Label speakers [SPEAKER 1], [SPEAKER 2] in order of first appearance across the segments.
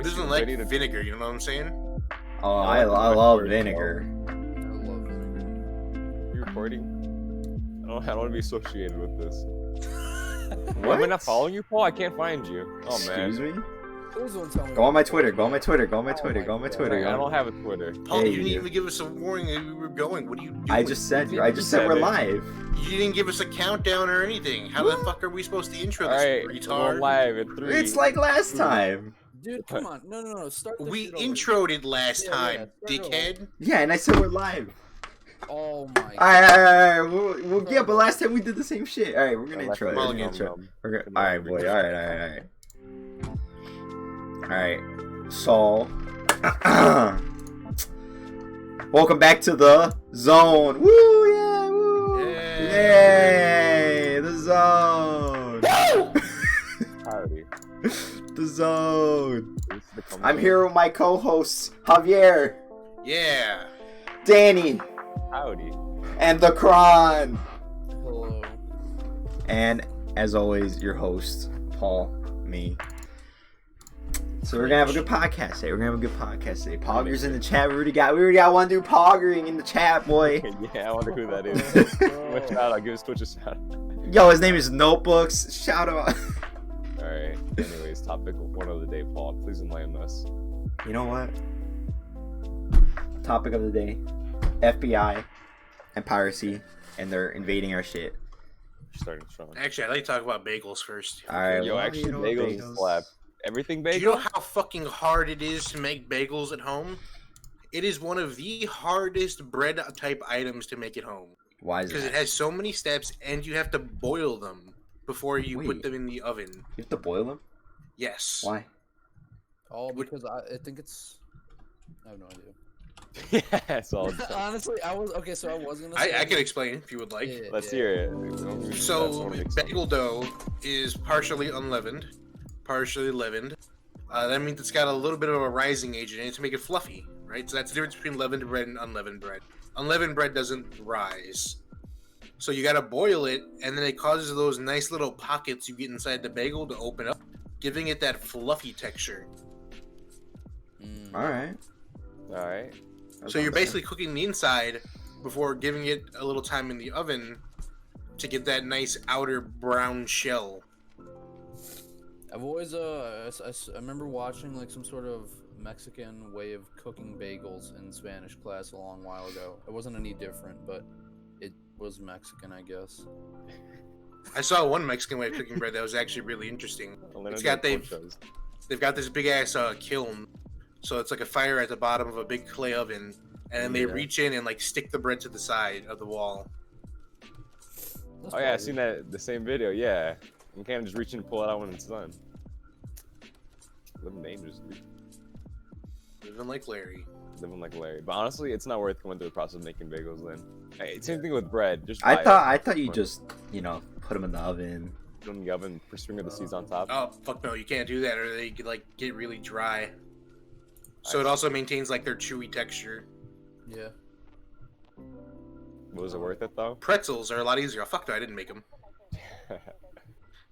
[SPEAKER 1] Who doesn't like vinegar? You know what I'm saying?
[SPEAKER 2] Oh, I love vinegar.
[SPEAKER 3] I love vinegar.
[SPEAKER 4] You recording? I don't want to be associated with this.
[SPEAKER 2] What?
[SPEAKER 4] Am I not following you, Paul? I can't find you. Oh man.
[SPEAKER 2] Excuse me?
[SPEAKER 3] Please don't tell me.
[SPEAKER 2] Go on my Twitter. Go on my Twitter. Go on my Twitter. Go on my Twitter.
[SPEAKER 4] I don't have a Twitter.
[SPEAKER 1] Paul,
[SPEAKER 2] Hey,
[SPEAKER 1] you didn't
[SPEAKER 2] you.
[SPEAKER 1] even give us a warning that we were going. What are you doing?
[SPEAKER 2] I just said we're live.
[SPEAKER 1] You didn't give us a countdown or anything. How the fuck are we supposed to intro
[SPEAKER 4] All
[SPEAKER 1] this
[SPEAKER 4] right,
[SPEAKER 1] retard?
[SPEAKER 4] we're live at 3.
[SPEAKER 2] It's like last time.
[SPEAKER 3] Dude, come on. No. Start this
[SPEAKER 1] We
[SPEAKER 3] shit over.
[SPEAKER 1] introed it last
[SPEAKER 3] Yeah,
[SPEAKER 1] time,
[SPEAKER 3] start it
[SPEAKER 1] dickhead.
[SPEAKER 2] Yeah, and I said we're live.
[SPEAKER 3] Oh my god.
[SPEAKER 2] Alright. We'll yeah, but last time we did the same shit. Alright, we're gonna
[SPEAKER 4] I left
[SPEAKER 2] intro it.
[SPEAKER 4] it
[SPEAKER 2] We're
[SPEAKER 1] Mulligan.
[SPEAKER 2] gonna intro.
[SPEAKER 4] Good
[SPEAKER 2] Alright, boy. Alright. Alright. So, welcome back to the zone. Woo! Yeah! Woo! Yay! The zone.
[SPEAKER 4] Howdy.
[SPEAKER 2] The zone.
[SPEAKER 4] This is the company.
[SPEAKER 2] I'm here with my co-hosts Javier,
[SPEAKER 1] Yeah.
[SPEAKER 2] Danny,
[SPEAKER 4] Howdy.
[SPEAKER 2] and the Kron.
[SPEAKER 3] Hello.
[SPEAKER 2] And as always, your host, Paul, me. So we're gonna have a good podcast today. Pogger's in the chat. We already got one dude poggering in the chat, boy.
[SPEAKER 4] Yeah, I wonder who that is. What shout out? Give his Twitch a shout out.
[SPEAKER 2] Yo, his name is Notebooks. Shout out.
[SPEAKER 4] Alright. Anyways, topic one of the day, Paul. Please enlighten us.
[SPEAKER 2] You know what? Topic of the day: FBI and piracy, and they're invading our shit.
[SPEAKER 4] Starting strong.
[SPEAKER 1] Actually, I'd like to talk about bagels first.
[SPEAKER 2] All right.
[SPEAKER 4] Yo,
[SPEAKER 2] well,
[SPEAKER 4] actually,
[SPEAKER 2] you know,
[SPEAKER 4] bagels slap. Everything
[SPEAKER 1] Do
[SPEAKER 4] bagel?
[SPEAKER 1] you know how fucking hard it is to make bagels at home? It is one of the hardest bread type items to make at home.
[SPEAKER 2] Why is
[SPEAKER 1] Because
[SPEAKER 2] that?
[SPEAKER 1] it has so many steps and you have to boil them before you
[SPEAKER 2] Wait.
[SPEAKER 1] put them in the oven.
[SPEAKER 2] You have to boil them?
[SPEAKER 1] Yes.
[SPEAKER 2] Why?
[SPEAKER 3] All because I think it's. I have no idea.
[SPEAKER 4] Yeah, it's all done.
[SPEAKER 3] Honestly, I was gonna say.
[SPEAKER 1] I can explain if you would like.
[SPEAKER 3] Yeah,
[SPEAKER 4] Let's
[SPEAKER 3] yeah.
[SPEAKER 4] hear it.
[SPEAKER 1] So, bagel dough is partially unleavened, partially leavened. That means it's got a little bit of a rising agent in it to make it fluffy, right? So that's the difference between leavened bread and unleavened bread. Unleavened bread doesn't rise. So you gotta boil it, and then it causes those nice little pockets you get inside the bagel to open up, giving it that fluffy texture.
[SPEAKER 3] Mm.
[SPEAKER 2] Alright.
[SPEAKER 4] Alright.
[SPEAKER 1] So you're basically cooking the inside before giving it a little time in the oven to get that nice outer brown shell.
[SPEAKER 3] I've always I remember watching like some sort of Mexican way of cooking bagels in Spanish class a long while ago. It wasn't any different, but it was Mexican, I guess.
[SPEAKER 1] I saw one Mexican way of cooking bread that was actually really interesting. They've got this big ass kiln, so it's like a fire at the bottom of a big clay oven, and then they reach in and like stick the bread to the side of the wall.
[SPEAKER 3] That's
[SPEAKER 4] Oh yeah, I
[SPEAKER 3] probably-
[SPEAKER 4] seen that the same video. Yeah, you can't just reach in and pull it out when it's done. Living dangerous, dude.
[SPEAKER 1] Living like Larry.
[SPEAKER 4] Living like Larry. But honestly, it's not worth going through the process of making bagels. Then, hey, same thing with bread. Just buy
[SPEAKER 2] I thought you just, put them in the oven.
[SPEAKER 4] put it in the oven, sprinkle the seeds on top.
[SPEAKER 1] Oh fuck no, you can't do that, or they could like get really dry. So it also maintains like their chewy texture.
[SPEAKER 3] Yeah.
[SPEAKER 4] Was it worth it though?
[SPEAKER 1] Pretzels are a lot easier. Oh, fuck no, I didn't make them.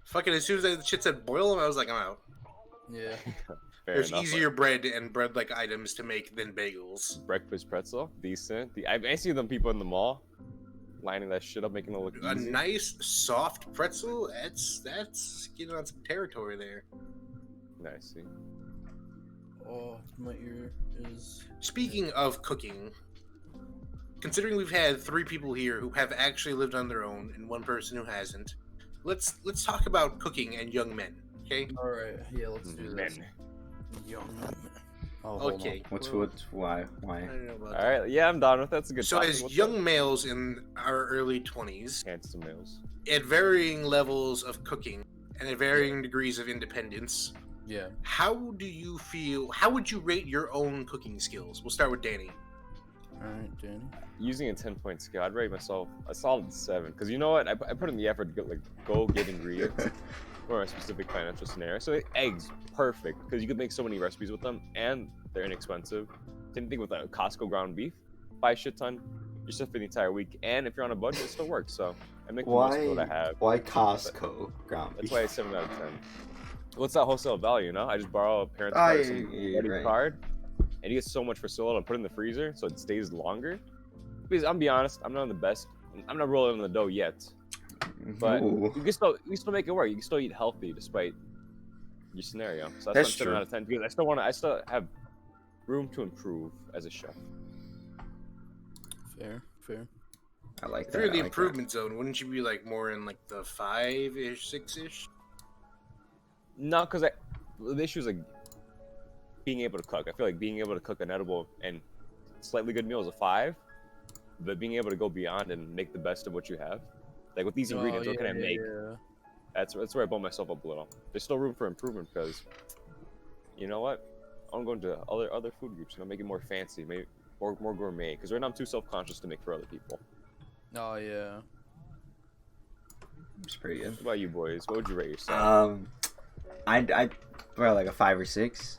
[SPEAKER 1] Fucking as soon as the shit said boil them, I was like, I'm out.
[SPEAKER 3] Yeah.
[SPEAKER 4] Fair
[SPEAKER 1] There's
[SPEAKER 4] enough.
[SPEAKER 1] easier bread and bread-like items to make than bagels.
[SPEAKER 4] Breakfast pretzel, decent. I see them people in the mall lining that shit up, making it look
[SPEAKER 1] A
[SPEAKER 4] easy.
[SPEAKER 1] nice, soft pretzel, that's getting on some territory there.
[SPEAKER 4] Nice. See.
[SPEAKER 3] Oh, my ear is.
[SPEAKER 1] Speaking of cooking, considering we've had 3 people here who have actually lived on their own and 1 person who hasn't, let's talk about cooking and young men, okay?
[SPEAKER 3] All right. Yeah, let's do this.
[SPEAKER 4] Men.
[SPEAKER 3] Young men. Oh, hold
[SPEAKER 1] Okay.
[SPEAKER 3] on.
[SPEAKER 2] Why?
[SPEAKER 1] I don't know about
[SPEAKER 4] All right. Yeah, I'm down with that. That's a good.
[SPEAKER 1] So
[SPEAKER 4] topic.
[SPEAKER 1] as
[SPEAKER 4] What's
[SPEAKER 1] young
[SPEAKER 4] up?
[SPEAKER 1] males in our early 20s,
[SPEAKER 4] Handsome males.
[SPEAKER 1] at varying levels of cooking and at varying degrees of independence,
[SPEAKER 3] Yeah.
[SPEAKER 1] how do you feel, how would you rate your own cooking skills? We'll start with Danny.
[SPEAKER 3] All right, Danny.
[SPEAKER 4] Using a 10-point scale, I'd rate myself a solid 7. Because you know what? I put in the effort to go get ingredients for a specific financial scenario. So eggs, perfect. Because you could make so many recipes with them, and they're inexpensive. Same thing with Costco ground beef. Buy a shit ton. You're set for the entire week. And if you're on a budget, it still works. So I make the most of what I have.
[SPEAKER 2] Why Costco ground
[SPEAKER 4] That's
[SPEAKER 2] beef?
[SPEAKER 4] why it's 7 out of 10. What's that wholesale value? You know, I just borrow a parent's
[SPEAKER 2] Oh,
[SPEAKER 4] card, or
[SPEAKER 2] yeah,
[SPEAKER 4] some
[SPEAKER 2] yeah,
[SPEAKER 4] buddy's
[SPEAKER 2] right.
[SPEAKER 4] card, and you get so much for so little. Put it in the freezer so it stays longer. Because I'm be honest, I'm not the best. I'm not rolling in the dough yet, but
[SPEAKER 2] Ooh.
[SPEAKER 4] you can still make it work. You can still eat healthy despite your scenario. So
[SPEAKER 2] That's
[SPEAKER 4] that's 7
[SPEAKER 2] true.
[SPEAKER 4] out of 10 because I still have room to improve as a chef.
[SPEAKER 3] Fair, fair.
[SPEAKER 2] I like
[SPEAKER 1] If
[SPEAKER 2] that.
[SPEAKER 1] you're in the
[SPEAKER 2] I like
[SPEAKER 1] improvement zone, wouldn't you be like more in like the 5-ish, 6-ish?
[SPEAKER 4] No, because the issue is like being able to cook. I feel like being able to cook an edible and slightly good meal is a 5, but being able to go beyond and make the best of what you have, like with these ingredients, what can I make?
[SPEAKER 3] Yeah.
[SPEAKER 4] That's where I bump myself up a little. There's still room for improvement because, you know what? I'm going to other food groups. You know, make it more fancy, maybe more gourmet. Because right now I'm too self-conscious to make for other people.
[SPEAKER 3] Oh yeah.
[SPEAKER 2] It's pretty good.
[SPEAKER 4] What about you boys? What would you rate yourself?
[SPEAKER 2] I probably like a 5 or 6.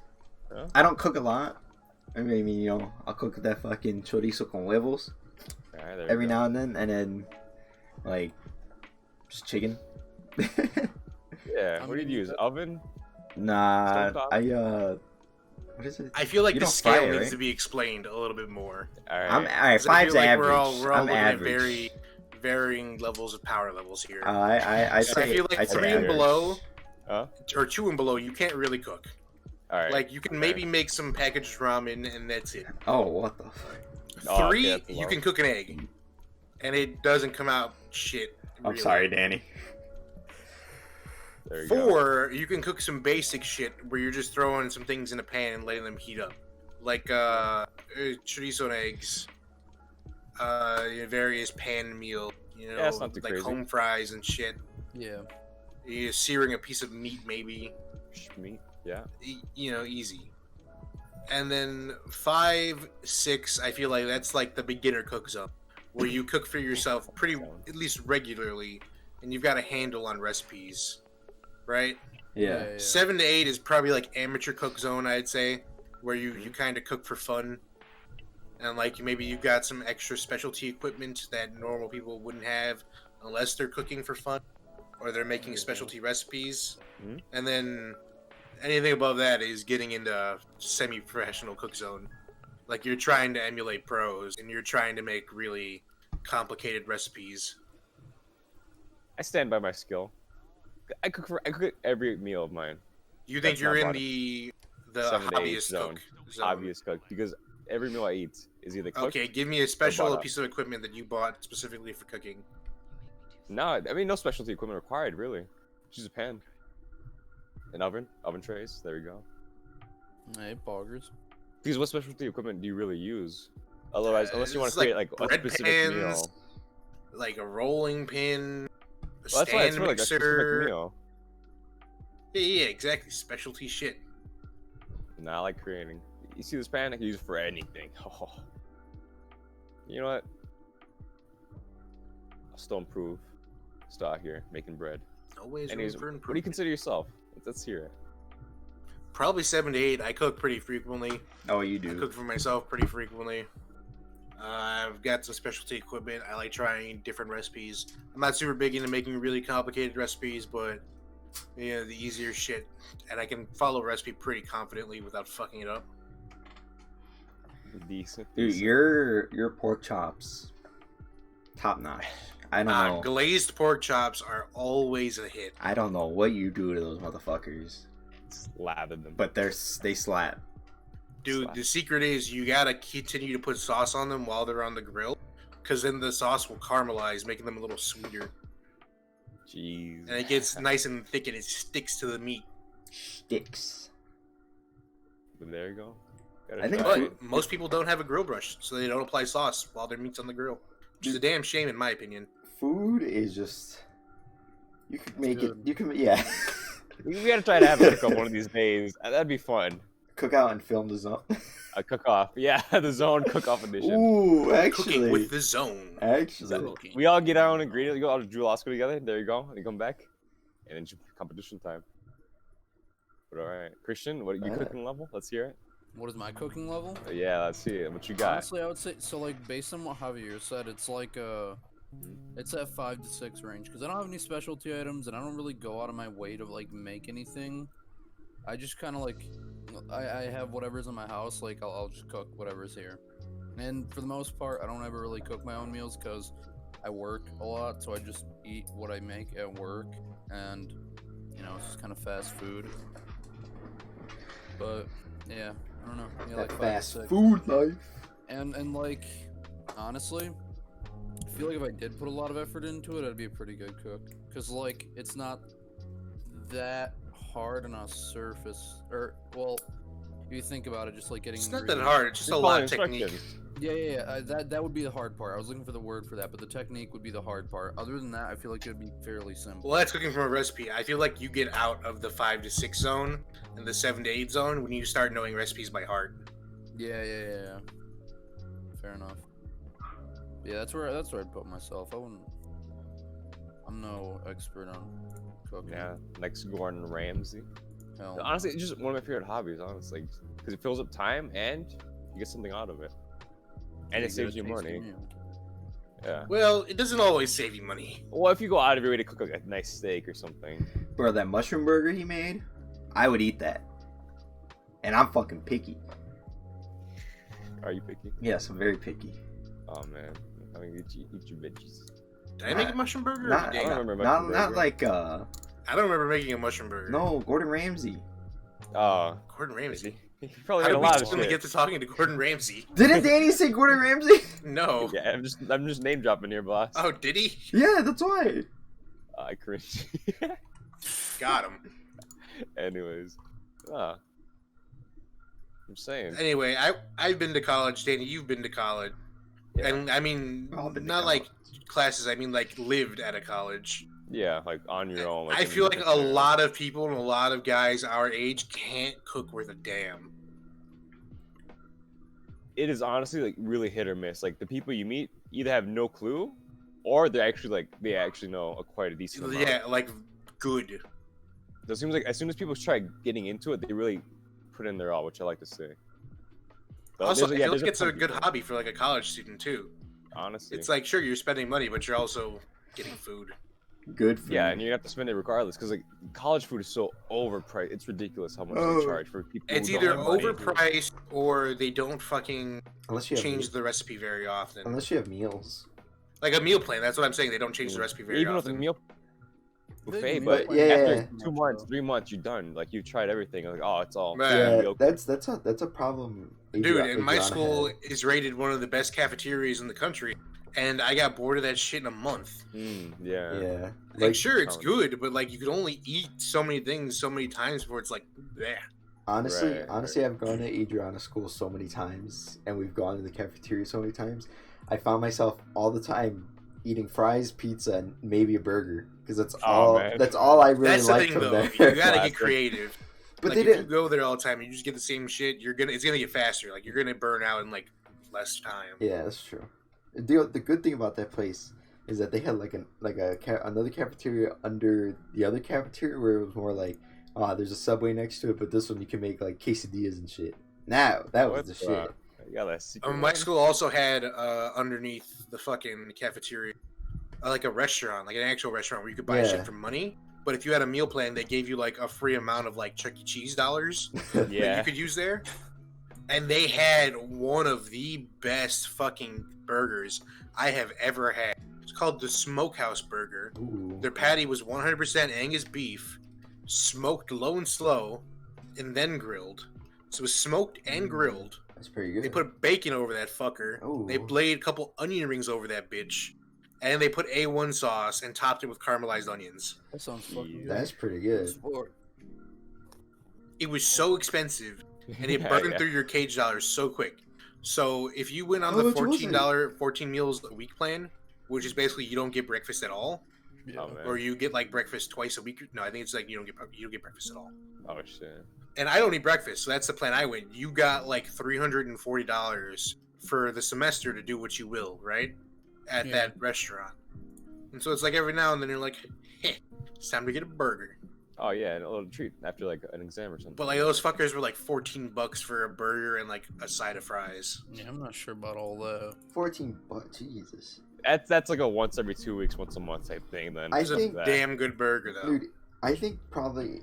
[SPEAKER 4] Huh?
[SPEAKER 2] I don't cook a lot. I mean, I'll cook that fucking chorizo con huevos
[SPEAKER 4] All right, there
[SPEAKER 2] every
[SPEAKER 4] you go.
[SPEAKER 2] now and then like just chicken.
[SPEAKER 4] Yeah.
[SPEAKER 3] I
[SPEAKER 4] What do you
[SPEAKER 3] mean,
[SPEAKER 4] use? Oven?
[SPEAKER 2] Nah,
[SPEAKER 4] Stovetop?
[SPEAKER 2] what is it?
[SPEAKER 1] I feel like
[SPEAKER 2] You
[SPEAKER 1] the
[SPEAKER 2] don't fry
[SPEAKER 1] scale
[SPEAKER 2] it,
[SPEAKER 1] needs
[SPEAKER 2] right?
[SPEAKER 1] to be explained a little bit more.
[SPEAKER 4] All right.
[SPEAKER 2] I'm alright.
[SPEAKER 1] 'Cause I feel
[SPEAKER 2] 5's
[SPEAKER 1] like
[SPEAKER 2] average.
[SPEAKER 1] we're all
[SPEAKER 2] I'm
[SPEAKER 1] looking
[SPEAKER 2] average.
[SPEAKER 1] at very varying levels of power levels here.
[SPEAKER 2] I'd
[SPEAKER 1] So I
[SPEAKER 2] say
[SPEAKER 1] feel like
[SPEAKER 2] I'd say
[SPEAKER 1] 3 and
[SPEAKER 2] average.
[SPEAKER 1] below,
[SPEAKER 4] Huh?
[SPEAKER 1] or 2 and below, you can't really cook.
[SPEAKER 4] All right.
[SPEAKER 1] Like you can maybe make some packaged ramen and that's it.
[SPEAKER 2] Oh, what the fuck?
[SPEAKER 4] Oh, okay,
[SPEAKER 1] 3,
[SPEAKER 4] that's
[SPEAKER 1] you
[SPEAKER 4] low.
[SPEAKER 1] can cook an egg, and it doesn't come out shit.
[SPEAKER 2] I'm
[SPEAKER 1] really.
[SPEAKER 2] sorry, Danny.
[SPEAKER 4] There you go.
[SPEAKER 1] 4, you can cook some basic shit where you're just throwing some things in a pan and letting them heat up, like chorizo and eggs, various pan meal,
[SPEAKER 4] Yeah, that's not too
[SPEAKER 1] like
[SPEAKER 4] crazy.
[SPEAKER 1] home fries and shit.
[SPEAKER 3] Yeah.
[SPEAKER 1] You're searing a piece of meat, maybe.
[SPEAKER 4] Meat. Yeah.
[SPEAKER 1] Easy. And then 5, 6, I feel like that's like the beginner cook zone, where you cook for yourself pretty, at least regularly, and you've got a handle on recipes, right?
[SPEAKER 2] Yeah.
[SPEAKER 1] 7 to 8 is probably like amateur cook zone, I'd say, where you kind of cook for fun, and like maybe you got some extra specialty equipment that normal people wouldn't have unless they're cooking for fun or they're making specialty recipes.
[SPEAKER 4] Mhm.
[SPEAKER 1] And then anything above that is getting into semi-professional cook zone, like you're trying to emulate pros and you're trying to make really complicated recipes.
[SPEAKER 4] I stand by my skill. I cook every meal of mine.
[SPEAKER 1] You think
[SPEAKER 4] That's
[SPEAKER 1] you're
[SPEAKER 4] not
[SPEAKER 1] in
[SPEAKER 4] body.
[SPEAKER 1] the
[SPEAKER 4] 7 to 8
[SPEAKER 1] hobbyist
[SPEAKER 4] zone.
[SPEAKER 1] cook zone?
[SPEAKER 4] Obvious cook because every meal I eat is either cooked.
[SPEAKER 1] Okay, give me a special
[SPEAKER 4] bought up.
[SPEAKER 1] piece of equipment that you bought specifically for cooking.
[SPEAKER 4] No, I mean no specialty equipment required really. Just a pan, an oven trays. There you go.
[SPEAKER 3] Hey, poggers.
[SPEAKER 4] Because what specialty equipment do you really use? Otherwise, unless you want
[SPEAKER 1] it's
[SPEAKER 4] to create
[SPEAKER 1] like
[SPEAKER 4] like a
[SPEAKER 1] bread
[SPEAKER 4] specific
[SPEAKER 1] pans,
[SPEAKER 4] meal.
[SPEAKER 1] like a rolling pin, a
[SPEAKER 4] Well, that's why
[SPEAKER 1] stand
[SPEAKER 4] it's for like a specific
[SPEAKER 1] mixer.
[SPEAKER 4] meal.
[SPEAKER 1] Yeah, exactly. Specialty shit.
[SPEAKER 4] Nah, I like creating. You see this pan? I can use it for anything. Oh. You know what? I'll still improve. Still out here making bread.
[SPEAKER 1] Always room
[SPEAKER 4] Anyways,
[SPEAKER 1] for
[SPEAKER 4] what do you
[SPEAKER 1] improvement.
[SPEAKER 4] consider yourself? Let's hear it.
[SPEAKER 1] Probably 7 to 8. I cook pretty frequently.
[SPEAKER 2] Oh, you
[SPEAKER 1] I
[SPEAKER 2] do.
[SPEAKER 1] cook for myself pretty frequently. I've got some specialty equipment. I like trying different recipes. I'm not super big into making really complicated recipes, but the easier shit, and I can follow a recipe pretty confidently without fucking it up.
[SPEAKER 4] Decent.
[SPEAKER 2] Dude,
[SPEAKER 4] decent.
[SPEAKER 2] your pork chops, top notch. I don't know.
[SPEAKER 1] Glazed pork chops are always a hit.
[SPEAKER 2] I don't know what you do to those motherfuckers,
[SPEAKER 4] Lathered them.
[SPEAKER 2] but they slap.
[SPEAKER 1] Dude,
[SPEAKER 4] Slap.
[SPEAKER 1] the secret is you gotta continue to put sauce on them while they're on the grill, because then the sauce will caramelize, making them a little sweeter.
[SPEAKER 4] Jeez.
[SPEAKER 1] And it gets nice and thick and it sticks to the meat.
[SPEAKER 2] Sticks.
[SPEAKER 4] But there you go. Gotta
[SPEAKER 2] I think
[SPEAKER 4] try
[SPEAKER 1] But
[SPEAKER 4] it.
[SPEAKER 1] most people don't have a grill brush, so they don't apply sauce while their meat's on the grill. Which is a damn shame in my opinion.
[SPEAKER 2] Food is just. You could make it.
[SPEAKER 3] good.
[SPEAKER 2] You can, yeah.
[SPEAKER 4] We gotta try to have a cook-off one of these days. That'd be fun.
[SPEAKER 2] Cook out and film the zone.
[SPEAKER 4] A cook-off. Yeah, the zone cook-off edition.
[SPEAKER 2] Ooh,
[SPEAKER 1] Cooking
[SPEAKER 2] actually,
[SPEAKER 1] with the zone.
[SPEAKER 2] actually,
[SPEAKER 1] Cooking.
[SPEAKER 4] We all get our own ingredients. We go out to Julasco together. There you go. And you come back. And then competition time. But alright. Christian, what are you
[SPEAKER 2] Alright.
[SPEAKER 4] cooking level? Let's hear it.
[SPEAKER 3] What is my cooking level?
[SPEAKER 4] Yeah, let's see it. What you got?
[SPEAKER 3] Honestly, I would say so. Like based on what Javier said, it's like it's that 5 to 6 range because I don't have any specialty items and I don't really go out of my way to like make anything I just kind of like, I have whatever's in my house. Like I'll just cook whatever's here, and for the most part, I don't ever really cook my own meals because I work a lot, so I just eat what I make at work, and it's just kind of fast food. But yeah, I don't know. Yeah,
[SPEAKER 2] That
[SPEAKER 3] like 5 to
[SPEAKER 2] fast
[SPEAKER 3] 6.
[SPEAKER 2] food life.
[SPEAKER 3] And like, honestly, I feel like if I did put a lot of effort into it, I'd be a pretty good cook. Cause like, it's not that hard on a surface, or well, if you think about it, just like getting.
[SPEAKER 1] It's not that
[SPEAKER 3] ingredients-
[SPEAKER 1] hard. It's just a
[SPEAKER 4] Just
[SPEAKER 1] lot
[SPEAKER 4] following
[SPEAKER 1] of technique.
[SPEAKER 4] instructions.
[SPEAKER 3] Yeah. That would be the hard part. I was looking for the word for that, but the technique would be the hard part. Other than that, I feel like it would be fairly simple.
[SPEAKER 1] Well, that's cooking from a recipe. I feel like you get out of the 5 to 6 zone and the 7 to 8 zone when you start knowing recipes by heart.
[SPEAKER 3] Yeah. Fair enough. Yeah, that's where I'd put myself. I'm no expert on cooking.
[SPEAKER 4] Yeah, next Gordon Ramsay.
[SPEAKER 3] Hell,
[SPEAKER 4] Honestly, it's just one of my favorite hobbies. Honestly, because it fills up time and you get something out of it, and
[SPEAKER 3] you
[SPEAKER 4] it saves
[SPEAKER 3] get
[SPEAKER 4] you
[SPEAKER 3] a tasty
[SPEAKER 4] money.
[SPEAKER 3] meal.
[SPEAKER 4] Yeah.
[SPEAKER 1] Well, it doesn't always save you money.
[SPEAKER 4] Well, if you go out of your way to cook like a nice steak or something.
[SPEAKER 2] Bro, that mushroom burger he made, I would eat that. And I'm fucking picky.
[SPEAKER 4] Are you picky?
[SPEAKER 2] Yes, I'm very picky.
[SPEAKER 4] Oh man, I mean, eat your veggies.
[SPEAKER 1] Did I make a mushroom burger? Or
[SPEAKER 2] Not,
[SPEAKER 1] did
[SPEAKER 4] I
[SPEAKER 1] I?
[SPEAKER 4] don't remember
[SPEAKER 2] not,
[SPEAKER 4] mushroom
[SPEAKER 2] not
[SPEAKER 4] burger.
[SPEAKER 2] like
[SPEAKER 1] I don't remember making a mushroom burger.
[SPEAKER 2] no, Gordon Ramsay.
[SPEAKER 4] Oh,
[SPEAKER 1] Gordon Ramsay.
[SPEAKER 4] he probably
[SPEAKER 1] How
[SPEAKER 4] made
[SPEAKER 1] did
[SPEAKER 4] a
[SPEAKER 1] we
[SPEAKER 4] lot of
[SPEAKER 1] suddenly
[SPEAKER 4] shit.
[SPEAKER 1] get to talking to Gordon Ramsay?
[SPEAKER 2] Didn't Danny say Gordon Ramsay?
[SPEAKER 1] No.
[SPEAKER 4] Yeah, I'm just name dropping here, boss.
[SPEAKER 1] Oh, did he?
[SPEAKER 2] Yeah, that's why.
[SPEAKER 4] I cringe.
[SPEAKER 1] Got him.
[SPEAKER 4] Anyways, I'm saying.
[SPEAKER 1] Anyway, I've been to college, Danny. You've been to college,
[SPEAKER 4] Yeah.
[SPEAKER 1] and I mean,
[SPEAKER 2] We've all been to
[SPEAKER 1] not like
[SPEAKER 2] college.
[SPEAKER 1] classes. I mean, like lived at a college.
[SPEAKER 4] Yeah, like on your own. Like,
[SPEAKER 1] I
[SPEAKER 4] in
[SPEAKER 1] feel like
[SPEAKER 4] your
[SPEAKER 1] a
[SPEAKER 4] kitchen.
[SPEAKER 1] lot of people and a lot of guys our age can't cook worth a damn.
[SPEAKER 4] It is honestly like really hit or miss. Like the people you meet either have no clue, or they actually know quite a decent amount.
[SPEAKER 1] Yeah, like good.
[SPEAKER 4] So it seems like as soon as people try getting into it, they really put in their all, which I like to see. But
[SPEAKER 1] Also, I
[SPEAKER 4] there's
[SPEAKER 1] feel like
[SPEAKER 4] there's
[SPEAKER 1] it's a
[SPEAKER 4] ton of
[SPEAKER 1] good
[SPEAKER 4] people,
[SPEAKER 1] hobby for like a college student too.
[SPEAKER 4] Honestly,
[SPEAKER 1] It's like sure you're spending money, but you're also getting food.
[SPEAKER 2] Good food.
[SPEAKER 4] yeah, and you have to spend it regardless because like college food is so overpriced. It's ridiculous how much they charge for people.
[SPEAKER 1] It's
[SPEAKER 4] who
[SPEAKER 1] either
[SPEAKER 4] don't have money.
[SPEAKER 1] overpriced or they don't fucking
[SPEAKER 2] unless you have
[SPEAKER 1] change the recipe very often.
[SPEAKER 2] unless you have meals.
[SPEAKER 1] Like a meal plan, that's what I'm saying. They don't change the recipe very
[SPEAKER 4] Even with
[SPEAKER 1] often.
[SPEAKER 4] the meal buffet,
[SPEAKER 3] But,
[SPEAKER 4] but
[SPEAKER 2] yeah,
[SPEAKER 4] after
[SPEAKER 2] yeah.
[SPEAKER 4] 2 months, 3 months, you're done. Like you've tried everything. Like oh, it's all
[SPEAKER 1] Right.
[SPEAKER 2] Yeah,
[SPEAKER 4] mediocre.
[SPEAKER 2] that's a problem.
[SPEAKER 1] Dude,
[SPEAKER 2] Adriana
[SPEAKER 1] and my
[SPEAKER 2] had.
[SPEAKER 1] school is rated one of the best cafeterias in the country, and I got bored of that shit in a month.
[SPEAKER 4] Yeah.
[SPEAKER 2] Yeah.
[SPEAKER 1] Like, sure, it's
[SPEAKER 4] Telling
[SPEAKER 1] good, but like you could only eat so many things so many times before it's like, bleh.
[SPEAKER 2] Honestly,
[SPEAKER 4] Right,
[SPEAKER 2] honestly, I've gone to Adriana school so many times, and we've gone to the cafeteria so many times. I found myself all the time eating fries, pizza, and maybe a burger because that's
[SPEAKER 4] Oh,
[SPEAKER 2] all.
[SPEAKER 4] man.
[SPEAKER 2] That's all I really
[SPEAKER 1] That's the
[SPEAKER 2] like
[SPEAKER 1] thing,
[SPEAKER 2] from
[SPEAKER 1] though.
[SPEAKER 2] there.
[SPEAKER 1] You gotta get
[SPEAKER 4] Classic.
[SPEAKER 1] creative.
[SPEAKER 2] but
[SPEAKER 1] Like,
[SPEAKER 2] they
[SPEAKER 1] if you
[SPEAKER 2] didn't.
[SPEAKER 1] go there all the time and you just get the same shit, it's gonna get faster. Like you're gonna burn out in like less time.
[SPEAKER 2] Yeah, that's true. The good thing about that place is that they had another cafeteria under the other cafeteria where it was more like, there's a Subway next to it, but this one you can make like quesadillas and shit. Now that was
[SPEAKER 4] What's
[SPEAKER 2] the shit.
[SPEAKER 4] Yeah, that secret.
[SPEAKER 1] My
[SPEAKER 4] one.
[SPEAKER 1] school also had underneath the fucking cafeteria, like a restaurant, like an actual restaurant where you could buy
[SPEAKER 2] Yeah.
[SPEAKER 1] shit for money. But if you had a meal plan, they gave you like a free amount of like Chuck E. Cheese dollars that you
[SPEAKER 4] Yeah.
[SPEAKER 1] could use there. And they had one of the best fucking burgers I have ever had. It's called the Smokehouse Burger.
[SPEAKER 2] Ooh.
[SPEAKER 1] Their patty was 100% Angus beef, smoked low and slow, and then grilled. So it was smoked and grilled.
[SPEAKER 2] That's pretty good.
[SPEAKER 1] They put bacon over that fucker.
[SPEAKER 2] Ooh.
[SPEAKER 1] They bladed a couple onion rings over that bitch. And they put A1 sauce and topped it with caramelized onions.
[SPEAKER 3] That sounds fucking good.
[SPEAKER 2] That's pretty good.
[SPEAKER 3] Sport.
[SPEAKER 1] It was so expensive, and it
[SPEAKER 4] Yeah,
[SPEAKER 1] burned
[SPEAKER 4] yeah.
[SPEAKER 1] through your cage dollars so quick. So if you went on
[SPEAKER 2] How
[SPEAKER 1] the
[SPEAKER 2] much was it?
[SPEAKER 1] 14 meals a week plan, which is basically you don't get breakfast at all,
[SPEAKER 3] Yeah.
[SPEAKER 4] Oh, man.
[SPEAKER 1] or you get like breakfast twice a week. No, I think it's like you don't get breakfast at all.
[SPEAKER 4] Oh shit.
[SPEAKER 1] And I don't eat breakfast, so that's the plan I went. You got like $340 for the semester to do what you will, right? At
[SPEAKER 3] Yeah.
[SPEAKER 1] that restaurant. And so it's like every now and then you're like, hey, it's time to get a burger.
[SPEAKER 4] Oh yeah, and a little treat after like an exam or something.
[SPEAKER 1] But like those fuckers were like $14 for a burger and like a side of fries.
[SPEAKER 3] Yeah, I'm not sure about all that.
[SPEAKER 2] $14, Jesus.
[SPEAKER 4] That's like a once every 2 weeks, once a month type thing. Then
[SPEAKER 2] I
[SPEAKER 1] It's a
[SPEAKER 2] think-
[SPEAKER 4] that.
[SPEAKER 1] damn good burger though.
[SPEAKER 2] Dude, I think probably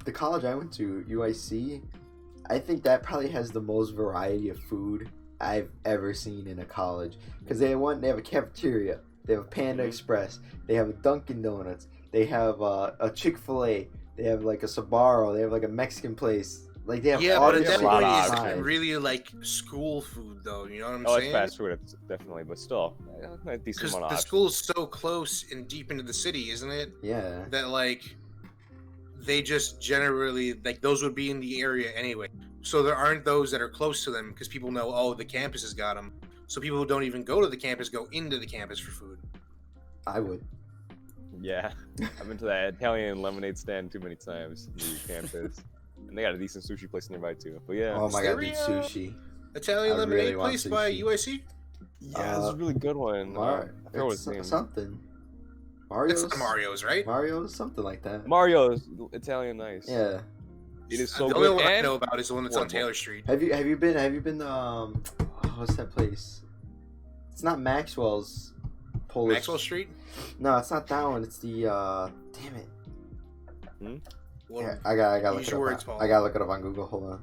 [SPEAKER 2] the college I went to, UIC, I think that probably has the most variety of food I've ever seen in a college. Because they have a cafeteria, they have a Panda Express, they have a Dunkin' Donuts, they have a Chick-fil-A, they have like a Sbarro, they have like a Mexican place. Like they have
[SPEAKER 1] Yeah,
[SPEAKER 2] all
[SPEAKER 1] but at
[SPEAKER 2] this
[SPEAKER 1] that
[SPEAKER 2] shit
[SPEAKER 1] point,
[SPEAKER 2] inside.
[SPEAKER 1] it's really like school food, though. You know what I'm
[SPEAKER 4] Oh, it's
[SPEAKER 1] saying?
[SPEAKER 4] fast food, definitely, but still, a decent
[SPEAKER 1] Because
[SPEAKER 4] amount of
[SPEAKER 1] the
[SPEAKER 4] options.
[SPEAKER 1] school's so close and deep into the city, isn't it?
[SPEAKER 2] Yeah.
[SPEAKER 1] That like they just generally like those would be in the area anyway. So there aren't those that are close to them because people know, oh, the campus has got them. So people who don't even go to the campus go into the campus for food.
[SPEAKER 2] I would.
[SPEAKER 4] Yeah, I've been to that Italian lemonade stand too many times near your campus, and they got a decent sushi place nearby too. But yeah,
[SPEAKER 2] Oh my god, dude,
[SPEAKER 1] Stereo?
[SPEAKER 2] sushi.
[SPEAKER 1] Italian
[SPEAKER 2] I
[SPEAKER 1] lemonade
[SPEAKER 2] really want
[SPEAKER 1] place by
[SPEAKER 2] sushi.
[SPEAKER 1] UIC?
[SPEAKER 4] yeah, this is a really good one.
[SPEAKER 2] Mar-
[SPEAKER 4] I forgot what
[SPEAKER 2] it's
[SPEAKER 4] his name.
[SPEAKER 2] something.
[SPEAKER 1] It's
[SPEAKER 2] Mario's.
[SPEAKER 1] not Mario's, right?
[SPEAKER 2] Mario's, something like that.
[SPEAKER 4] Mario's Italian nice.
[SPEAKER 2] Yeah.
[SPEAKER 4] It is so
[SPEAKER 1] the only
[SPEAKER 4] good.
[SPEAKER 1] one I
[SPEAKER 4] And
[SPEAKER 1] know about is the one that's on
[SPEAKER 4] affordable.
[SPEAKER 1] Taylor Street.
[SPEAKER 2] Have you been what's that place? It's not Maxwell's Polish.
[SPEAKER 1] Maxwell Street?
[SPEAKER 2] No, it's not that one. It's the damn it.
[SPEAKER 1] What,
[SPEAKER 2] Yeah, I gotta look
[SPEAKER 1] use
[SPEAKER 2] it
[SPEAKER 1] your
[SPEAKER 2] up.
[SPEAKER 1] words, Paul.
[SPEAKER 2] I gotta look it up on Google. Hold on.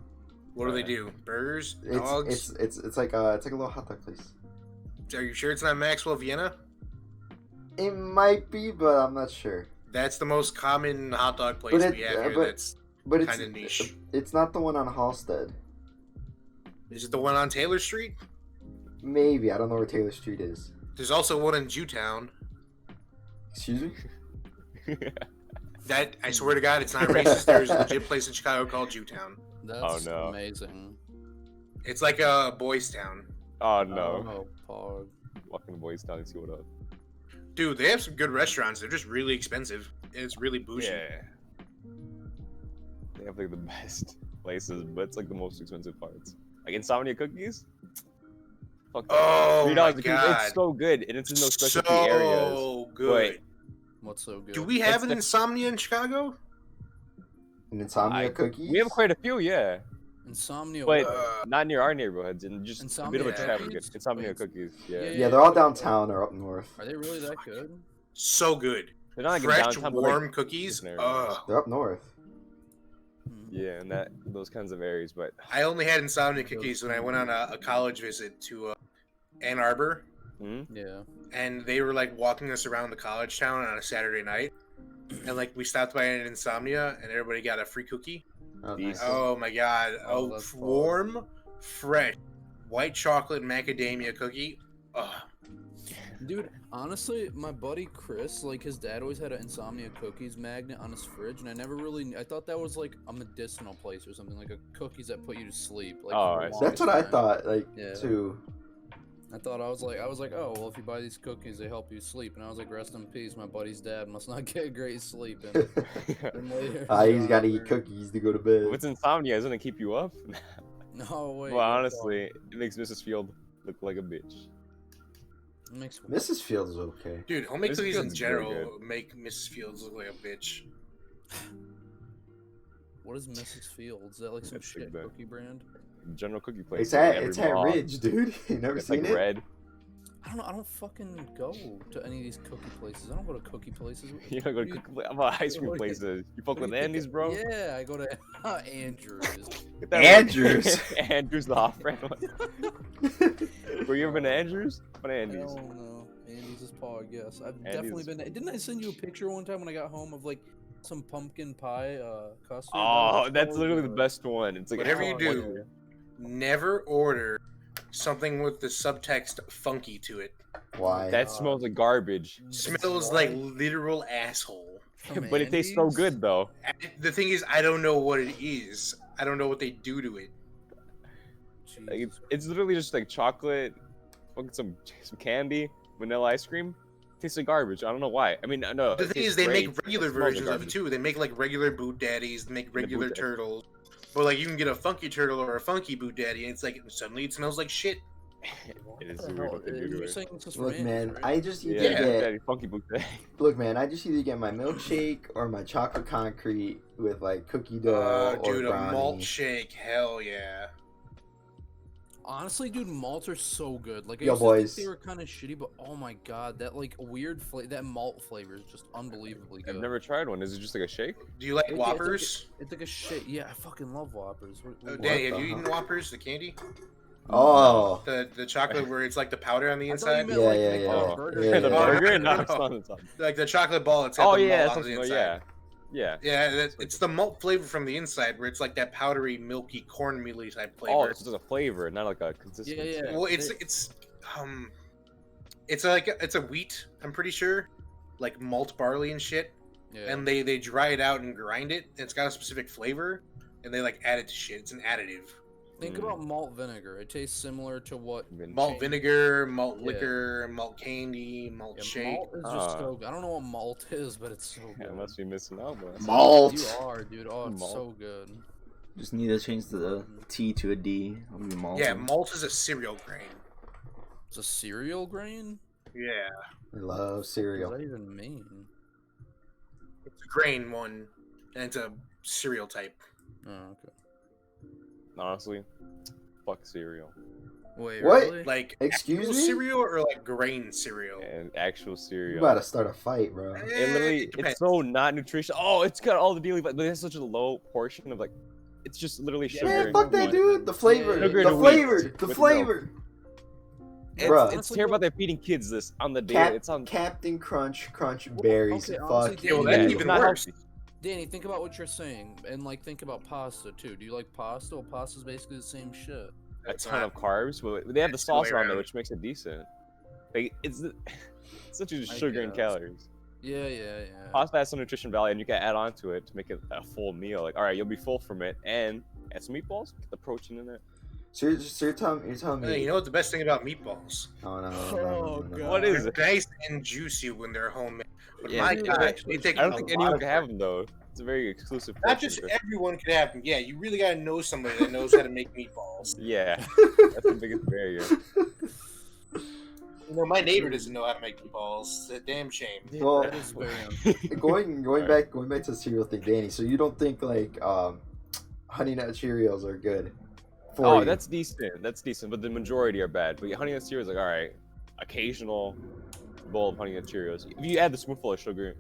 [SPEAKER 1] what do they do? Burgers? Dogs?
[SPEAKER 2] It's like a little hot dog place.
[SPEAKER 1] Are you sure it's not Maxwell Vienna?
[SPEAKER 2] It might be, but I'm not sure.
[SPEAKER 1] That's the most common hot dog place
[SPEAKER 2] But
[SPEAKER 1] we
[SPEAKER 2] it-
[SPEAKER 1] have here.
[SPEAKER 2] but-
[SPEAKER 1] That's
[SPEAKER 2] But it's
[SPEAKER 1] Kinda niche.
[SPEAKER 2] It's not the one on Halstead.
[SPEAKER 1] is it the one on Taylor Street?
[SPEAKER 2] Maybe I don't know where Taylor Street is.
[SPEAKER 1] There's also one in Jewtown.
[SPEAKER 2] Excuse me.
[SPEAKER 1] That I swear to God, it's not racist. There's a legit place in Chicago called Jewtown.
[SPEAKER 3] That's
[SPEAKER 4] no.
[SPEAKER 3] amazing.
[SPEAKER 1] It's like a boys' town.
[SPEAKER 4] oh no,
[SPEAKER 3] Oh, Pog.
[SPEAKER 4] walking the boys down and see what up.
[SPEAKER 1] Dude, they have some good restaurants. They're just really expensive. And it's really bougie.
[SPEAKER 4] Yeah, they have like the best places, but it's like the most expensive parts. Like Insomnia Cookies. Fuck that.
[SPEAKER 1] Oh
[SPEAKER 4] $3
[SPEAKER 1] my
[SPEAKER 4] a cookie.
[SPEAKER 1] God.
[SPEAKER 4] It's so good, and it's in those specialty
[SPEAKER 1] so
[SPEAKER 4] areas.
[SPEAKER 1] good.
[SPEAKER 3] What's so good?
[SPEAKER 1] Do we have
[SPEAKER 4] It's
[SPEAKER 1] an
[SPEAKER 4] the-
[SPEAKER 1] Insomnia in Chicago?
[SPEAKER 2] An Insomnia cookies.
[SPEAKER 4] We have quite a few, yeah.
[SPEAKER 3] Insomnia.
[SPEAKER 4] But
[SPEAKER 3] what?
[SPEAKER 4] not near our neighborhoods, and just a bit of a
[SPEAKER 3] Insomnia
[SPEAKER 4] travel.
[SPEAKER 3] cookies?
[SPEAKER 4] Insomnia
[SPEAKER 3] Wait.
[SPEAKER 4] Cookies, yeah.
[SPEAKER 3] Yeah,
[SPEAKER 2] Yeah, they're all downtown or up north.
[SPEAKER 3] Are they really that good?
[SPEAKER 1] So good.
[SPEAKER 4] They're not like in
[SPEAKER 1] Fresh,
[SPEAKER 4] downtown, but like-
[SPEAKER 1] warm cookies.
[SPEAKER 4] different areas.
[SPEAKER 1] Ugh.
[SPEAKER 2] They're up north.
[SPEAKER 3] Hmm.
[SPEAKER 4] yeah, and those kinds of areas. But
[SPEAKER 1] I only had Insomnia cookies when I went on a college visit to Ann Arbor.
[SPEAKER 3] Yeah.
[SPEAKER 1] And they were like walking us around the college town on a Saturday night. And like we stopped by an Insomnia and everybody got a free cookie.
[SPEAKER 2] Oh,
[SPEAKER 4] These-
[SPEAKER 2] nice.
[SPEAKER 1] Oh my God.
[SPEAKER 3] Oh,
[SPEAKER 1] Oh,
[SPEAKER 3] that's fun.
[SPEAKER 1] warm, fresh, white chocolate macadamia cookie. Ugh.
[SPEAKER 3] Dude, honestly, my buddy Chris, like his dad always had an Insomnia cookies magnet on his fridge, and I thought that was like a medicinal place or something, like a cookies that put you to sleep. Like,
[SPEAKER 4] Oh,
[SPEAKER 3] for the
[SPEAKER 4] I see.
[SPEAKER 2] That's what I
[SPEAKER 3] longest time.
[SPEAKER 2] thought. Like
[SPEAKER 3] Yeah.
[SPEAKER 2] too.
[SPEAKER 3] I was like, oh, well, if you buy these cookies, they help you sleep. And I was like, rest in peace, my buddy's dad must not get great sleep. And then later,
[SPEAKER 2] He's got to eat cookies to go to bed.
[SPEAKER 4] What's insomnia? Isn't it keep you up?
[SPEAKER 3] No way.
[SPEAKER 4] Well, honestly, it makes Mrs. Field look like a bitch.
[SPEAKER 3] it makes
[SPEAKER 2] Mrs. Fields is okay.
[SPEAKER 1] Dude, homemade
[SPEAKER 4] Mrs.
[SPEAKER 1] cookies in
[SPEAKER 4] Fields is very
[SPEAKER 1] general make Mrs. Fields look like a bitch.
[SPEAKER 3] What is Mrs. Fields? Is that like some
[SPEAKER 4] That's like
[SPEAKER 3] shit
[SPEAKER 4] the-
[SPEAKER 3] cookie brand?
[SPEAKER 4] General cookie place.
[SPEAKER 2] It's
[SPEAKER 4] like
[SPEAKER 2] at
[SPEAKER 4] every mall.
[SPEAKER 2] Ridge, dude. You never
[SPEAKER 4] It's
[SPEAKER 2] seen
[SPEAKER 4] like
[SPEAKER 2] it?
[SPEAKER 4] red.
[SPEAKER 3] I don't know. I don't fucking go to any of these cookie places. I don't go to cookie places.
[SPEAKER 4] You don't go to
[SPEAKER 3] What
[SPEAKER 4] cookie about ice cream
[SPEAKER 3] what do you-
[SPEAKER 4] places. You fuck
[SPEAKER 3] what do
[SPEAKER 4] with
[SPEAKER 3] you think
[SPEAKER 4] Andy's,
[SPEAKER 3] I-
[SPEAKER 4] bro.
[SPEAKER 3] Yeah, I go to Andrews.
[SPEAKER 4] Get that
[SPEAKER 2] Andrews.
[SPEAKER 4] Andrews the off brand one. Were you ever been to Andrews? What Andy's?
[SPEAKER 3] Hell no. Andy's is Pog, yes. I've
[SPEAKER 4] Andy's
[SPEAKER 3] definitely
[SPEAKER 4] is-
[SPEAKER 3] been. Didn't I send you a picture one time when I got home of like some pumpkin pie custard?
[SPEAKER 4] Oh,
[SPEAKER 3] That
[SPEAKER 4] that's
[SPEAKER 3] was
[SPEAKER 4] literally the
[SPEAKER 3] called,
[SPEAKER 4] best one. It's like
[SPEAKER 1] Whatever you
[SPEAKER 3] oh,
[SPEAKER 1] do, never order something with the subtext funky to it.
[SPEAKER 2] Why?
[SPEAKER 4] that smells like garbage.
[SPEAKER 1] Smells like literal asshole.
[SPEAKER 3] From
[SPEAKER 4] But it tastes so
[SPEAKER 3] Andy's?
[SPEAKER 4] good though.
[SPEAKER 1] The thing is, I don't know what it is. I don't know what they do to it.
[SPEAKER 4] Like,
[SPEAKER 3] Jesus.
[SPEAKER 4] it's literally just like chocolate, fucking some candy, vanilla ice cream. Tastes like garbage. I don't know why. I mean, no.
[SPEAKER 1] The
[SPEAKER 4] it
[SPEAKER 1] thing is,
[SPEAKER 4] tastes
[SPEAKER 1] they
[SPEAKER 4] great,
[SPEAKER 1] make
[SPEAKER 4] it
[SPEAKER 1] regular
[SPEAKER 4] smells like
[SPEAKER 1] versions of it
[SPEAKER 4] garbage.
[SPEAKER 1] too. They make like regular Boot Daddies, they make
[SPEAKER 4] Boot
[SPEAKER 1] regular
[SPEAKER 4] Daddy.
[SPEAKER 1] turtles. But like, you can get a funky turtle or a funky Boot Daddy, and it's like suddenly it smells like shit.
[SPEAKER 4] It is
[SPEAKER 3] What the
[SPEAKER 4] weird
[SPEAKER 3] hell?
[SPEAKER 4] what they do
[SPEAKER 3] You're
[SPEAKER 4] to it.
[SPEAKER 3] saying this is from
[SPEAKER 2] Look, man,
[SPEAKER 3] Andy's, right?
[SPEAKER 2] I just either
[SPEAKER 4] Yeah,
[SPEAKER 2] get
[SPEAKER 4] Daddy, funky boot daddy.
[SPEAKER 2] look, man, I just either get my milkshake or my chocolate concrete with like cookie dough or
[SPEAKER 1] Dude, a malt
[SPEAKER 2] brownie.
[SPEAKER 1] shake, hell yeah.
[SPEAKER 3] Honestly, dude, malts are so good. Like, I
[SPEAKER 2] Yo,
[SPEAKER 3] used to
[SPEAKER 2] boys.
[SPEAKER 3] think they were kind of shitty, but oh my god, that like weird that malt flavor is just unbelievably good.
[SPEAKER 4] I've never tried one. Is it just like a shake?
[SPEAKER 1] Do you like
[SPEAKER 3] Yeah,
[SPEAKER 1] Whoppers?
[SPEAKER 3] It's like a shit. Yeah, I fucking love Whoppers.
[SPEAKER 1] Danny, have
[SPEAKER 2] the
[SPEAKER 1] you eaten
[SPEAKER 2] hell?
[SPEAKER 1] Whoppers, the candy?
[SPEAKER 2] Oh.
[SPEAKER 1] The chocolate where it's like the powder on the
[SPEAKER 3] I thought you
[SPEAKER 1] inside?
[SPEAKER 3] meant
[SPEAKER 2] Yeah,
[SPEAKER 3] like
[SPEAKER 2] yeah,
[SPEAKER 3] McDonald's
[SPEAKER 2] yeah.
[SPEAKER 3] burger.
[SPEAKER 2] Yeah,
[SPEAKER 4] the
[SPEAKER 2] yeah.
[SPEAKER 4] burger?
[SPEAKER 1] No.
[SPEAKER 4] No, it's not on top.
[SPEAKER 1] Like the chocolate ball, it's got
[SPEAKER 4] Oh
[SPEAKER 1] the
[SPEAKER 4] yeah,
[SPEAKER 1] malt
[SPEAKER 4] that's
[SPEAKER 1] on the
[SPEAKER 4] what,
[SPEAKER 1] inside.
[SPEAKER 4] yeah.
[SPEAKER 1] Yeah, it's the malt flavor from the inside, where it's like that powdery, milky, cornmealy type
[SPEAKER 4] Oh,
[SPEAKER 1] flavor.
[SPEAKER 4] it's just a flavor, not like a consistency.
[SPEAKER 3] yeah.
[SPEAKER 1] Well, it's a wheat. I'm pretty sure, like malt barley and shit.
[SPEAKER 3] Yeah.
[SPEAKER 1] And they dry it out and grind it. And it's got a specific flavor, and they like add it to shit. It's an additive.
[SPEAKER 3] Think about malt vinegar. It tastes similar to what
[SPEAKER 1] Malt vinegar, malt
[SPEAKER 3] Yeah.
[SPEAKER 1] liquor, malt candy, malt
[SPEAKER 3] Yeah,
[SPEAKER 1] shake.
[SPEAKER 3] malt is just so good. I don't know what malt is, but it's so
[SPEAKER 4] Yeah,
[SPEAKER 3] good.
[SPEAKER 4] I must be missing out, but that's-
[SPEAKER 2] Malt.
[SPEAKER 3] You are, dude. Oh, it's
[SPEAKER 4] Malt.
[SPEAKER 3] so good.
[SPEAKER 2] Just need to change the T to a D. I'll be malt.
[SPEAKER 1] Yeah, malt is a cereal grain.
[SPEAKER 3] It's a cereal grain?
[SPEAKER 1] Yeah,
[SPEAKER 2] I love
[SPEAKER 3] What
[SPEAKER 2] cereal.
[SPEAKER 3] does that even mean?
[SPEAKER 1] it's a grain one, and it's a cereal type.
[SPEAKER 3] Oh, okay.
[SPEAKER 4] honestly, fuck cereal
[SPEAKER 3] Wait,
[SPEAKER 2] What?
[SPEAKER 3] really?
[SPEAKER 1] Like
[SPEAKER 2] Excuse
[SPEAKER 1] actual
[SPEAKER 2] me?
[SPEAKER 1] cereal or like grain cereal.
[SPEAKER 4] and actual
[SPEAKER 2] You
[SPEAKER 4] cereal.
[SPEAKER 2] about to start a fight, bro.
[SPEAKER 1] Eh,
[SPEAKER 4] It literally,
[SPEAKER 1] it depends.
[SPEAKER 4] it's so not nutritious. Oh, it's got all the daily, but it's such a low portion of like, it's just literally
[SPEAKER 1] Yeah,
[SPEAKER 4] sugar.
[SPEAKER 2] Man,
[SPEAKER 4] and
[SPEAKER 2] fuck that,
[SPEAKER 4] wheat.
[SPEAKER 2] dude. The flavor.
[SPEAKER 3] Sugar
[SPEAKER 2] The
[SPEAKER 4] and
[SPEAKER 2] flavor.
[SPEAKER 4] wheat
[SPEAKER 2] The
[SPEAKER 4] with
[SPEAKER 2] flavor.
[SPEAKER 1] It's-
[SPEAKER 4] It's terrible. They're feeding kids this on the daily.
[SPEAKER 2] Cap-
[SPEAKER 4] It's on.
[SPEAKER 2] Captain Crunch
[SPEAKER 3] Well,
[SPEAKER 2] berries.
[SPEAKER 3] okay,
[SPEAKER 2] Fuck
[SPEAKER 3] honestly,
[SPEAKER 1] Yo,
[SPEAKER 3] Danny,
[SPEAKER 1] that's
[SPEAKER 4] Yeah,
[SPEAKER 1] even
[SPEAKER 4] it's not
[SPEAKER 1] worse.
[SPEAKER 4] healthy.
[SPEAKER 3] Danny, think about what you're saying, and like think about pasta too. Do you like pasta? Well, pasta's basically the same shit.
[SPEAKER 4] A ton of carbs, but they have the
[SPEAKER 1] It's the way
[SPEAKER 4] sauce around it,
[SPEAKER 1] around.
[SPEAKER 4] which makes it decent. Like it's such as
[SPEAKER 3] I
[SPEAKER 4] sugar and
[SPEAKER 3] guess.
[SPEAKER 4] calories.
[SPEAKER 3] Yeah.
[SPEAKER 4] Pasta has some nutrition value, and you can add on to it to make it a full meal. Like, all right, you'll be full from it, and add some meatballs, get the protein in it.
[SPEAKER 2] So you're telling me.
[SPEAKER 1] Hey, you know what the best thing about meatballs?
[SPEAKER 2] Oh, no.
[SPEAKER 3] Oh, God.
[SPEAKER 4] What is it?
[SPEAKER 1] They're nice and juicy when they're homemade. But
[SPEAKER 4] Yeah,
[SPEAKER 1] my
[SPEAKER 3] dude,
[SPEAKER 1] God,
[SPEAKER 3] actually,
[SPEAKER 1] they take
[SPEAKER 4] I don't
[SPEAKER 1] a
[SPEAKER 4] think
[SPEAKER 1] lot
[SPEAKER 4] anyone
[SPEAKER 1] of
[SPEAKER 4] can have
[SPEAKER 1] work.
[SPEAKER 4] them though. It's a very exclusive.
[SPEAKER 1] Not
[SPEAKER 4] portion
[SPEAKER 1] just
[SPEAKER 4] for-
[SPEAKER 1] everyone could have them. Yeah, you really gotta know somebody that knows how to make meatballs.
[SPEAKER 4] Yeah, that's the biggest barrier.
[SPEAKER 1] You know, my neighbor doesn't know how to make meatballs. It's a damn shame.
[SPEAKER 2] Well,
[SPEAKER 3] That is very unfair.
[SPEAKER 2] going
[SPEAKER 4] Alright.
[SPEAKER 2] back to the cereal thing, Danny. So you don't think like Honey Nut Cheerios are good for
[SPEAKER 4] Oh,
[SPEAKER 2] you?
[SPEAKER 4] that's decent. That's decent, but the majority are bad. But Honey Nut Cheerios, like, all right, occasional bowl of Honey Nut Cheerios. If you add the spoonful of sugar,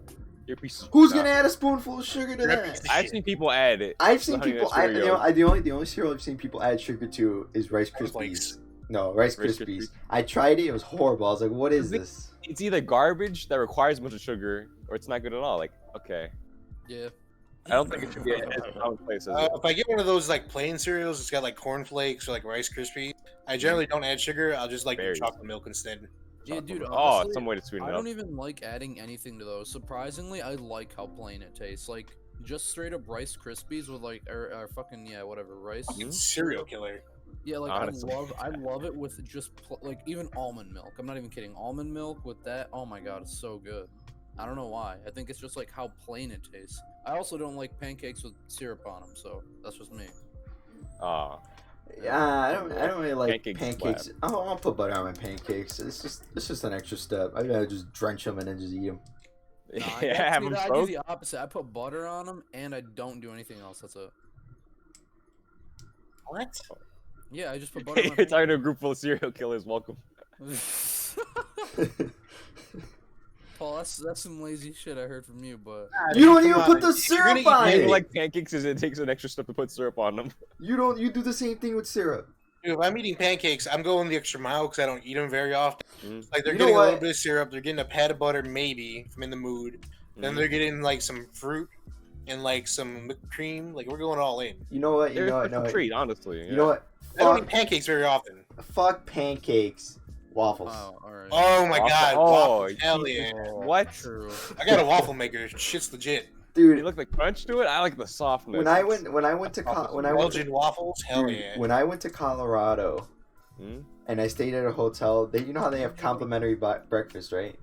[SPEAKER 4] you're a piece.
[SPEAKER 2] Who's
[SPEAKER 4] nah.
[SPEAKER 2] gonna add a spoonful of sugar to
[SPEAKER 1] You're a
[SPEAKER 2] that?
[SPEAKER 1] piece of
[SPEAKER 4] I've
[SPEAKER 1] shit.
[SPEAKER 4] seen people add it.
[SPEAKER 2] I've
[SPEAKER 4] to
[SPEAKER 2] seen
[SPEAKER 4] Honey Nut
[SPEAKER 2] people.
[SPEAKER 4] Cheerios.
[SPEAKER 2] The only cereal I've seen people add sugar to is Rice Krispies.
[SPEAKER 1] Cornflakes.
[SPEAKER 2] No, Rice
[SPEAKER 4] Rice
[SPEAKER 2] Krispies.
[SPEAKER 4] Krispies.
[SPEAKER 2] I tried it. It was horrible. I was like, "What is
[SPEAKER 4] Is it-
[SPEAKER 2] this?"
[SPEAKER 4] It's either garbage that requires a bunch of sugar, or it's not good at all. Like, okay,
[SPEAKER 3] Yeah.
[SPEAKER 4] I don't think it should be as commonplace as it.
[SPEAKER 1] If I get one of those like plain cereals, it's got like cornflakes or like Rice Krispies. I generally don't add sugar. I'll just like do
[SPEAKER 4] Berries.
[SPEAKER 1] chocolate milk instead.
[SPEAKER 3] Yeah, dude.
[SPEAKER 4] Oh,
[SPEAKER 3] Honestly,
[SPEAKER 4] some way to sweeten
[SPEAKER 3] I
[SPEAKER 4] it up.
[SPEAKER 3] don't even like adding anything to those. Surprisingly, I like how plain it tastes. Like just straight up Rice Krispies with like or fucking whatever rice.
[SPEAKER 4] Mhm.
[SPEAKER 1] Serial killer.
[SPEAKER 3] Yeah, like
[SPEAKER 4] Honestly.
[SPEAKER 3] I love it with just like even almond milk. I'm not even kidding. Almond milk with that. Oh my god, it's so good. I don't know why. I think it's just like how plain it tastes. I also don't like pancakes with syrup on them, so that's just me.
[SPEAKER 2] Yeah, I don't really like
[SPEAKER 4] Pancakes
[SPEAKER 2] pancakes. I'll put butter on my pancakes. It's just an extra step. I'd rather just drench them and then just eat them.
[SPEAKER 3] Nah,
[SPEAKER 4] Yeah,
[SPEAKER 3] I,
[SPEAKER 4] have
[SPEAKER 3] see,
[SPEAKER 4] them
[SPEAKER 3] I do
[SPEAKER 4] soaked.
[SPEAKER 3] the opposite. I put butter on them and I don't do anything else. That's it.
[SPEAKER 1] What?
[SPEAKER 3] Yeah, I just put butter on my
[SPEAKER 4] You're talking to a group full of serial killers. Welcome.
[SPEAKER 3] pancakes. Paul, that's some lazy shit I heard from you, but
[SPEAKER 2] You don't
[SPEAKER 1] Come
[SPEAKER 2] even
[SPEAKER 1] on,
[SPEAKER 2] put the
[SPEAKER 1] if you're gonna
[SPEAKER 2] syrup
[SPEAKER 1] eat
[SPEAKER 2] on
[SPEAKER 4] I
[SPEAKER 2] it.
[SPEAKER 4] like pancakes is it takes an extra step to put syrup on them.
[SPEAKER 2] You do the same thing with syrup.
[SPEAKER 1] Dude, if I'm eating pancakes, I'm going the extra mile because I don't eat them very often.
[SPEAKER 4] Mm.
[SPEAKER 1] Like they're
[SPEAKER 2] You know
[SPEAKER 1] getting a little
[SPEAKER 2] what?
[SPEAKER 1] bit of syrup, they're getting a pat of butter, maybe if I'm in the mood. Then
[SPEAKER 4] Mhm.
[SPEAKER 1] they're getting like some fruit and like some whipped cream. Like we're going all in.
[SPEAKER 2] You know what? You
[SPEAKER 4] They're
[SPEAKER 2] know what?
[SPEAKER 4] a
[SPEAKER 2] No,
[SPEAKER 4] special treat, honestly.
[SPEAKER 2] you know what?
[SPEAKER 1] I don't eat
[SPEAKER 2] Fuck,
[SPEAKER 1] pancakes very often.
[SPEAKER 2] fuck pancakes, waffles.
[SPEAKER 3] oh, all right.
[SPEAKER 1] Oh my
[SPEAKER 4] Waffle-
[SPEAKER 1] god,
[SPEAKER 4] oh,
[SPEAKER 1] waffles, hell
[SPEAKER 4] Jesus.
[SPEAKER 1] yeah.
[SPEAKER 4] What?
[SPEAKER 3] True.
[SPEAKER 1] I got a waffle maker. Shit's legit.
[SPEAKER 4] You
[SPEAKER 2] Dude,
[SPEAKER 4] like the crunch to it? I like the softness.
[SPEAKER 2] when I went to
[SPEAKER 1] Belgian waffles, hell
[SPEAKER 2] dude,
[SPEAKER 1] yeah.
[SPEAKER 2] when I went to Colorado
[SPEAKER 4] Hmm?
[SPEAKER 2] and I stayed at a hotel, you know how they have complimentary breakfast, right?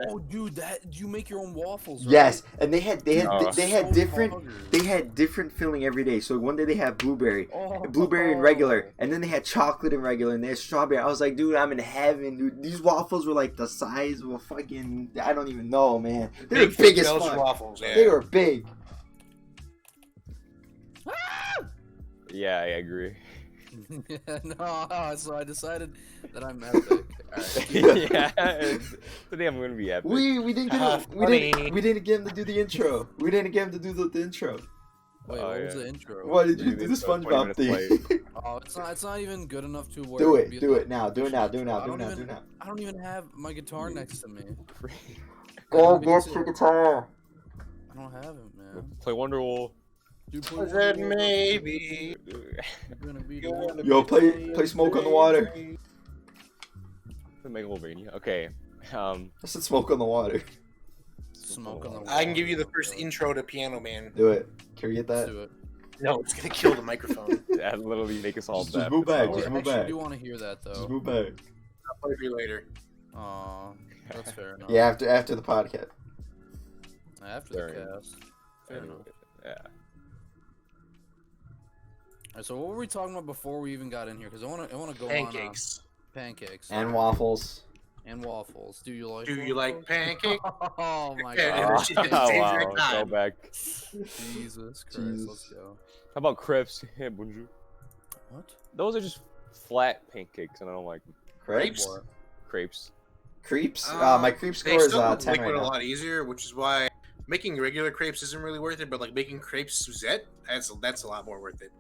[SPEAKER 3] Oh, dude, you make your own waffles, right?
[SPEAKER 2] Yes, and they had
[SPEAKER 4] No.
[SPEAKER 3] So
[SPEAKER 2] different
[SPEAKER 3] hungry.
[SPEAKER 2] they had different filling every day. So one day they had blueberry
[SPEAKER 3] Oh.
[SPEAKER 2] and regular, and then they had chocolate and regular, and they had strawberry. I was like, dude, I'm in heaven, dude. These waffles were like the size of a fucking, I don't even know, man. They were big as
[SPEAKER 1] Belgian
[SPEAKER 2] fuck.
[SPEAKER 1] waffles, yeah.
[SPEAKER 2] They were big.
[SPEAKER 4] Yeah, I agree.
[SPEAKER 3] Yeah, no, so I decided that I'm epic. Alright.
[SPEAKER 4] Yeah. Today I'm gonna be epic.
[SPEAKER 2] We didn't get
[SPEAKER 1] Ah,
[SPEAKER 2] we didn't get him to do the intro. We didn't get him to do the intro.
[SPEAKER 3] Wait,
[SPEAKER 4] Oh,
[SPEAKER 3] what was
[SPEAKER 4] yeah.
[SPEAKER 3] the intro?
[SPEAKER 2] Why did you
[SPEAKER 4] Dude,
[SPEAKER 2] do the
[SPEAKER 4] it's about 20
[SPEAKER 2] SpongeBob
[SPEAKER 4] minutes
[SPEAKER 2] thing?
[SPEAKER 3] Oh, it's not even good enough to where
[SPEAKER 2] Do
[SPEAKER 3] would
[SPEAKER 2] it,
[SPEAKER 3] be
[SPEAKER 2] do
[SPEAKER 3] like
[SPEAKER 2] it now, do it now, do it now,
[SPEAKER 3] I
[SPEAKER 2] do it
[SPEAKER 3] don't
[SPEAKER 2] now, do
[SPEAKER 3] even-
[SPEAKER 2] it now.
[SPEAKER 3] I don't even have my guitar next to me.
[SPEAKER 2] Go
[SPEAKER 3] Me
[SPEAKER 2] get
[SPEAKER 3] too.
[SPEAKER 2] your guitar.
[SPEAKER 3] I don't have it, man.
[SPEAKER 4] Play Wonderwall.
[SPEAKER 3] Dude, play
[SPEAKER 1] I said
[SPEAKER 3] Wonderwall.
[SPEAKER 1] maybe.
[SPEAKER 3] You're gonna be the one.
[SPEAKER 2] Yo, play Smoke on the Water.
[SPEAKER 4] Megalovania. Okay.
[SPEAKER 2] I said Smoke on the Water.
[SPEAKER 3] Smoke on the
[SPEAKER 1] I can give you the
[SPEAKER 3] Water.
[SPEAKER 1] first intro to Piano Man.
[SPEAKER 2] Do it. Can we get
[SPEAKER 3] Let's
[SPEAKER 2] that?
[SPEAKER 3] do it.
[SPEAKER 1] No, it's gonna kill the microphone.
[SPEAKER 4] That literally make us all
[SPEAKER 2] Just
[SPEAKER 4] deaf.
[SPEAKER 2] move
[SPEAKER 4] It's
[SPEAKER 2] back,
[SPEAKER 4] not
[SPEAKER 2] just
[SPEAKER 3] I
[SPEAKER 4] worth
[SPEAKER 2] move
[SPEAKER 3] actually
[SPEAKER 2] back.
[SPEAKER 3] do want to hear that
[SPEAKER 2] Just
[SPEAKER 3] though.
[SPEAKER 2] move back.
[SPEAKER 1] I'll play for you later.
[SPEAKER 3] Aw, that's fair enough.
[SPEAKER 2] Yeah, after the podcast.
[SPEAKER 3] After
[SPEAKER 4] Fair
[SPEAKER 3] the
[SPEAKER 4] enough.
[SPEAKER 3] cast. Fair
[SPEAKER 4] Anyway,
[SPEAKER 3] enough.
[SPEAKER 4] yeah.
[SPEAKER 3] Alright, so what were we talking about before we even got in here? Because I want to go
[SPEAKER 1] Pancakes.
[SPEAKER 3] on pancakes
[SPEAKER 2] And waffles.
[SPEAKER 3] and waffles. Do you like?
[SPEAKER 1] Do you like
[SPEAKER 3] waffles?
[SPEAKER 1] pancakes?
[SPEAKER 3] Oh my
[SPEAKER 1] Yeah,
[SPEAKER 3] god!
[SPEAKER 1] it's just- it's every
[SPEAKER 4] Wow,
[SPEAKER 1] time.
[SPEAKER 4] go back.
[SPEAKER 3] Jesus Christ!
[SPEAKER 2] Jesus.
[SPEAKER 3] Let's go.
[SPEAKER 4] How about crepes? Yeah, bonjour.
[SPEAKER 3] What?
[SPEAKER 4] Those are just flat pancakes, and I don't like them.
[SPEAKER 2] Crepes?
[SPEAKER 3] What?
[SPEAKER 4] Crepes.
[SPEAKER 2] Creeps?
[SPEAKER 1] Um,
[SPEAKER 2] my creep
[SPEAKER 1] They
[SPEAKER 2] score is
[SPEAKER 1] still
[SPEAKER 2] 10
[SPEAKER 1] make
[SPEAKER 2] right
[SPEAKER 1] it a
[SPEAKER 2] now.
[SPEAKER 1] lot easier, which is why making regular crepes isn't really worth it. But like making crepes Suzette, that's a lot more worth it.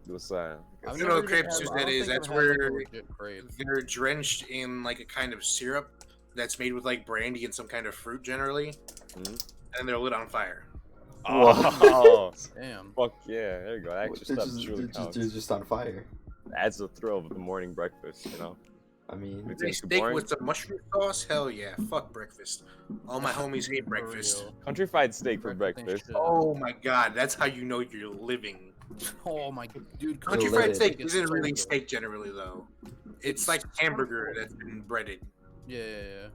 [SPEAKER 4] What's
[SPEAKER 3] I've
[SPEAKER 1] You
[SPEAKER 3] never
[SPEAKER 1] know
[SPEAKER 3] even
[SPEAKER 1] crepe
[SPEAKER 3] had- I
[SPEAKER 1] Suzette
[SPEAKER 3] don't
[SPEAKER 1] is?
[SPEAKER 3] think
[SPEAKER 1] That's
[SPEAKER 3] I've had, like, a
[SPEAKER 1] where
[SPEAKER 3] legit crepe.
[SPEAKER 1] they're drenched in like a kind of syrup that's made with like brandy and some kind of fruit generally,
[SPEAKER 4] Mhm.
[SPEAKER 1] and they're lit on fire.
[SPEAKER 4] Oh,
[SPEAKER 3] Damn.
[SPEAKER 4] fuck yeah! There you go. That extra
[SPEAKER 2] They're
[SPEAKER 4] stuff truly counts.
[SPEAKER 2] just on fire.
[SPEAKER 4] Adds the thrill of the morning breakfast, you know.
[SPEAKER 2] I mean,
[SPEAKER 4] It's
[SPEAKER 1] Hey,
[SPEAKER 4] too
[SPEAKER 1] steak
[SPEAKER 4] boring.
[SPEAKER 1] with some mushroom sauce? Hell yeah! Fuck breakfast. All my homies hate
[SPEAKER 3] For
[SPEAKER 1] breakfast.
[SPEAKER 3] real.
[SPEAKER 4] Country fried steak for
[SPEAKER 3] Breakfast ain't
[SPEAKER 4] breakfast.
[SPEAKER 3] shit.
[SPEAKER 1] Oh my god, that's how you know you're living.
[SPEAKER 3] Oh my dude.
[SPEAKER 1] Country
[SPEAKER 2] Delivered.
[SPEAKER 1] fried steak
[SPEAKER 3] is
[SPEAKER 1] isn't
[SPEAKER 3] so
[SPEAKER 1] really
[SPEAKER 3] good.
[SPEAKER 1] steak generally though. It's like hamburger that's been breaded.
[SPEAKER 3] Yeah.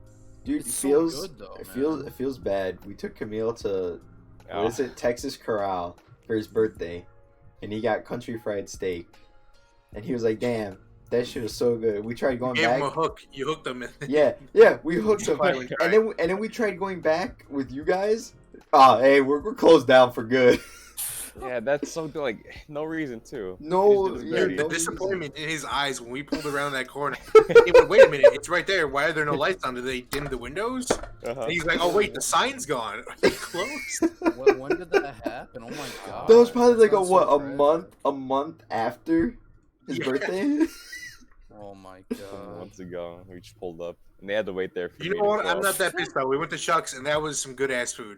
[SPEAKER 2] dude,
[SPEAKER 3] It's
[SPEAKER 2] it
[SPEAKER 3] so
[SPEAKER 2] feels
[SPEAKER 3] good, though,
[SPEAKER 2] it feels bad. We took Camille to
[SPEAKER 4] Oh,
[SPEAKER 2] what is it, Texas Corral for his birthday, and he got country fried steak, and he was like, "Damn, that shit is so good." We tried going
[SPEAKER 1] Gave him a
[SPEAKER 2] back.
[SPEAKER 1] hook. You hooked him.
[SPEAKER 2] Yeah, we hooked him,
[SPEAKER 1] Finally
[SPEAKER 2] and
[SPEAKER 1] tried.
[SPEAKER 2] then we tried going back with you guys. Oh, hey, we're closed down for good.
[SPEAKER 4] Yeah, that's something like no reason to.
[SPEAKER 2] No,
[SPEAKER 4] He's just
[SPEAKER 2] yeah,
[SPEAKER 4] dirty.
[SPEAKER 1] The
[SPEAKER 2] no
[SPEAKER 1] disappointment in his eyes when we pulled around that corner. He went, "Wait a minute, it's right there. Why are there no lights on? Did they dim the windows?"
[SPEAKER 4] Uh-huh.
[SPEAKER 1] And he's like, "Oh wait, the sign's gone. Are they closed?"
[SPEAKER 3] When did that happen? Oh my god.
[SPEAKER 2] That was probably
[SPEAKER 3] That
[SPEAKER 2] like
[SPEAKER 3] sounds so tragic.
[SPEAKER 2] a month after his
[SPEAKER 1] Yeah.
[SPEAKER 2] birthday.
[SPEAKER 3] Oh my
[SPEAKER 4] Some
[SPEAKER 3] god.
[SPEAKER 4] months ago, we just pulled up, and they had to wait there for
[SPEAKER 1] You
[SPEAKER 4] me
[SPEAKER 1] know
[SPEAKER 4] to
[SPEAKER 1] what? I'm
[SPEAKER 4] go.
[SPEAKER 1] not that pissed though. We went to Chuck's and that was some good ass food.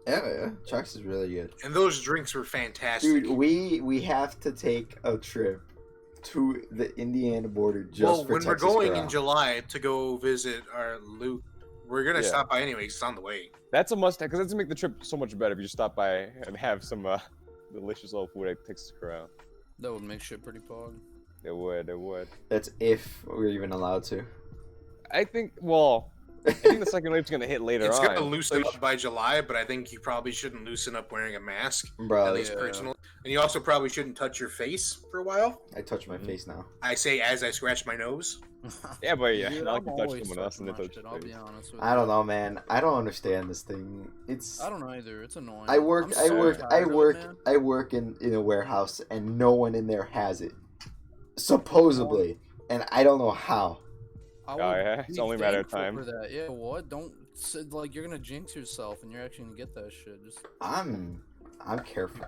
[SPEAKER 2] Yeah, Chuck's is really good.
[SPEAKER 1] And those drinks were fantastic.
[SPEAKER 2] Dude, we have to take a trip to the Indiana border just
[SPEAKER 1] well,
[SPEAKER 2] for
[SPEAKER 1] when
[SPEAKER 2] Texas
[SPEAKER 1] we're going
[SPEAKER 2] Corral.
[SPEAKER 1] in July to go visit our Luke, we're gonna
[SPEAKER 4] Yeah.
[SPEAKER 1] stop by anyways. It's on the way.
[SPEAKER 4] That's a must-have because that's gonna make the trip so much better if you just stop by and have some delicious little food at Texas Corral.
[SPEAKER 3] That would make shit pretty pog.
[SPEAKER 4] It would. It would.
[SPEAKER 2] That's if we're even allowed to.
[SPEAKER 4] I think. Well, I think the second wave's gonna hit later
[SPEAKER 1] It's
[SPEAKER 4] on.
[SPEAKER 1] gonna
[SPEAKER 4] so
[SPEAKER 1] loosen
[SPEAKER 4] you
[SPEAKER 1] up by July, but I think you probably shouldn't loosen up wearing a mask,
[SPEAKER 2] Bro,
[SPEAKER 1] at least
[SPEAKER 3] yeah.
[SPEAKER 1] personally. And you also probably shouldn't touch your face for a while.
[SPEAKER 2] I touch
[SPEAKER 1] Mm-hmm.
[SPEAKER 2] my face now.
[SPEAKER 1] I say as I scratch my nose.
[SPEAKER 4] Yeah, but yeah,
[SPEAKER 3] Dude,
[SPEAKER 4] not
[SPEAKER 3] I'm
[SPEAKER 4] like you touch
[SPEAKER 3] always
[SPEAKER 4] someone else and
[SPEAKER 3] touching
[SPEAKER 4] then touch
[SPEAKER 3] my
[SPEAKER 4] your
[SPEAKER 3] shit, I'll be
[SPEAKER 4] face.
[SPEAKER 3] honest with
[SPEAKER 2] I
[SPEAKER 3] you.
[SPEAKER 2] don't know, man. I don't understand this thing. It's
[SPEAKER 3] I don't know either. It's annoying.
[SPEAKER 2] I work
[SPEAKER 3] I'm
[SPEAKER 2] I
[SPEAKER 3] so
[SPEAKER 2] work I
[SPEAKER 3] tired of it,
[SPEAKER 2] work
[SPEAKER 3] man.
[SPEAKER 2] I work in a warehouse and no one in there has it. Supposedly. And I don't know how.
[SPEAKER 3] I
[SPEAKER 4] Oh,
[SPEAKER 3] would
[SPEAKER 4] yeah? It's
[SPEAKER 3] be
[SPEAKER 4] only a matter of
[SPEAKER 3] thankful
[SPEAKER 4] time.
[SPEAKER 3] For that. Yeah, what? Don't say, like you're gonna jinx yourself and you're actually gonna get that shit. Just
[SPEAKER 2] I'm careful.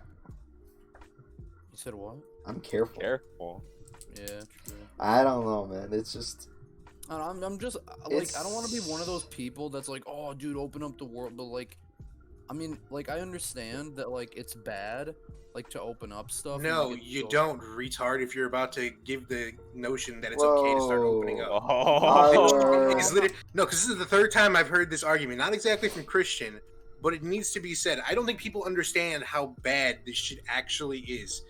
[SPEAKER 3] you said what?
[SPEAKER 2] I'm careful.
[SPEAKER 4] Careful.
[SPEAKER 3] Yeah, true.
[SPEAKER 2] I don't know, man. It's just
[SPEAKER 3] And I'm just like I don't want to be one of those people that's like, oh, dude, open up the world. But like, I mean, like I understand that like it's bad, like to open up stuff. and,
[SPEAKER 1] No,
[SPEAKER 3] like, it's
[SPEAKER 1] you
[SPEAKER 3] so-
[SPEAKER 1] don't, retard. If you're about to give the notion that it's okay to start opening up.
[SPEAKER 4] Oh.
[SPEAKER 1] It's literally, no, because this is the third time I've heard this argument. Not exactly from Christian, but it needs to be said. I don't think people understand how bad this shit actually is.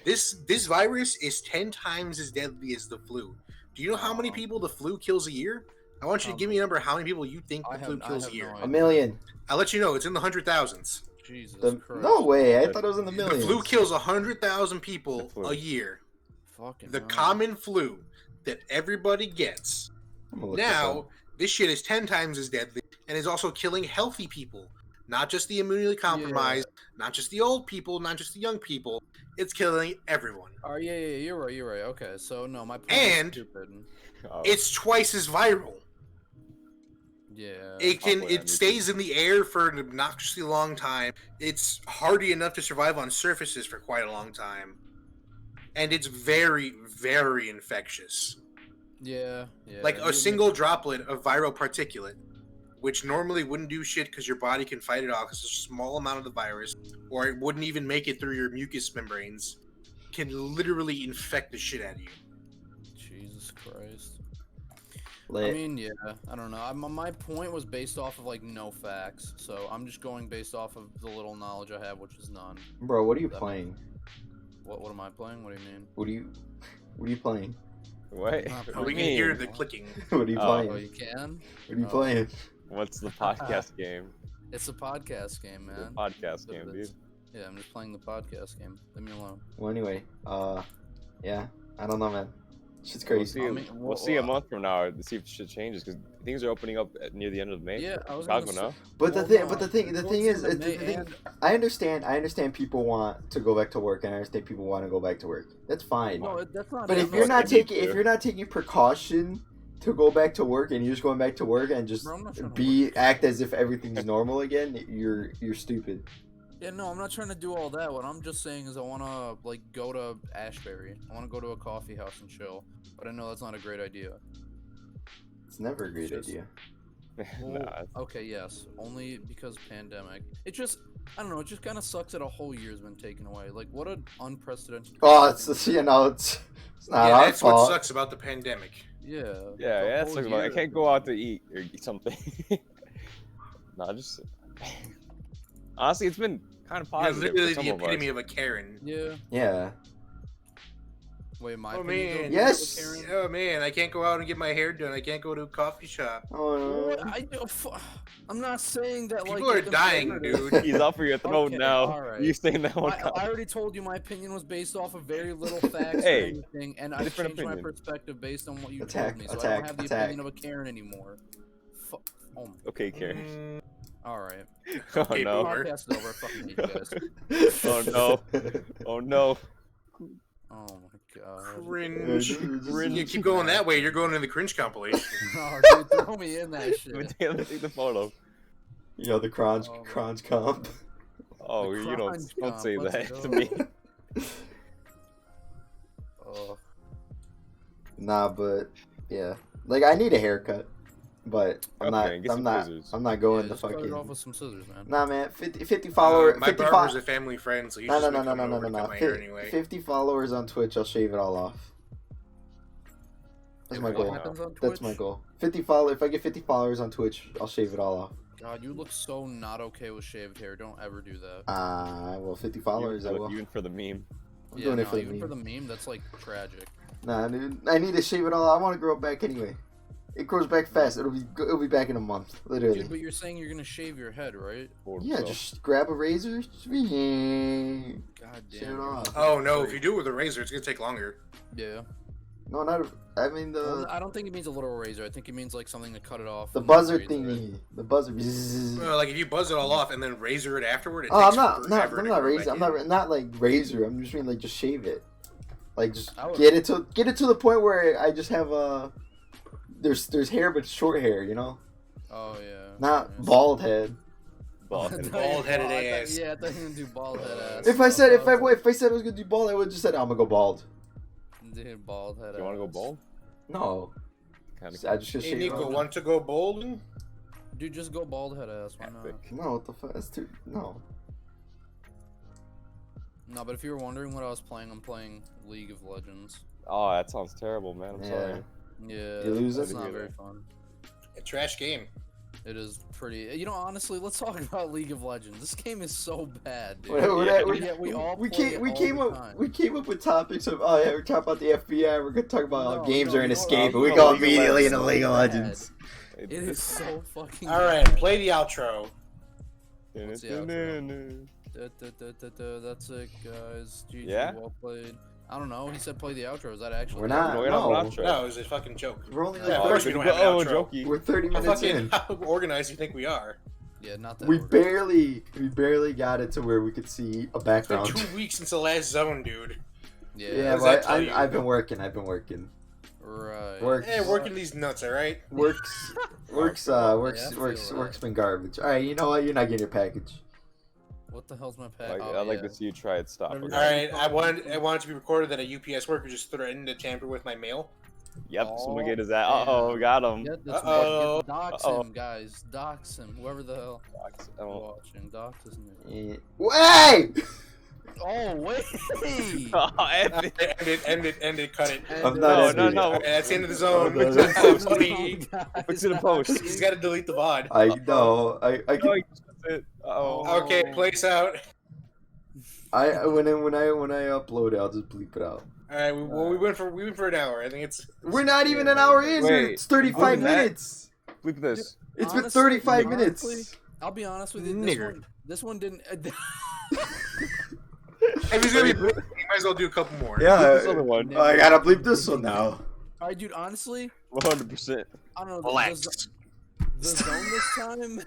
[SPEAKER 1] This virus is 10 times as deadly as the flu. Do you know how many people the flu kills a year? I want you to give me a number of how many people you think
[SPEAKER 3] I
[SPEAKER 1] the flu
[SPEAKER 3] have- I
[SPEAKER 1] kills
[SPEAKER 3] have
[SPEAKER 1] a year.
[SPEAKER 3] no
[SPEAKER 2] a
[SPEAKER 3] idea.
[SPEAKER 2] million.
[SPEAKER 1] I'll let you know. It's in the 100,000s.
[SPEAKER 3] Jesus Christ.
[SPEAKER 2] No way. I thought it was in the
[SPEAKER 1] The
[SPEAKER 2] millions.
[SPEAKER 1] flu kills 100,000 people
[SPEAKER 4] The flu.
[SPEAKER 1] a year.
[SPEAKER 3] Fucking
[SPEAKER 1] The
[SPEAKER 3] hell.
[SPEAKER 1] common flu that everybody gets.
[SPEAKER 2] I'm gonna look this
[SPEAKER 1] Now,
[SPEAKER 2] up.
[SPEAKER 1] this shit is 10 times as deadly and is also killing healthy people. Not just the immunely compromised, not just the old people, not just the young people. It's killing everyone.
[SPEAKER 3] Oh yeah, you're right. Okay, so no, my point
[SPEAKER 1] And-
[SPEAKER 3] is stupid.
[SPEAKER 4] Oh,
[SPEAKER 1] It's twice as viral.
[SPEAKER 3] Yeah.
[SPEAKER 1] It stays in the air for an obnoxiously long time. It's hardy enough to survive on surfaces for quite a long time. And it's very, very infectious.
[SPEAKER 3] Yeah.
[SPEAKER 1] Like
[SPEAKER 3] you
[SPEAKER 1] a
[SPEAKER 3] would
[SPEAKER 1] single droplet of viral particulate, which normally wouldn't do shit because your body can fight it off because it's a small amount of the virus, or it wouldn't even make it through your mucous membranes, can literally infect the shit out of you.
[SPEAKER 3] Jesus Christ. I
[SPEAKER 2] Lit.
[SPEAKER 3] mean, yeah, I don't know. My point was based off of like no facts, so I'm just going based off of the little knowledge I have, which is none.
[SPEAKER 2] Bro, what are you playing?
[SPEAKER 3] What am I playing? What do you mean?
[SPEAKER 2] What are you playing?
[SPEAKER 4] What?
[SPEAKER 3] Not
[SPEAKER 4] What
[SPEAKER 1] Oh,
[SPEAKER 4] do
[SPEAKER 1] we
[SPEAKER 4] you
[SPEAKER 1] can hear
[SPEAKER 4] mean?
[SPEAKER 1] the clicking.
[SPEAKER 2] What are you
[SPEAKER 4] Oh.
[SPEAKER 2] playing?
[SPEAKER 3] Oh,
[SPEAKER 2] What
[SPEAKER 3] you can?
[SPEAKER 2] are you
[SPEAKER 3] Oh.
[SPEAKER 2] playing?
[SPEAKER 4] What's the podcast game?
[SPEAKER 3] It's a podcast game,
[SPEAKER 4] The
[SPEAKER 3] man.
[SPEAKER 4] podcast
[SPEAKER 3] But
[SPEAKER 4] game, dude.
[SPEAKER 3] it's- Yeah, I'm just playing the podcast game. Leave me alone.
[SPEAKER 2] Well, anyway, yeah, I don't know, man. Shit's
[SPEAKER 4] We'll
[SPEAKER 2] crazy.
[SPEAKER 4] see.
[SPEAKER 3] I mean,
[SPEAKER 4] We'll see a month from now to see if shit changes because things are opening up near the end of May.
[SPEAKER 3] Yeah, I was
[SPEAKER 4] Guys
[SPEAKER 3] gonna
[SPEAKER 4] will know.
[SPEAKER 2] But the
[SPEAKER 3] Well,
[SPEAKER 2] thing,
[SPEAKER 3] no,
[SPEAKER 2] but the thing
[SPEAKER 3] towards
[SPEAKER 2] is,
[SPEAKER 3] the
[SPEAKER 2] it's the
[SPEAKER 3] May
[SPEAKER 2] thing.
[SPEAKER 3] and-
[SPEAKER 2] I understand people want to go back to work, and I understand people want to go back to work. That's fine.
[SPEAKER 3] No, that's not.
[SPEAKER 2] But
[SPEAKER 3] I'm
[SPEAKER 2] if you're not
[SPEAKER 4] they need
[SPEAKER 2] taking,
[SPEAKER 4] to.
[SPEAKER 2] if you're not taking precaution to go back to work, and you're just going back to work and just
[SPEAKER 3] Bro, I'm not trying to
[SPEAKER 2] act as if everything's normal again, you're stupid.
[SPEAKER 3] Yeah, no, I'm not trying to do all that. What I'm just saying is I want to like go to Ashbury. I want to go to a coffee house and chill. But I know that's not a great idea.
[SPEAKER 2] It's never a great
[SPEAKER 3] It's just-
[SPEAKER 2] idea.
[SPEAKER 3] Well,
[SPEAKER 4] Nah,
[SPEAKER 3] okay, yes, only because pandemic. It just, I don't know. It just kind of sucks that a whole year's been taken away. Like, what an unprecedented.
[SPEAKER 2] Oh,
[SPEAKER 3] thing.
[SPEAKER 2] it's you know, it's not
[SPEAKER 1] Yeah,
[SPEAKER 2] our
[SPEAKER 1] that's what
[SPEAKER 2] fault.
[SPEAKER 1] sucks about the pandemic.
[SPEAKER 3] Yeah.
[SPEAKER 4] yeah,
[SPEAKER 3] the
[SPEAKER 4] that's
[SPEAKER 3] whole
[SPEAKER 4] talking about. I
[SPEAKER 3] year.
[SPEAKER 4] can't go out to eat or eat something. Nah, just honestly, it's been kind of
[SPEAKER 1] You're
[SPEAKER 4] positive
[SPEAKER 1] literally
[SPEAKER 4] for
[SPEAKER 1] the
[SPEAKER 4] some of us.
[SPEAKER 1] epitome of a Karen.
[SPEAKER 3] Yeah.
[SPEAKER 2] Yeah.
[SPEAKER 3] Wait, my
[SPEAKER 1] Oh
[SPEAKER 3] opinion
[SPEAKER 1] man,
[SPEAKER 3] goes
[SPEAKER 2] Yes!
[SPEAKER 3] with Karen?
[SPEAKER 1] Oh man, I can't go out and get my hair done. I can't go to a coffee shop.
[SPEAKER 2] Oh
[SPEAKER 3] What?
[SPEAKER 2] no.
[SPEAKER 3] I'm not saying that like
[SPEAKER 1] People are
[SPEAKER 3] it's
[SPEAKER 1] dying,
[SPEAKER 3] imperative.
[SPEAKER 1] dude.
[SPEAKER 4] He's up for your throat
[SPEAKER 3] Okay,
[SPEAKER 4] now.
[SPEAKER 3] alright.
[SPEAKER 4] You saying that one?
[SPEAKER 3] I already told you my opinion was based off of very little facts
[SPEAKER 4] Hey,
[SPEAKER 3] or anything, and I
[SPEAKER 4] different
[SPEAKER 3] changed my
[SPEAKER 4] opinion.
[SPEAKER 3] perspective based on what you
[SPEAKER 2] Attack,
[SPEAKER 3] told me. So I
[SPEAKER 2] attack,
[SPEAKER 3] don't have the
[SPEAKER 2] attack.
[SPEAKER 3] opinion of a Karen anymore. Oh my.
[SPEAKER 4] Okay, Karen.
[SPEAKER 3] All right.
[SPEAKER 4] Oh
[SPEAKER 1] Okay,
[SPEAKER 4] no.
[SPEAKER 1] boomer.
[SPEAKER 3] Podcast is over. I fucking hate you guys.
[SPEAKER 4] Oh no. Oh no.
[SPEAKER 3] Oh my god.
[SPEAKER 1] Cringe.
[SPEAKER 2] Cringe.
[SPEAKER 1] You keep going that way, you're going in the cringe compilation.
[SPEAKER 3] Oh, dude, throw me in that shit.
[SPEAKER 4] Let me take the photo.
[SPEAKER 2] Yo, the crunch
[SPEAKER 3] Oh.
[SPEAKER 2] comp.
[SPEAKER 4] Oh,
[SPEAKER 3] The
[SPEAKER 4] you don't
[SPEAKER 3] crunch
[SPEAKER 4] say
[SPEAKER 3] comp,
[SPEAKER 4] that
[SPEAKER 3] let's
[SPEAKER 4] to
[SPEAKER 3] go.
[SPEAKER 4] me.
[SPEAKER 3] Oh.
[SPEAKER 2] Nah, but yeah, like I need a haircut, but I'm
[SPEAKER 4] Okay, get some
[SPEAKER 2] not.
[SPEAKER 4] scissors.
[SPEAKER 2] I'm not going
[SPEAKER 3] Yeah,
[SPEAKER 2] to
[SPEAKER 3] just cut it
[SPEAKER 2] fucking.
[SPEAKER 3] off with some scissors, man.
[SPEAKER 2] Nah, man. 50 follower.
[SPEAKER 1] My
[SPEAKER 2] 50
[SPEAKER 1] barber's
[SPEAKER 2] fo-
[SPEAKER 1] a family friend, so he's
[SPEAKER 2] No,
[SPEAKER 1] just
[SPEAKER 2] no, no,
[SPEAKER 1] been
[SPEAKER 2] no,
[SPEAKER 1] coming
[SPEAKER 2] no,
[SPEAKER 1] over
[SPEAKER 2] no,
[SPEAKER 1] to
[SPEAKER 2] no.
[SPEAKER 1] cut my hair anyway.
[SPEAKER 2] 50 followers on Twitch. I'll shave it all off. That's my
[SPEAKER 1] What
[SPEAKER 2] goal.
[SPEAKER 3] What happens on
[SPEAKER 2] That's
[SPEAKER 3] Twitch?
[SPEAKER 2] my goal. 50 follow. If I get 50 followers on Twitch, I'll shave it all off.
[SPEAKER 3] God, you look so not okay with shaved hair. Don't ever do that.
[SPEAKER 2] Well, 50 followers, I will.
[SPEAKER 4] Even for the meme.
[SPEAKER 2] I'm
[SPEAKER 3] Yeah,
[SPEAKER 2] doing
[SPEAKER 3] no,
[SPEAKER 2] it for the
[SPEAKER 3] even
[SPEAKER 2] meme.
[SPEAKER 3] for the meme, that's like tragic.
[SPEAKER 2] Nah, dude. I need to shave it all. I want to grow it back anyway. It grows back fast. It'll be back in a month, literally.
[SPEAKER 3] Dude, but you're saying you're gonna shave your head, right?
[SPEAKER 2] Yeah, just grab a razor.
[SPEAKER 3] God
[SPEAKER 2] Shave
[SPEAKER 3] damn.
[SPEAKER 2] it
[SPEAKER 3] you're
[SPEAKER 2] off.
[SPEAKER 3] fucking
[SPEAKER 1] Oh no, if
[SPEAKER 3] straight.
[SPEAKER 1] you do it with a razor, it's gonna take longer.
[SPEAKER 3] Yeah.
[SPEAKER 2] No, not. I mean
[SPEAKER 3] Well,
[SPEAKER 2] the
[SPEAKER 3] I don't think it means a little razor. I think it means like something to cut it off.
[SPEAKER 2] the
[SPEAKER 3] and
[SPEAKER 2] buzzer
[SPEAKER 3] then razor it.
[SPEAKER 2] thingy. The buzzer. Bzzz.
[SPEAKER 1] Well, like if you buzz it all off and then razor it afterward, it
[SPEAKER 2] Oh,
[SPEAKER 1] takes
[SPEAKER 2] I'm not
[SPEAKER 1] forever to grow
[SPEAKER 2] razor.
[SPEAKER 1] back
[SPEAKER 2] I'm
[SPEAKER 1] in.
[SPEAKER 2] not like razor. I'm just mean like just shave it. Like just
[SPEAKER 3] I would-
[SPEAKER 2] get it to the point where I just have there's hair but short hair, you know,
[SPEAKER 3] Oh yeah.
[SPEAKER 2] not
[SPEAKER 3] yeah.
[SPEAKER 2] bald head.
[SPEAKER 4] Bald-headed.
[SPEAKER 1] Bald-headed
[SPEAKER 3] I thought-
[SPEAKER 1] ass.
[SPEAKER 3] Yeah, I thought you were gonna do bald head ass.
[SPEAKER 2] If I said
[SPEAKER 3] was like,
[SPEAKER 2] if I said I was gonna do bald, I would have just said I'm gonna go bald.
[SPEAKER 3] Dude, bald head.
[SPEAKER 4] You want to go
[SPEAKER 3] ass.
[SPEAKER 4] bald?
[SPEAKER 2] No,
[SPEAKER 4] Kind
[SPEAKER 2] I just gonna
[SPEAKER 1] Hey
[SPEAKER 2] shave it
[SPEAKER 1] Nico,
[SPEAKER 2] off.
[SPEAKER 1] want to go bold?
[SPEAKER 3] Dude, just go bald head ass. Why not?
[SPEAKER 4] Epic.
[SPEAKER 2] No, what the fuck? That's too no.
[SPEAKER 3] No, but if you were wondering what I was playing, I'm playing League of Legends.
[SPEAKER 4] Oh, that sounds terrible, man. I'm
[SPEAKER 2] Yeah.
[SPEAKER 4] sorry.
[SPEAKER 3] Yeah,
[SPEAKER 2] You lose
[SPEAKER 3] it's
[SPEAKER 2] it?
[SPEAKER 3] not very fun.
[SPEAKER 1] A trash game.
[SPEAKER 3] It is pretty. You know, honestly, let's talk about League of Legends. This game is so bad, dude.
[SPEAKER 4] Yeah,
[SPEAKER 3] we all
[SPEAKER 2] we
[SPEAKER 3] play
[SPEAKER 2] came
[SPEAKER 3] it all
[SPEAKER 2] came
[SPEAKER 3] the
[SPEAKER 2] up
[SPEAKER 3] time.
[SPEAKER 2] we came up with topics of oh yeah we're talking about the FBI we're gonna talk about how
[SPEAKER 3] No,
[SPEAKER 2] games
[SPEAKER 3] no,
[SPEAKER 2] are an
[SPEAKER 3] you know what,
[SPEAKER 2] escape
[SPEAKER 3] I'm
[SPEAKER 2] and we
[SPEAKER 4] going
[SPEAKER 2] go
[SPEAKER 4] League of
[SPEAKER 2] immediately
[SPEAKER 4] Legends.
[SPEAKER 2] into League of
[SPEAKER 3] So
[SPEAKER 2] Legends.
[SPEAKER 3] It is so fucking.
[SPEAKER 1] All right,
[SPEAKER 3] bad.
[SPEAKER 1] play the outro.
[SPEAKER 3] What's the outro? That's it, guys. GG,
[SPEAKER 4] Yeah?
[SPEAKER 3] well played. I don't know. He said play the outro. Is that actually?
[SPEAKER 2] We're
[SPEAKER 3] the
[SPEAKER 2] not.
[SPEAKER 3] outro?
[SPEAKER 4] No, we're not
[SPEAKER 2] No.
[SPEAKER 4] outro.
[SPEAKER 1] No, it was a fucking joke.
[SPEAKER 2] We're only
[SPEAKER 1] Yeah,
[SPEAKER 2] like
[SPEAKER 1] of course we don't have an
[SPEAKER 4] Oh,
[SPEAKER 1] outro.
[SPEAKER 4] jokey.
[SPEAKER 2] we're 30
[SPEAKER 1] How
[SPEAKER 2] minutes
[SPEAKER 1] fucking
[SPEAKER 2] in.
[SPEAKER 1] how organized do you think we are?
[SPEAKER 3] Yeah, not that.
[SPEAKER 2] We
[SPEAKER 3] organized.
[SPEAKER 2] barely got it to where we could see a
[SPEAKER 1] It's been
[SPEAKER 2] background.
[SPEAKER 1] 2 weeks since the last zone, dude.
[SPEAKER 3] Yeah.
[SPEAKER 2] Yeah,
[SPEAKER 1] does
[SPEAKER 2] but
[SPEAKER 1] that tell you?
[SPEAKER 2] I've been working.
[SPEAKER 3] Right.
[SPEAKER 2] Work.
[SPEAKER 1] Hey, working these nuts, all right?
[SPEAKER 2] Works
[SPEAKER 3] I feel
[SPEAKER 2] work's
[SPEAKER 3] that.
[SPEAKER 2] been garbage. All right, you know what? You're not getting your package.
[SPEAKER 3] What the hell's my pack?
[SPEAKER 4] Like,
[SPEAKER 3] Oh,
[SPEAKER 4] I'd like
[SPEAKER 3] yeah.
[SPEAKER 4] to see you try it. Stop.
[SPEAKER 3] All
[SPEAKER 1] All right, I wanted to be recorded that a UPS worker just threatened to tamper with my mail.
[SPEAKER 4] Yep.
[SPEAKER 3] Oh,
[SPEAKER 4] Someone get his ass.
[SPEAKER 3] damn.
[SPEAKER 4] Uh oh, got him.
[SPEAKER 3] Yeah, that's
[SPEAKER 1] Uh-oh.
[SPEAKER 3] what. Dox
[SPEAKER 4] Uh-oh.
[SPEAKER 3] him, guys. Dox him. Whoever the hell
[SPEAKER 4] Oh,
[SPEAKER 3] watching. Dox his name.
[SPEAKER 2] Wait!
[SPEAKER 3] Oh wait.
[SPEAKER 4] Anthony.
[SPEAKER 1] End it, cut it.
[SPEAKER 2] I'm
[SPEAKER 3] And,
[SPEAKER 2] not
[SPEAKER 4] No,
[SPEAKER 2] ending
[SPEAKER 4] no,
[SPEAKER 2] it.
[SPEAKER 1] All right, that's the end of the zone.
[SPEAKER 2] Oh, no,
[SPEAKER 1] Oh, funny.
[SPEAKER 4] Fix it in post.
[SPEAKER 1] He's got to delete the VOD.
[SPEAKER 2] I know. I
[SPEAKER 4] Oh,
[SPEAKER 2] can.
[SPEAKER 4] you just missed it. Uh-oh.
[SPEAKER 1] Okay, place out.
[SPEAKER 2] When I upload it, I'll just bleep it out.
[SPEAKER 1] All right, we went for an hour. I think it's.
[SPEAKER 2] We're not even an hour in.
[SPEAKER 4] Wait,
[SPEAKER 2] It's 35
[SPEAKER 4] bleep that?
[SPEAKER 2] minutes.
[SPEAKER 4] Bleep this.
[SPEAKER 2] It's been
[SPEAKER 3] Honestly,
[SPEAKER 2] 35
[SPEAKER 3] honestly,
[SPEAKER 2] minutes.
[SPEAKER 3] I'll be honest with you.
[SPEAKER 1] Nigger.
[SPEAKER 3] This one didn't.
[SPEAKER 1] If he's gonna be, you might as well do a couple more.
[SPEAKER 2] Yeah.
[SPEAKER 4] This other one.
[SPEAKER 2] I gotta bleep this one now.
[SPEAKER 3] Alright, dude. Honestly,
[SPEAKER 4] 100%.
[SPEAKER 3] I don't know.
[SPEAKER 1] Relax.
[SPEAKER 3] The zone this time,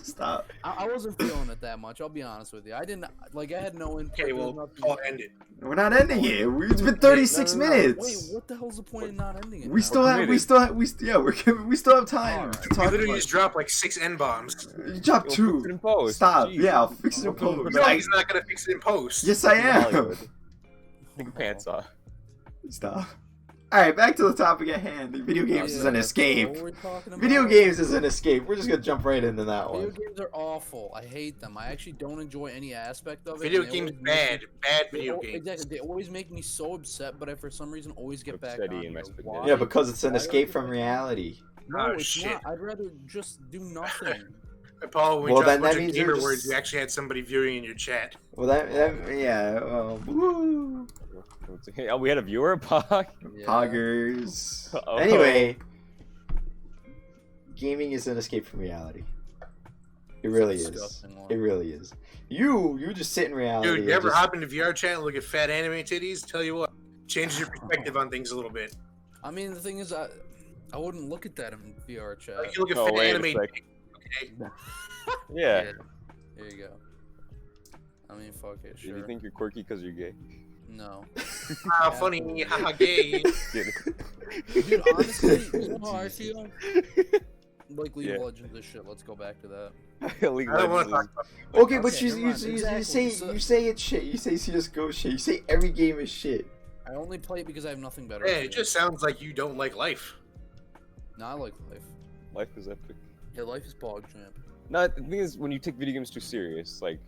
[SPEAKER 2] Stop.
[SPEAKER 3] I wasn't feeling it that much. I'll be honest with you. I didn't like. I had no input.
[SPEAKER 1] Okay,
[SPEAKER 3] there
[SPEAKER 1] well,
[SPEAKER 3] was nothing-
[SPEAKER 1] Paul, end it.
[SPEAKER 2] We're not ending it. It's been 36
[SPEAKER 3] No.
[SPEAKER 2] minutes.
[SPEAKER 3] Wait, what the hell's the point in not ending it?
[SPEAKER 2] We
[SPEAKER 3] now?
[SPEAKER 2] still have. We still have. We still have time
[SPEAKER 3] Alright.
[SPEAKER 2] to
[SPEAKER 1] We
[SPEAKER 2] talk
[SPEAKER 1] literally
[SPEAKER 2] about.
[SPEAKER 1] just dropped like 6 N bombs.
[SPEAKER 2] You dropped
[SPEAKER 4] We'll
[SPEAKER 2] two.
[SPEAKER 4] fix it in post.
[SPEAKER 2] Stop.
[SPEAKER 4] Jeez.
[SPEAKER 2] Yeah, I'll fix it in
[SPEAKER 4] Welcome
[SPEAKER 2] post.
[SPEAKER 4] to
[SPEAKER 1] No, he's not gonna fix it in post.
[SPEAKER 2] Yes, I am.
[SPEAKER 4] Hollywood. Take your pants off.
[SPEAKER 2] Stop. All right, back to the topic at hand. Video games is an
[SPEAKER 3] Yeah,
[SPEAKER 2] escape.
[SPEAKER 3] what were we talking about?
[SPEAKER 2] Video games is an escape. We're just gonna jump right into that
[SPEAKER 3] Video
[SPEAKER 2] one.
[SPEAKER 3] games are awful. I hate them. I actually don't enjoy any aspect of it.
[SPEAKER 1] Video
[SPEAKER 3] and they
[SPEAKER 1] games
[SPEAKER 3] always make
[SPEAKER 1] bad.
[SPEAKER 3] me-
[SPEAKER 1] Bad
[SPEAKER 3] they
[SPEAKER 1] video
[SPEAKER 3] al-
[SPEAKER 1] games.
[SPEAKER 3] Exactly. They always make me so upset, but I for some reason always get back
[SPEAKER 4] Upsetty
[SPEAKER 3] on
[SPEAKER 4] and
[SPEAKER 3] there.
[SPEAKER 4] Mexican.
[SPEAKER 3] Why?
[SPEAKER 2] Yeah, because it's an
[SPEAKER 3] Why
[SPEAKER 2] escape
[SPEAKER 3] are
[SPEAKER 2] from
[SPEAKER 3] they-
[SPEAKER 2] reality.
[SPEAKER 3] No,
[SPEAKER 1] Oh,
[SPEAKER 3] it's
[SPEAKER 1] shit.
[SPEAKER 3] not. I'd rather just do nothing.
[SPEAKER 1] Hey, Paul, when we
[SPEAKER 2] Well,
[SPEAKER 1] dropped
[SPEAKER 2] then
[SPEAKER 1] a bunch
[SPEAKER 2] that
[SPEAKER 1] of
[SPEAKER 2] means
[SPEAKER 1] gamer
[SPEAKER 2] you're
[SPEAKER 1] words,
[SPEAKER 2] just-
[SPEAKER 1] you actually had somebody viewing in your chat.
[SPEAKER 2] Well, yeah. Woo.
[SPEAKER 4] Oh, we had a viewer, Pog.
[SPEAKER 3] Yeah.
[SPEAKER 2] Poggers.
[SPEAKER 4] Uh-oh.
[SPEAKER 2] Anyway, gaming is an escape from reality. It really
[SPEAKER 3] It's a
[SPEAKER 2] is.
[SPEAKER 3] disgusting one.
[SPEAKER 2] It really is. You just sit in reality.
[SPEAKER 1] Dude,
[SPEAKER 2] and
[SPEAKER 1] you ever
[SPEAKER 2] just-
[SPEAKER 1] hop into VR chat and look at fat anime titties? Tell you what, changes your perspective on things a little bit.
[SPEAKER 3] I mean, the thing is, I wouldn't look at that in VR chat.
[SPEAKER 1] Like you look at
[SPEAKER 4] Oh,
[SPEAKER 1] fat
[SPEAKER 4] wait a
[SPEAKER 1] anime.
[SPEAKER 4] sec.
[SPEAKER 1] Okay.
[SPEAKER 4] Yeah.
[SPEAKER 3] There you go. I mean, fuck it,
[SPEAKER 4] Do
[SPEAKER 3] sure.
[SPEAKER 4] you think you're quirky because you're gay?
[SPEAKER 3] No.
[SPEAKER 1] Ah, funny, haha, gay.
[SPEAKER 3] Dude, honestly, you know how I feel? Like League
[SPEAKER 4] Yeah.
[SPEAKER 3] of Legends this shit. Let's go back to that.
[SPEAKER 4] League
[SPEAKER 1] I don't want
[SPEAKER 4] Legends
[SPEAKER 1] to talk
[SPEAKER 4] is-
[SPEAKER 1] about
[SPEAKER 2] Okay, but
[SPEAKER 3] Okay,
[SPEAKER 2] you,
[SPEAKER 3] never
[SPEAKER 2] you,
[SPEAKER 3] mind.
[SPEAKER 2] you,
[SPEAKER 3] Exactly.
[SPEAKER 2] you say it's shit. You say CS:GO shit. You say every game is shit.
[SPEAKER 3] I only play it because I have nothing better.
[SPEAKER 1] Hey,
[SPEAKER 3] to
[SPEAKER 1] it
[SPEAKER 3] do.
[SPEAKER 1] just sounds like you don't like life.
[SPEAKER 3] No, I like life.
[SPEAKER 4] Life is epic.
[SPEAKER 3] Yeah, life is Pog Champ.
[SPEAKER 4] No, the thing is, when you take video games too serious, like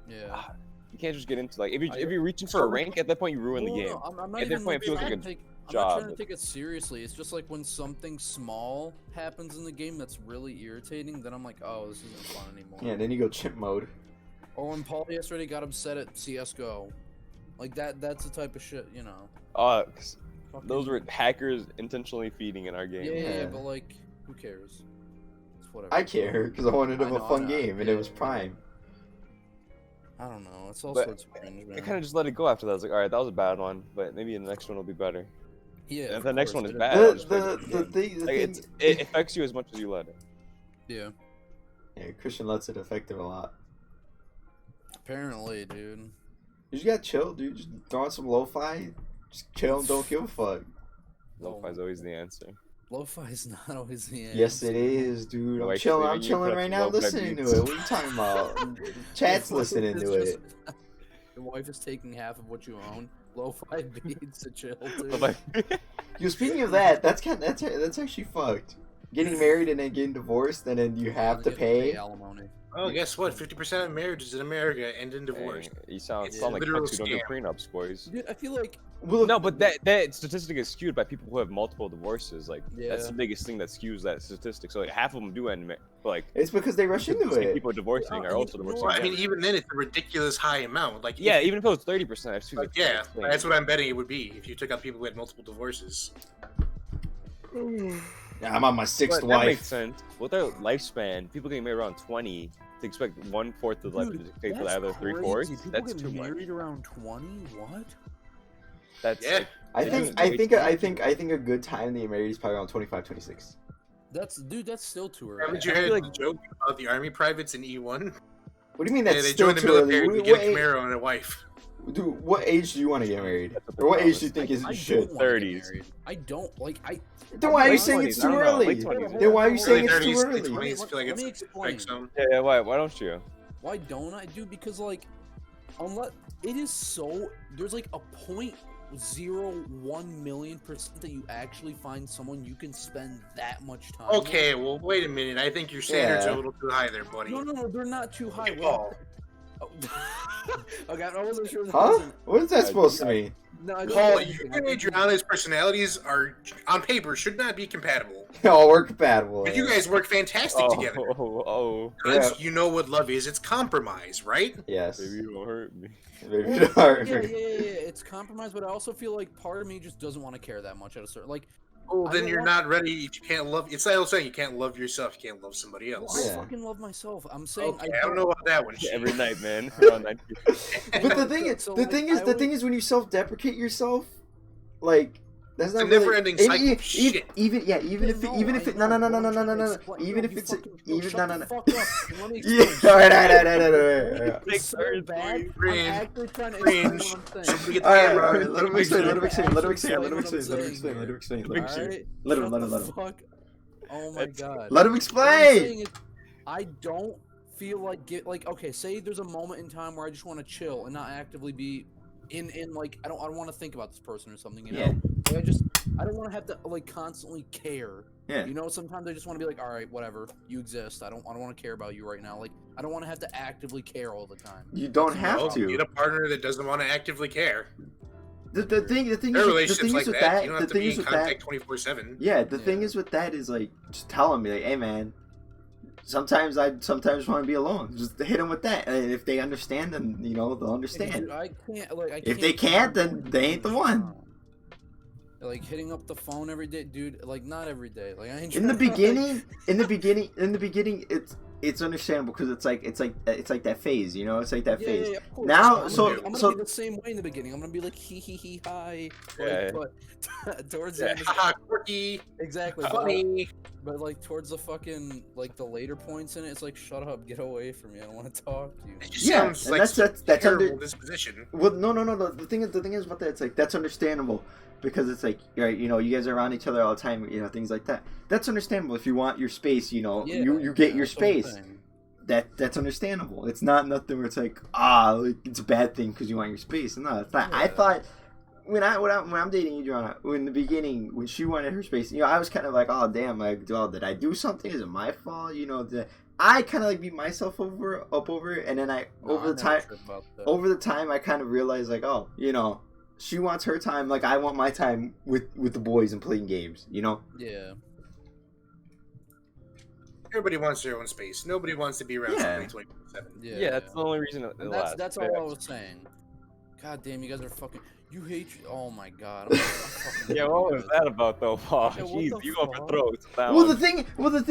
[SPEAKER 3] Yeah.
[SPEAKER 4] you can't just get into like if
[SPEAKER 3] I-
[SPEAKER 4] you're reaching for a rank, at that point you ruin the
[SPEAKER 3] No,
[SPEAKER 4] game.
[SPEAKER 3] no, I'm not
[SPEAKER 4] At that
[SPEAKER 3] even
[SPEAKER 4] point, it feels
[SPEAKER 3] trying
[SPEAKER 4] like
[SPEAKER 3] to
[SPEAKER 4] a
[SPEAKER 3] take, I'm not
[SPEAKER 4] job.
[SPEAKER 3] trying to take it seriously. It's just like when something small happens in the game that's really irritating, then I'm like, oh, this isn't fun anymore.
[SPEAKER 2] Yeah, then you go chimp mode.
[SPEAKER 3] Or when Paul yesterday got upset at CS:GO, like that's the type of shit, you know.
[SPEAKER 4] 'Cause
[SPEAKER 3] Fucking-
[SPEAKER 4] those were hackers intentionally feeding in our
[SPEAKER 3] Yeah,
[SPEAKER 4] game.
[SPEAKER 2] Yeah.
[SPEAKER 3] but like, who cares? It's whatever.
[SPEAKER 2] I care because I wanted to have
[SPEAKER 3] I
[SPEAKER 2] a
[SPEAKER 3] know,
[SPEAKER 2] fun
[SPEAKER 3] I know.
[SPEAKER 2] game, and it
[SPEAKER 3] Yeah.
[SPEAKER 2] was Prime.
[SPEAKER 3] I don't know. It's all
[SPEAKER 4] But
[SPEAKER 3] sorts of cringe, man.
[SPEAKER 4] I kind of just let it go after that. I was like, all right, that was a bad one, but maybe the next one will be better.
[SPEAKER 3] Yeah.
[SPEAKER 4] If
[SPEAKER 3] of
[SPEAKER 4] the next
[SPEAKER 3] course,
[SPEAKER 4] one is
[SPEAKER 3] it
[SPEAKER 4] bad,
[SPEAKER 2] The
[SPEAKER 4] I'll just play
[SPEAKER 2] the
[SPEAKER 4] the
[SPEAKER 2] the
[SPEAKER 4] game.
[SPEAKER 2] thing. The
[SPEAKER 4] Like,
[SPEAKER 2] thing
[SPEAKER 4] it affects you as much as you let it.
[SPEAKER 3] Yeah.
[SPEAKER 2] yeah, Christian lets it affect him a lot.
[SPEAKER 3] Apparently, dude.
[SPEAKER 2] You just gotta chill, dude. Just throw on some lo-fi. Just chill and don't give a fuck.
[SPEAKER 4] Lo-fi is always the answer.
[SPEAKER 3] Lo-fi is not always the answer.
[SPEAKER 2] Yes, it is, dude. I'm
[SPEAKER 4] Like,
[SPEAKER 2] chilling.
[SPEAKER 4] so
[SPEAKER 2] I'm
[SPEAKER 4] you
[SPEAKER 2] chilling
[SPEAKER 4] put
[SPEAKER 2] right
[SPEAKER 4] up
[SPEAKER 2] now,
[SPEAKER 4] lo-fi
[SPEAKER 2] listening to
[SPEAKER 4] beats.
[SPEAKER 2] it. What are you talking about? Chat's
[SPEAKER 3] Your
[SPEAKER 2] listening
[SPEAKER 3] wife
[SPEAKER 2] to
[SPEAKER 3] is
[SPEAKER 2] it.
[SPEAKER 3] just- Your wife is taking half of what you own. Lo-fi beats to chill to.
[SPEAKER 4] Lo-fi-
[SPEAKER 2] Yo, speaking of that, that's actually fucked. Getting married and then getting divorced, and then you have to pay.
[SPEAKER 3] alimony.
[SPEAKER 1] Oh, guess what? 50% of marriages in America end in divorce.
[SPEAKER 4] Hey, you sound
[SPEAKER 1] It's
[SPEAKER 4] like
[SPEAKER 1] a literal
[SPEAKER 4] cunts who don't do
[SPEAKER 1] scam.
[SPEAKER 4] prenups, boys.
[SPEAKER 3] Dude, I feel like
[SPEAKER 2] Well,
[SPEAKER 4] No, but that statistic is skewed by people who have multiple divorces. Like that's
[SPEAKER 3] Yeah.
[SPEAKER 4] the biggest thing that skews that statistic. So like half of them do end, but like
[SPEAKER 2] it's because they rush into
[SPEAKER 4] the same
[SPEAKER 2] it.
[SPEAKER 4] people divorcing
[SPEAKER 3] Oh,
[SPEAKER 4] are
[SPEAKER 3] you
[SPEAKER 4] also
[SPEAKER 3] know
[SPEAKER 4] divorcing.
[SPEAKER 3] what?
[SPEAKER 1] I mean,
[SPEAKER 4] again.
[SPEAKER 1] even then, it's a ridiculous high amount. Like,
[SPEAKER 4] Yeah, even if it was 30%, it's
[SPEAKER 1] like, yeah, that's what I'm betting it would be if you took out people who had multiple divorces.
[SPEAKER 2] Yeah, I'm on my sixth
[SPEAKER 4] But that makes
[SPEAKER 2] wife.
[SPEAKER 4] sense. With their lifespan, people getting married around 20 to expect 1/4 of the life to take for the other 3/4. That's too much.
[SPEAKER 3] married around 20? What?
[SPEAKER 4] That's
[SPEAKER 1] Yeah.
[SPEAKER 4] like,
[SPEAKER 2] I
[SPEAKER 4] it
[SPEAKER 2] think
[SPEAKER 4] is
[SPEAKER 2] I
[SPEAKER 4] way
[SPEAKER 2] think
[SPEAKER 4] too
[SPEAKER 2] I
[SPEAKER 4] much.
[SPEAKER 2] think I think a good time to get married is probably around 25, 26.
[SPEAKER 3] That's still too early.
[SPEAKER 1] Haven't you
[SPEAKER 4] I
[SPEAKER 1] heard
[SPEAKER 4] feel
[SPEAKER 1] the joke about the army privates in E1?
[SPEAKER 2] What do you mean
[SPEAKER 1] Yeah,
[SPEAKER 2] that's
[SPEAKER 1] they
[SPEAKER 2] still
[SPEAKER 1] join the
[SPEAKER 2] too early?
[SPEAKER 1] military to
[SPEAKER 2] What,
[SPEAKER 1] get
[SPEAKER 2] what
[SPEAKER 1] a
[SPEAKER 2] age,
[SPEAKER 1] Camaro and a wife.
[SPEAKER 2] dude, what age do you want to get married?
[SPEAKER 4] That's what
[SPEAKER 2] Or what
[SPEAKER 4] they
[SPEAKER 2] age do you
[SPEAKER 4] promise.
[SPEAKER 2] think is
[SPEAKER 3] I
[SPEAKER 2] you should?
[SPEAKER 3] don't wanna get
[SPEAKER 4] 30s.
[SPEAKER 3] married. I don't like.
[SPEAKER 2] Then why are you
[SPEAKER 4] Late
[SPEAKER 2] saying it's
[SPEAKER 4] 20s, I
[SPEAKER 2] too
[SPEAKER 4] don't know, late
[SPEAKER 2] early?
[SPEAKER 4] 20s.
[SPEAKER 2] Then why are you saying
[SPEAKER 1] Early
[SPEAKER 2] it's too
[SPEAKER 1] 30s, late
[SPEAKER 2] early?
[SPEAKER 1] 20s, I feel like
[SPEAKER 3] Let me
[SPEAKER 1] it's
[SPEAKER 3] explain.
[SPEAKER 1] like some.
[SPEAKER 4] Yeah, why don't you?
[SPEAKER 3] Why don't I do? Because like, unless it is so, there's like a 0.01 million% that you actually find someone you can spend that much time. with.
[SPEAKER 1] Okay, well, wait a minute. I think your standards are a little too high there, buddy.
[SPEAKER 3] No, they're not too high.
[SPEAKER 1] Hey,
[SPEAKER 3] Well,
[SPEAKER 1] Paul.
[SPEAKER 3] oh, okay, I wasn't sure.
[SPEAKER 2] Huh? What is that supposed to mean?
[SPEAKER 3] No, I
[SPEAKER 1] Paul,
[SPEAKER 3] don't-
[SPEAKER 1] you and Adriana's personalities are, on paper, should not be compatible.
[SPEAKER 2] Oh, we're compatible.
[SPEAKER 1] But you guys work fantastic
[SPEAKER 4] Oh,
[SPEAKER 1] together.
[SPEAKER 4] oh,
[SPEAKER 1] Because you know what love is. It's compromise, right?
[SPEAKER 2] Yes.
[SPEAKER 4] baby, you don't hurt me.
[SPEAKER 2] Maybe
[SPEAKER 3] Well,
[SPEAKER 2] you are.
[SPEAKER 3] yeah, it's compromise, but I also feel like part of me just doesn't want to care that much at a certain like.
[SPEAKER 1] Well,
[SPEAKER 3] I
[SPEAKER 1] then
[SPEAKER 3] don't
[SPEAKER 1] you're
[SPEAKER 3] want-
[SPEAKER 1] not ready. You can't love. It's like I was saying, you can't love yourself. You can't love somebody
[SPEAKER 3] Well,
[SPEAKER 1] else.
[SPEAKER 3] I
[SPEAKER 2] Yeah.
[SPEAKER 3] fucking love myself. I'm saying
[SPEAKER 1] Okay, I don't know about that one.
[SPEAKER 4] Every night, man. Around 9
[SPEAKER 2] But the thing is,
[SPEAKER 3] So,
[SPEAKER 2] the
[SPEAKER 3] like,
[SPEAKER 2] thing is,
[SPEAKER 3] I
[SPEAKER 2] the thing is, when you self-deprecate yourself, like that's
[SPEAKER 1] It's
[SPEAKER 2] not
[SPEAKER 1] a
[SPEAKER 2] really,
[SPEAKER 1] never-ending
[SPEAKER 2] even-
[SPEAKER 1] cycle of shit.
[SPEAKER 2] Even if it's no,
[SPEAKER 3] I know,
[SPEAKER 2] no,
[SPEAKER 3] but I'm trying to
[SPEAKER 2] no,
[SPEAKER 3] explain-
[SPEAKER 2] even
[SPEAKER 3] no,
[SPEAKER 2] if
[SPEAKER 3] you
[SPEAKER 2] it's
[SPEAKER 3] fucking-
[SPEAKER 2] even
[SPEAKER 3] shut
[SPEAKER 2] no,
[SPEAKER 3] the
[SPEAKER 2] no.
[SPEAKER 3] fuck up. Let me
[SPEAKER 2] Yeah,
[SPEAKER 3] explain.
[SPEAKER 2] all right.
[SPEAKER 3] It's so bad. I'm
[SPEAKER 1] Cringe.
[SPEAKER 3] actually trying to explain
[SPEAKER 1] Cringe.
[SPEAKER 3] what I'm saying.
[SPEAKER 1] Somebody get the
[SPEAKER 2] All right,
[SPEAKER 1] camera.
[SPEAKER 2] all right. Let him explain. Let him explain. Let him explain. Let him
[SPEAKER 3] Explain
[SPEAKER 2] explain.
[SPEAKER 3] what
[SPEAKER 2] Let him
[SPEAKER 3] I'm
[SPEAKER 2] explain. Let him explain. Let him explain.
[SPEAKER 3] Alright?
[SPEAKER 2] Let him.
[SPEAKER 3] Shut
[SPEAKER 2] Let him.
[SPEAKER 3] the
[SPEAKER 2] Let him.
[SPEAKER 3] fuck- Oh my god.
[SPEAKER 2] Let him
[SPEAKER 3] What I'm
[SPEAKER 2] explain.
[SPEAKER 3] saying is, I don't feel like okay, say there's a moment in time where I just want to chill and not actively be in like I don't want to think about this person or something, you know?
[SPEAKER 2] Yeah.
[SPEAKER 3] Like, I don't want to have to like constantly care.
[SPEAKER 2] Yeah.
[SPEAKER 3] You know, sometimes I just want to be like, all right, whatever, you exist. I don't want to care about you right now. Like, I don't want to have to actively care all the time.
[SPEAKER 2] You don't have
[SPEAKER 1] Well,
[SPEAKER 2] to.
[SPEAKER 1] Get a partner that doesn't want to actively care.
[SPEAKER 2] The thing
[SPEAKER 1] There are
[SPEAKER 2] is, the
[SPEAKER 1] relationships
[SPEAKER 2] thing
[SPEAKER 1] like
[SPEAKER 2] is with
[SPEAKER 1] that.
[SPEAKER 2] that.
[SPEAKER 1] You don't
[SPEAKER 2] The
[SPEAKER 1] have to
[SPEAKER 2] thing
[SPEAKER 1] be
[SPEAKER 2] is
[SPEAKER 1] in
[SPEAKER 2] with
[SPEAKER 1] contact
[SPEAKER 2] that.
[SPEAKER 1] 24/7.
[SPEAKER 2] Yeah, the thing
[SPEAKER 3] Yeah.
[SPEAKER 2] is with that is like just tell him like, hey man, sometimes I want to be alone. Just hit them with that, and if they understand, then you know they'll
[SPEAKER 3] Like,
[SPEAKER 2] understand.
[SPEAKER 3] dude, I can't. Like, I
[SPEAKER 2] If they can't, then they ain't the one.
[SPEAKER 3] Like hitting up the phone every day, dude. Like not every day. Like I ain't
[SPEAKER 2] In the
[SPEAKER 3] trying to,
[SPEAKER 2] beginning, it's understandable because it's like that phase, you know, it's like that
[SPEAKER 3] Yeah,
[SPEAKER 2] phase.
[SPEAKER 3] yeah, of course.
[SPEAKER 2] Now,
[SPEAKER 3] I'm
[SPEAKER 2] so-
[SPEAKER 3] gonna be, I'm
[SPEAKER 2] so-
[SPEAKER 3] gonna be the same way in the beginning. I'm gonna be like hee hi.
[SPEAKER 4] Yeah.
[SPEAKER 3] Like, but towards the
[SPEAKER 4] Yeah.
[SPEAKER 3] end, of
[SPEAKER 1] Haha, quirky,
[SPEAKER 3] exactly.
[SPEAKER 1] funny.
[SPEAKER 3] But like towards the fucking like the later points in it, it's like shut up, get away from me. I don't want to talk to you.
[SPEAKER 1] It just
[SPEAKER 2] Yeah,
[SPEAKER 1] sounds
[SPEAKER 2] and
[SPEAKER 1] like
[SPEAKER 2] that's
[SPEAKER 1] terrible
[SPEAKER 2] under.
[SPEAKER 1] disposition.
[SPEAKER 2] Well, no. The thing is about that. It's like that's understandable because it's like right, you know, you guys are around each other all the time, you know, things like that. That's understandable if you want your space, you know,
[SPEAKER 3] Yeah,
[SPEAKER 2] you get
[SPEAKER 3] yeah,
[SPEAKER 2] your
[SPEAKER 3] that's what I'm
[SPEAKER 2] space.
[SPEAKER 3] saying.
[SPEAKER 2] That's understandable. It's not nothing where it's like like it's a bad thing because you want your space. No, it's not. I
[SPEAKER 3] Yeah.
[SPEAKER 2] thought when I'm dating Adriana, in the beginning when she wanted her space, you know, I was kind of like, oh damn, like, oh, did I do something? Is it my fault? You know, I kind of like beat myself up over it, and then
[SPEAKER 3] No,
[SPEAKER 2] over
[SPEAKER 3] I
[SPEAKER 2] the
[SPEAKER 3] never
[SPEAKER 2] time,
[SPEAKER 3] trip about that.
[SPEAKER 2] over the time, I kind of realized like, oh, you know, she wants her time, like I want my time with the boys and playing games. You know.
[SPEAKER 3] Yeah.
[SPEAKER 1] Everybody wants their own space. Nobody wants to be around
[SPEAKER 2] Yeah.
[SPEAKER 1] somebody 24/7.
[SPEAKER 3] Yeah.
[SPEAKER 4] Yeah, that's the only reason it
[SPEAKER 3] And
[SPEAKER 4] lasts.
[SPEAKER 3] that's all I was saying. God damn, you guys are fucking. You hate. Oh my god. I'm fucking
[SPEAKER 4] Yeah, what was that about though, Paul?
[SPEAKER 3] Yeah, what
[SPEAKER 4] Jeez,
[SPEAKER 3] the
[SPEAKER 4] you go for
[SPEAKER 3] fuck?
[SPEAKER 4] throats. with that
[SPEAKER 2] Well,
[SPEAKER 4] one.
[SPEAKER 2] the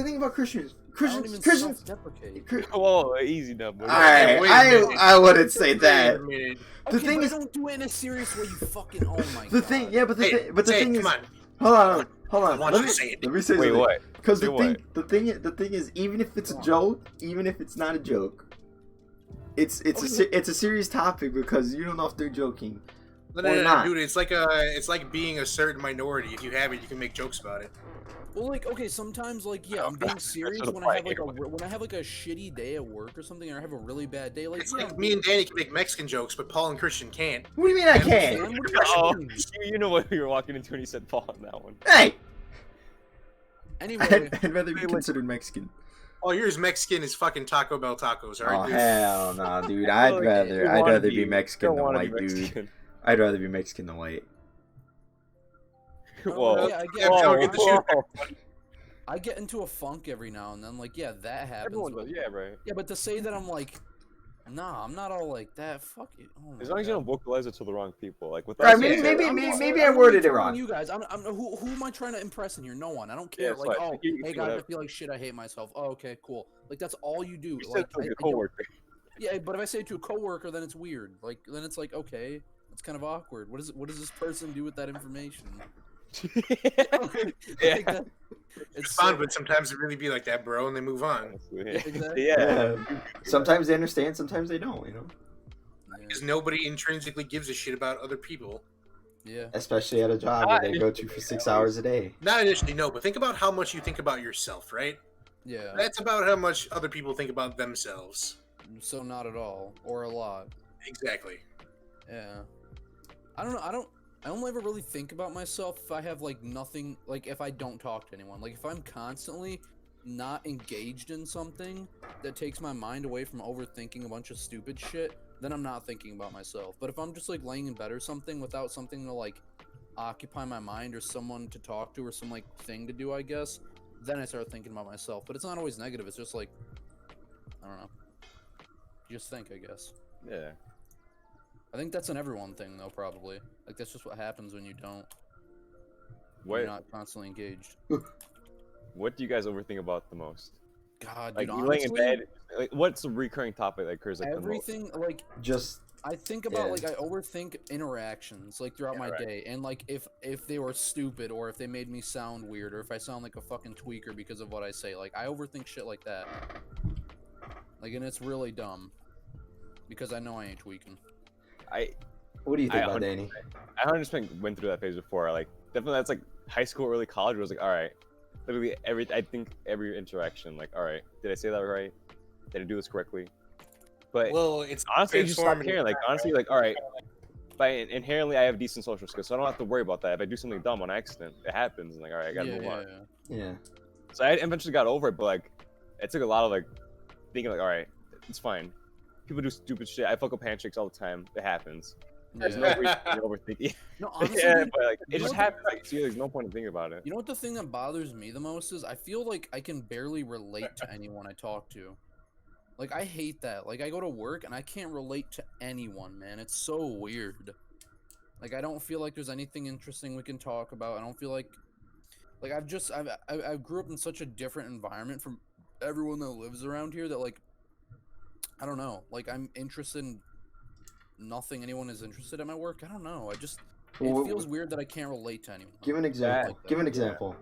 [SPEAKER 2] thing about Christians,
[SPEAKER 3] I don't even
[SPEAKER 2] Christians.
[SPEAKER 3] self-deprecate.
[SPEAKER 4] Whoa, easy now, boy.
[SPEAKER 2] Alright,
[SPEAKER 1] wait a minute.
[SPEAKER 2] I wouldn't say that.
[SPEAKER 1] Wait a minute.
[SPEAKER 2] The
[SPEAKER 3] Okay,
[SPEAKER 2] thing
[SPEAKER 3] but
[SPEAKER 2] is-
[SPEAKER 3] don't do it in a serious way. You fucking. Oh my god.
[SPEAKER 2] The thing, yeah, but the
[SPEAKER 1] Hey,
[SPEAKER 2] thing, but the
[SPEAKER 1] say it,
[SPEAKER 2] thing is,
[SPEAKER 1] come on.
[SPEAKER 2] hold on.
[SPEAKER 1] I want
[SPEAKER 2] Let
[SPEAKER 1] you
[SPEAKER 2] me
[SPEAKER 1] to say it.
[SPEAKER 2] let me say
[SPEAKER 4] Wait,
[SPEAKER 2] something.
[SPEAKER 4] what?
[SPEAKER 2] Because
[SPEAKER 4] Say what?
[SPEAKER 2] the thing is, even if it's a joke, even if it's not a joke, it's a serious topic because you don't know if they're joking. Or not.
[SPEAKER 1] Dude. It's like being a certain minority. If you have it, you can make jokes about it.
[SPEAKER 3] Well, like, okay, sometimes, like, yeah, I'm being serious
[SPEAKER 4] That's
[SPEAKER 3] when
[SPEAKER 4] what
[SPEAKER 3] I have
[SPEAKER 4] I
[SPEAKER 3] like when I have like a shitty day at work or something, or I have a really bad day. Like,
[SPEAKER 1] It's
[SPEAKER 3] yeah,
[SPEAKER 1] like me and Danny can make Mexican jokes, but Paul and Christian can't.
[SPEAKER 2] What do you mean I
[SPEAKER 3] man,
[SPEAKER 2] can't?
[SPEAKER 3] what do you
[SPEAKER 4] Oh,
[SPEAKER 3] mean?
[SPEAKER 4] you know what we were walking into when he said Paul on that one.
[SPEAKER 2] Hey,
[SPEAKER 3] Anyway,
[SPEAKER 2] I'd rather be
[SPEAKER 4] Hey, look.
[SPEAKER 2] considered Mexican.
[SPEAKER 1] Oh, yours Mexican is fucking Taco Bell tacos,
[SPEAKER 2] Oh
[SPEAKER 1] alright, dude?
[SPEAKER 2] hell no, dude!
[SPEAKER 4] You
[SPEAKER 2] I'd
[SPEAKER 4] wanna
[SPEAKER 2] rather be Mexican
[SPEAKER 4] you
[SPEAKER 2] than
[SPEAKER 4] wanna
[SPEAKER 2] white,
[SPEAKER 4] be
[SPEAKER 2] dude.
[SPEAKER 4] Mexican.
[SPEAKER 2] I'd rather be Mexican than white.
[SPEAKER 4] Whoa.
[SPEAKER 3] yeah,
[SPEAKER 1] Yeah, Joe, get the shoe.
[SPEAKER 3] I get into a funk every now and then. Like, yeah, that happens.
[SPEAKER 4] Everyone
[SPEAKER 3] but-
[SPEAKER 4] does, yeah, right.
[SPEAKER 3] Yeah, but to say that I'm like, nah, I'm not all like that. Fuck it. Oh my
[SPEAKER 4] As long as you
[SPEAKER 3] God.
[SPEAKER 4] don't vocalize it to the wrong people, like with
[SPEAKER 2] Right,
[SPEAKER 4] us,
[SPEAKER 2] maybe-
[SPEAKER 4] it's-
[SPEAKER 2] maybe-
[SPEAKER 3] I'm
[SPEAKER 2] maybe-
[SPEAKER 3] just-
[SPEAKER 2] maybe
[SPEAKER 3] I'm
[SPEAKER 2] I
[SPEAKER 3] only
[SPEAKER 2] worded it
[SPEAKER 3] telling
[SPEAKER 2] wrong.
[SPEAKER 3] You guys, who am I trying to impress in here? No one. I don't
[SPEAKER 4] Yeah,
[SPEAKER 3] care.
[SPEAKER 4] it's
[SPEAKER 3] like,
[SPEAKER 4] fine.
[SPEAKER 3] oh,
[SPEAKER 4] You
[SPEAKER 3] hey
[SPEAKER 4] can
[SPEAKER 3] guys, I
[SPEAKER 4] whatever.
[SPEAKER 3] feel like shit. I hate myself. Oh, okay, cool. Like that's all you do.
[SPEAKER 4] You
[SPEAKER 3] Like,
[SPEAKER 4] said to your
[SPEAKER 3] I don't-
[SPEAKER 4] coworker.
[SPEAKER 3] yeah, but if I say it to a coworker, then it's weird. Like then it's like okay, it's kind of awkward. What does this person do with that information?
[SPEAKER 4] Yeah.
[SPEAKER 3] Like that,
[SPEAKER 1] It's
[SPEAKER 3] it's
[SPEAKER 1] fun,
[SPEAKER 3] so,
[SPEAKER 1] but sometimes it really be like that, bro, and they move on.
[SPEAKER 3] exactly.
[SPEAKER 4] Yeah.
[SPEAKER 2] Sometimes they understand, sometimes they don't.
[SPEAKER 1] Because nobody intrinsically gives a shit about other people.
[SPEAKER 3] Yeah.
[SPEAKER 2] Especially at a job where they go to for 6 hours a day.
[SPEAKER 1] Not initially, no, but think about how much you think about yourself, right?
[SPEAKER 3] Yeah.
[SPEAKER 1] That's about how much other people think about themselves.
[SPEAKER 3] So not at all, or a lot.
[SPEAKER 1] Exactly.
[SPEAKER 3] Yeah. I don't know. I only ever really think about myself if I have like nothing. Like if I don't talk to anyone. Like if I'm constantly not engaged in something that takes my mind away from overthinking a bunch of stupid shit, then I'm not thinking about myself. But if I'm just like laying in bed or something without something to like occupy my mind or someone to talk to or some like thing to do, I guess, then I start thinking about myself. But it's not always negative. It's just like, I don't know. You just think, I guess.
[SPEAKER 4] Yeah.
[SPEAKER 3] I think that's an everyone thing though, probably. Like that's just what happens when you don't.
[SPEAKER 4] What
[SPEAKER 3] You're not constantly engaged.
[SPEAKER 4] What do you guys overthink about the most?
[SPEAKER 3] God,
[SPEAKER 4] Like
[SPEAKER 3] dude,
[SPEAKER 4] you laying in
[SPEAKER 3] honestly,
[SPEAKER 4] bed. Like, what's a recurring topic that occurs like
[SPEAKER 3] everything like
[SPEAKER 2] Just
[SPEAKER 3] I think about
[SPEAKER 2] Yeah.
[SPEAKER 3] like I overthink interactions like throughout my day, and like if they were stupid or if they made me sound weird or if I sound like a fucking tweaker because of what I say, like I overthink shit like that. Like, and it's really dumb because I know I ain't tweaking.
[SPEAKER 2] what do you think
[SPEAKER 4] I
[SPEAKER 2] about Danny?
[SPEAKER 4] I 100% went through that phase before. Like definitely that's like high school, early college. Where I was like, all right, literally I think every interaction, like, all right, did I say that right? Did I do this correctly? But
[SPEAKER 1] Well, it's
[SPEAKER 4] honestly, you just stop
[SPEAKER 1] transformative.
[SPEAKER 4] caring. Like honestly, like all right, by inherently I have decent social skills, so I don't have to worry about that. If I do something dumb on accident, it happens, and like all right, I gotta move on.
[SPEAKER 2] Yeah.
[SPEAKER 4] So I eventually got over it, but like it took a lot of like thinking like, all right, it's fine. People do stupid shit. I fuck up handshakes all the time. It happens. There's no
[SPEAKER 3] Yeah.
[SPEAKER 4] reason to overthink it.
[SPEAKER 3] No, honestly,
[SPEAKER 4] Yeah,
[SPEAKER 3] dude,
[SPEAKER 4] but like
[SPEAKER 3] you
[SPEAKER 4] it
[SPEAKER 3] know
[SPEAKER 4] just
[SPEAKER 3] what the-
[SPEAKER 4] happens. Like, see, there's no point in thinking about it.
[SPEAKER 3] You know what the thing that bothers me the most is? I feel like I can barely relate to anyone I talk to. Like, I hate that. Like, I go to work and I can't relate to anyone, man. It's so weird. Like, I don't feel like there's anything interesting we can talk about. I don't feel like I grew up in such a different environment from everyone that lives around here that, like, I don't know. Like, I'm interested in nothing anyone is interested in my work. I don't know. It
[SPEAKER 2] Well,
[SPEAKER 3] feels weird that I can't relate to anyone.
[SPEAKER 2] Give an example.
[SPEAKER 3] like that.
[SPEAKER 2] Give an example.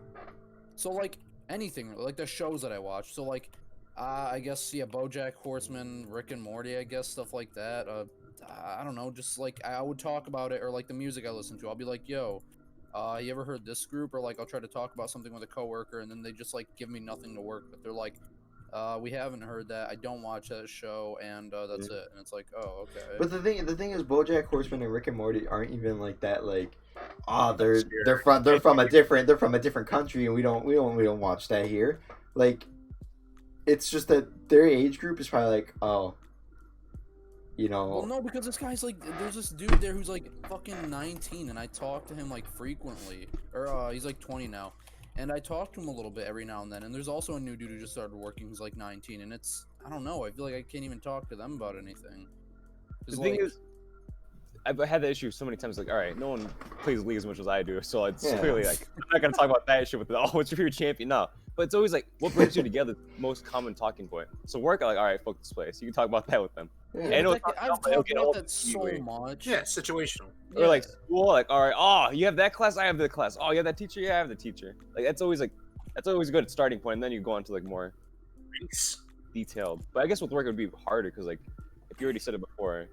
[SPEAKER 3] So like anything, like the shows that I watch. So like, I guess yeah, BoJack Horseman, Rick and Morty, I guess stuff like that. I don't know, just like I would talk about it or like the music I listen to. I'll be like, yo, you ever heard this group? Or like I'll try to talk about something with a coworker, and then they just like give me nothing to work with. They're like, we haven't heard that. I don't watch that show, and that's it. And it's like, oh, okay.
[SPEAKER 2] But the thing is, BoJack Horseman and Rick and Morty aren't even like that. Like, they're from a different country, and we don't watch that here. Like, it's just that their age group is probably like, oh,
[SPEAKER 3] Well, no, because this guy's like, there's this dude there who's like fucking 19, and I talk to him like frequently. Or he's like 20 now. And I talk to him a little bit every now and then. And there's also a new dude who just started working who's like 19. And it's, I don't know, I feel like I can't even talk to them about anything.
[SPEAKER 4] The thing is, I've had that issue so many times. Like, all right, no one plays League as much as I do, so it's
[SPEAKER 2] Yeah.
[SPEAKER 4] clearly like I'm not gonna talk about that shit with oh, what's your favorite champion? No, but it's always like what brings you together. Most common talking point. So work, like, all right, fuck this place. You can talk about that with them.
[SPEAKER 2] Yeah.
[SPEAKER 4] And it'll
[SPEAKER 3] I've
[SPEAKER 4] talk
[SPEAKER 3] talked
[SPEAKER 4] get
[SPEAKER 3] about
[SPEAKER 4] old
[SPEAKER 3] that so
[SPEAKER 4] anyway.
[SPEAKER 3] much.
[SPEAKER 1] Yeah, situational.
[SPEAKER 4] Or like school, like, all right, oh, you have that class, I have the class. Oh, you have that teacher, yeah, I have the teacher. Like that's always a good starting point. And then you go on to like more detailed. But I guess with work it would be harder because like if you already said it before.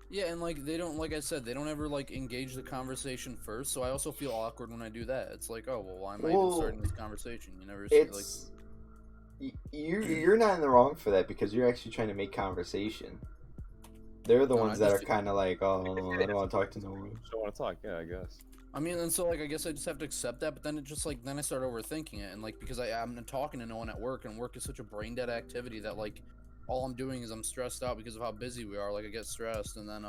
[SPEAKER 3] Yeah, and like they don't, like I said, they don't ever like engage the conversation first. So I also feel awkward when I do that. It's like, oh well, why am I even starting this conversation? You never see like.
[SPEAKER 2] It's you're not in the wrong for that because you're actually trying to make conversation. They're the
[SPEAKER 3] No,
[SPEAKER 2] ones
[SPEAKER 3] I
[SPEAKER 2] that are
[SPEAKER 3] just-
[SPEAKER 2] kind of like, oh, I don't want to talk to no one.
[SPEAKER 4] Don't want to talk, yeah, I guess.
[SPEAKER 3] I mean, and so like I guess I just have to accept that, but then it just like then I start overthinking it, and like because I'm talking to no one at work, and work is such a brain dead activity that like all I'm doing is I'm stressed out because of how busy we are. Like I get stressed, and then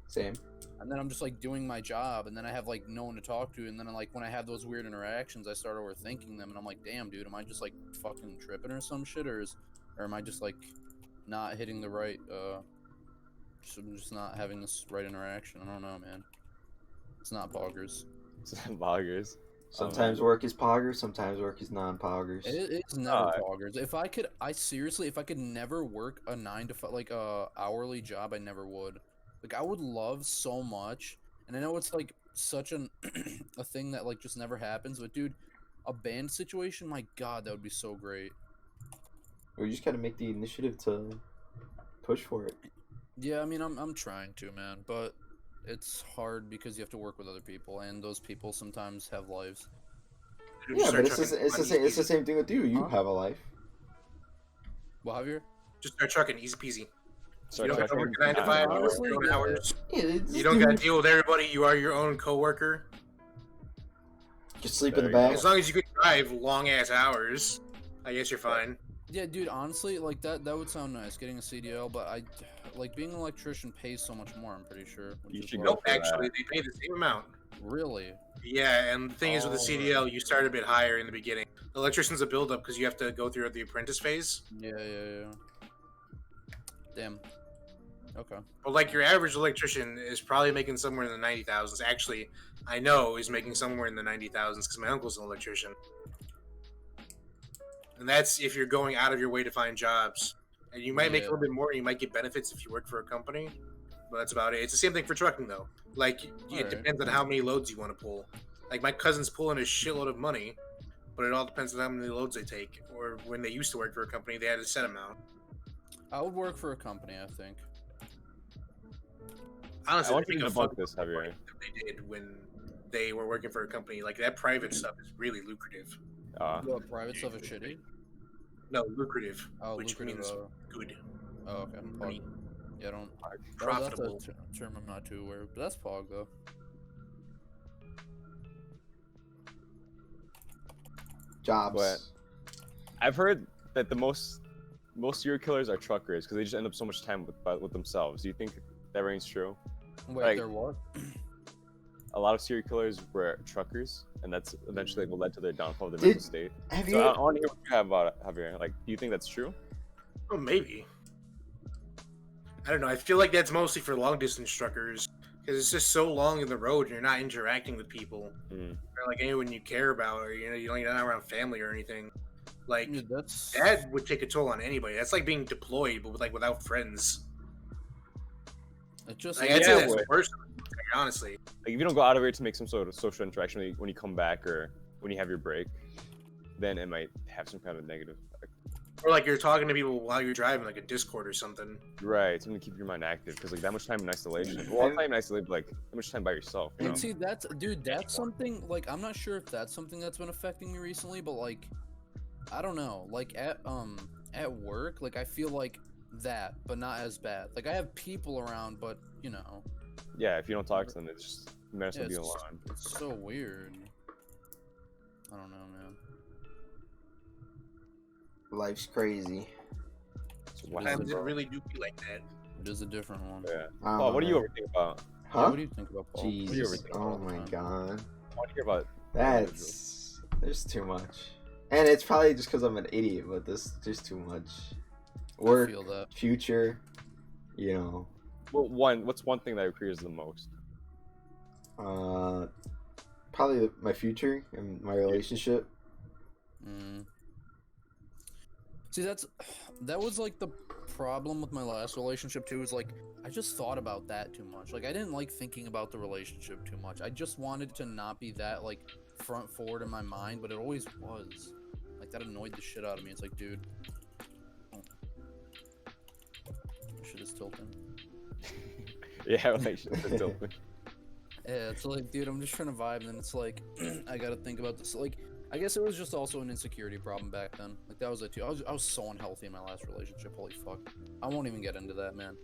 [SPEAKER 2] Same.
[SPEAKER 3] I'm just like doing my job, and then I have like no one to talk to, and then like when I have those weird interactions, I start overthinking them, and I'm like, damn, dude, am I just like fucking tripping or some shit, or am I just like not hitting the right I'm just not having this right interaction? I don't know, man. It's not poggers.
[SPEAKER 4] Bloggers.
[SPEAKER 2] Sometimes work is poggers, sometimes work is non-poggers.
[SPEAKER 3] It's never poggers. If I could never work a 9 to 5, like a hourly job, I never would. Like I would love so much And I know it's like such an a thing that like just never happens, but dude, a band situation, my god, that would be so great.
[SPEAKER 2] Or you just gotta make the initiative to push for it.
[SPEAKER 3] Yeah, I mean, I'm trying to, man, but it's hard because you have to work with other people, and those people sometimes have lives.
[SPEAKER 1] Dude,
[SPEAKER 2] Yeah,
[SPEAKER 1] just
[SPEAKER 2] but
[SPEAKER 1] start
[SPEAKER 2] it's
[SPEAKER 1] trucking money
[SPEAKER 2] the
[SPEAKER 1] easy.
[SPEAKER 2] same thing with you. You
[SPEAKER 3] Huh?
[SPEAKER 2] have a life.
[SPEAKER 3] Well, Javier?
[SPEAKER 1] Just start trucking, easy peasy.
[SPEAKER 4] Start
[SPEAKER 1] You don't have to
[SPEAKER 4] trucking.
[SPEAKER 1] work 9 to 5. You work
[SPEAKER 3] Honestly,
[SPEAKER 1] your own
[SPEAKER 3] yeah.
[SPEAKER 1] hours.
[SPEAKER 2] Yeah, it's
[SPEAKER 1] You don't got to deal with everybody. You are your own coworker.
[SPEAKER 2] just sleep in the
[SPEAKER 4] There you
[SPEAKER 2] back.
[SPEAKER 1] As long as you can drive long ass hours, I guess you're fine.
[SPEAKER 3] Yeah, dude, honestly, like that would sound nice, getting a CDL, but I like being an electrician pays so much more, I'm pretty sure. which
[SPEAKER 4] You
[SPEAKER 3] is
[SPEAKER 4] should
[SPEAKER 3] why-
[SPEAKER 4] go
[SPEAKER 1] Nope,
[SPEAKER 4] for that.
[SPEAKER 1] actually, they pay the same amount.
[SPEAKER 3] Really?
[SPEAKER 1] Yeah, and the thing is with the
[SPEAKER 3] Oh,
[SPEAKER 1] CDL, you start a bit higher in the beginning. The electrician's a build up because you have to go through the apprentice phase.
[SPEAKER 3] Yeah. Damn. Okay.
[SPEAKER 1] But like your average electrician is probably making somewhere in the 90,000s. Actually, I know is making somewhere in the 90,000s because my uncle's an electrician. And that's if you're going out of your way to find jobs. And you might make a little bit more. You might get benefits if you work for a company, but that's about it. It's the same thing for trucking though. Like it
[SPEAKER 3] Alright.
[SPEAKER 1] depends on how many loads you want to pull. Like my cousin's pulling a shitload of money, but it all depends on how many loads they take. Or when they used to work for a company, they had a set amount.
[SPEAKER 3] I would work for a company, I think.
[SPEAKER 4] I
[SPEAKER 1] Honestly,
[SPEAKER 4] want
[SPEAKER 1] they
[SPEAKER 4] you
[SPEAKER 1] make
[SPEAKER 4] to
[SPEAKER 1] a
[SPEAKER 4] debunk
[SPEAKER 1] fuck
[SPEAKER 4] this, Javier.
[SPEAKER 1] that they did when they were working for a company. Like that private stuff is really lucrative.
[SPEAKER 3] What, private stuff is shitty?
[SPEAKER 1] No, lucrative,
[SPEAKER 3] Oh,
[SPEAKER 1] which
[SPEAKER 3] lucrative.
[SPEAKER 1] means good,
[SPEAKER 3] Oh, okay.
[SPEAKER 1] money,
[SPEAKER 3] Pog. Yeah, I don't.
[SPEAKER 1] profitable.
[SPEAKER 3] That's a term I'm not too aware of, but that's Pog though.
[SPEAKER 2] Jobs.
[SPEAKER 4] But- I've heard that the most serial killers are truckers because they just end up so much time with themselves. Do you think that rings true?
[SPEAKER 3] Wait,
[SPEAKER 4] Like-
[SPEAKER 3] they're what?
[SPEAKER 4] A lot of serial killers were truckers, and that's eventually what led to their downfall of their
[SPEAKER 2] Did-
[SPEAKER 4] mental state.
[SPEAKER 2] Have
[SPEAKER 4] So
[SPEAKER 2] you?
[SPEAKER 4] I want to hear what you have about it, Javier. Like, do you think that's true?
[SPEAKER 1] Oh, maybe. I don't know. I feel like that's mostly for long distance truckers because it's just so long in the road and you're not interacting with people
[SPEAKER 4] Mm.
[SPEAKER 1] or like anyone you care about, or you're not around family or anything. Like
[SPEAKER 3] Dude, that's
[SPEAKER 1] that would take a toll on anybody. That's like being deployed, but like without friends.
[SPEAKER 3] it just
[SPEAKER 1] Like, I'd
[SPEAKER 4] Yeah,
[SPEAKER 1] say that's
[SPEAKER 4] but-
[SPEAKER 1] worse. Honestly,
[SPEAKER 4] Like, if you don't go out of your way to make some sort of social interaction when you come back or when you have your break, then it might have some kind of negative effect.
[SPEAKER 1] or like you're talking to people while you're driving, like a Discord or something.
[SPEAKER 4] Right, something to keep your mind active because like that much time in isolation. Well, not time in isolation, but like that much time by yourself. You know?
[SPEAKER 3] And see, that's something like I'm not sure if that's something that's been affecting me recently, but like I don't know, like at work, like I feel like that, but not as bad. Like I have people around, but you know,
[SPEAKER 4] Yeah, if you don't talk to them, it's just you might as well
[SPEAKER 3] yeah,
[SPEAKER 4] be
[SPEAKER 3] it's,
[SPEAKER 4] alone.
[SPEAKER 3] it's so weird. I don't know, man.
[SPEAKER 2] Life's crazy.
[SPEAKER 4] So what
[SPEAKER 3] Is it
[SPEAKER 1] Sometimes it
[SPEAKER 4] happened?
[SPEAKER 1] really do feel like that.
[SPEAKER 3] It is a different one.
[SPEAKER 4] Yeah.
[SPEAKER 2] I don't
[SPEAKER 4] Oh, what do you
[SPEAKER 2] know.
[SPEAKER 4] overthink about?
[SPEAKER 3] Yeah,
[SPEAKER 2] Huh?
[SPEAKER 3] what do you think about Paul?
[SPEAKER 2] Jesus.
[SPEAKER 4] overthink
[SPEAKER 2] Oh
[SPEAKER 3] all the
[SPEAKER 2] my
[SPEAKER 3] time?
[SPEAKER 2] god.
[SPEAKER 4] I want to hear about.
[SPEAKER 2] That's there's too much. And it's probably just because I'm an idiot, but this just too much.
[SPEAKER 3] I
[SPEAKER 2] Work,
[SPEAKER 3] feel that.
[SPEAKER 2] future, you know.
[SPEAKER 4] Well, what's one thing that recurs the most?
[SPEAKER 2] Probably my future and my relationship.
[SPEAKER 3] Mm. See, that was like the problem with my last relationship too. Is like I just thought about that too much. Like I didn't like thinking about the relationship too much. I just wanted to not be that like front forward in my mind, but it always was. Like that annoyed the shit out of me. It's like, dude, oh. Shit is tilting.
[SPEAKER 4] Yeah, relationship. still.
[SPEAKER 3] Yeah, it's like, dude, I'm just trying to vibe, and then it's like, I gotta think about this. Like, I guess it was just also an insecurity problem back then. Like, that was it too. I was so unhealthy in my last relationship. Holy fuck. I won't even get into that, man.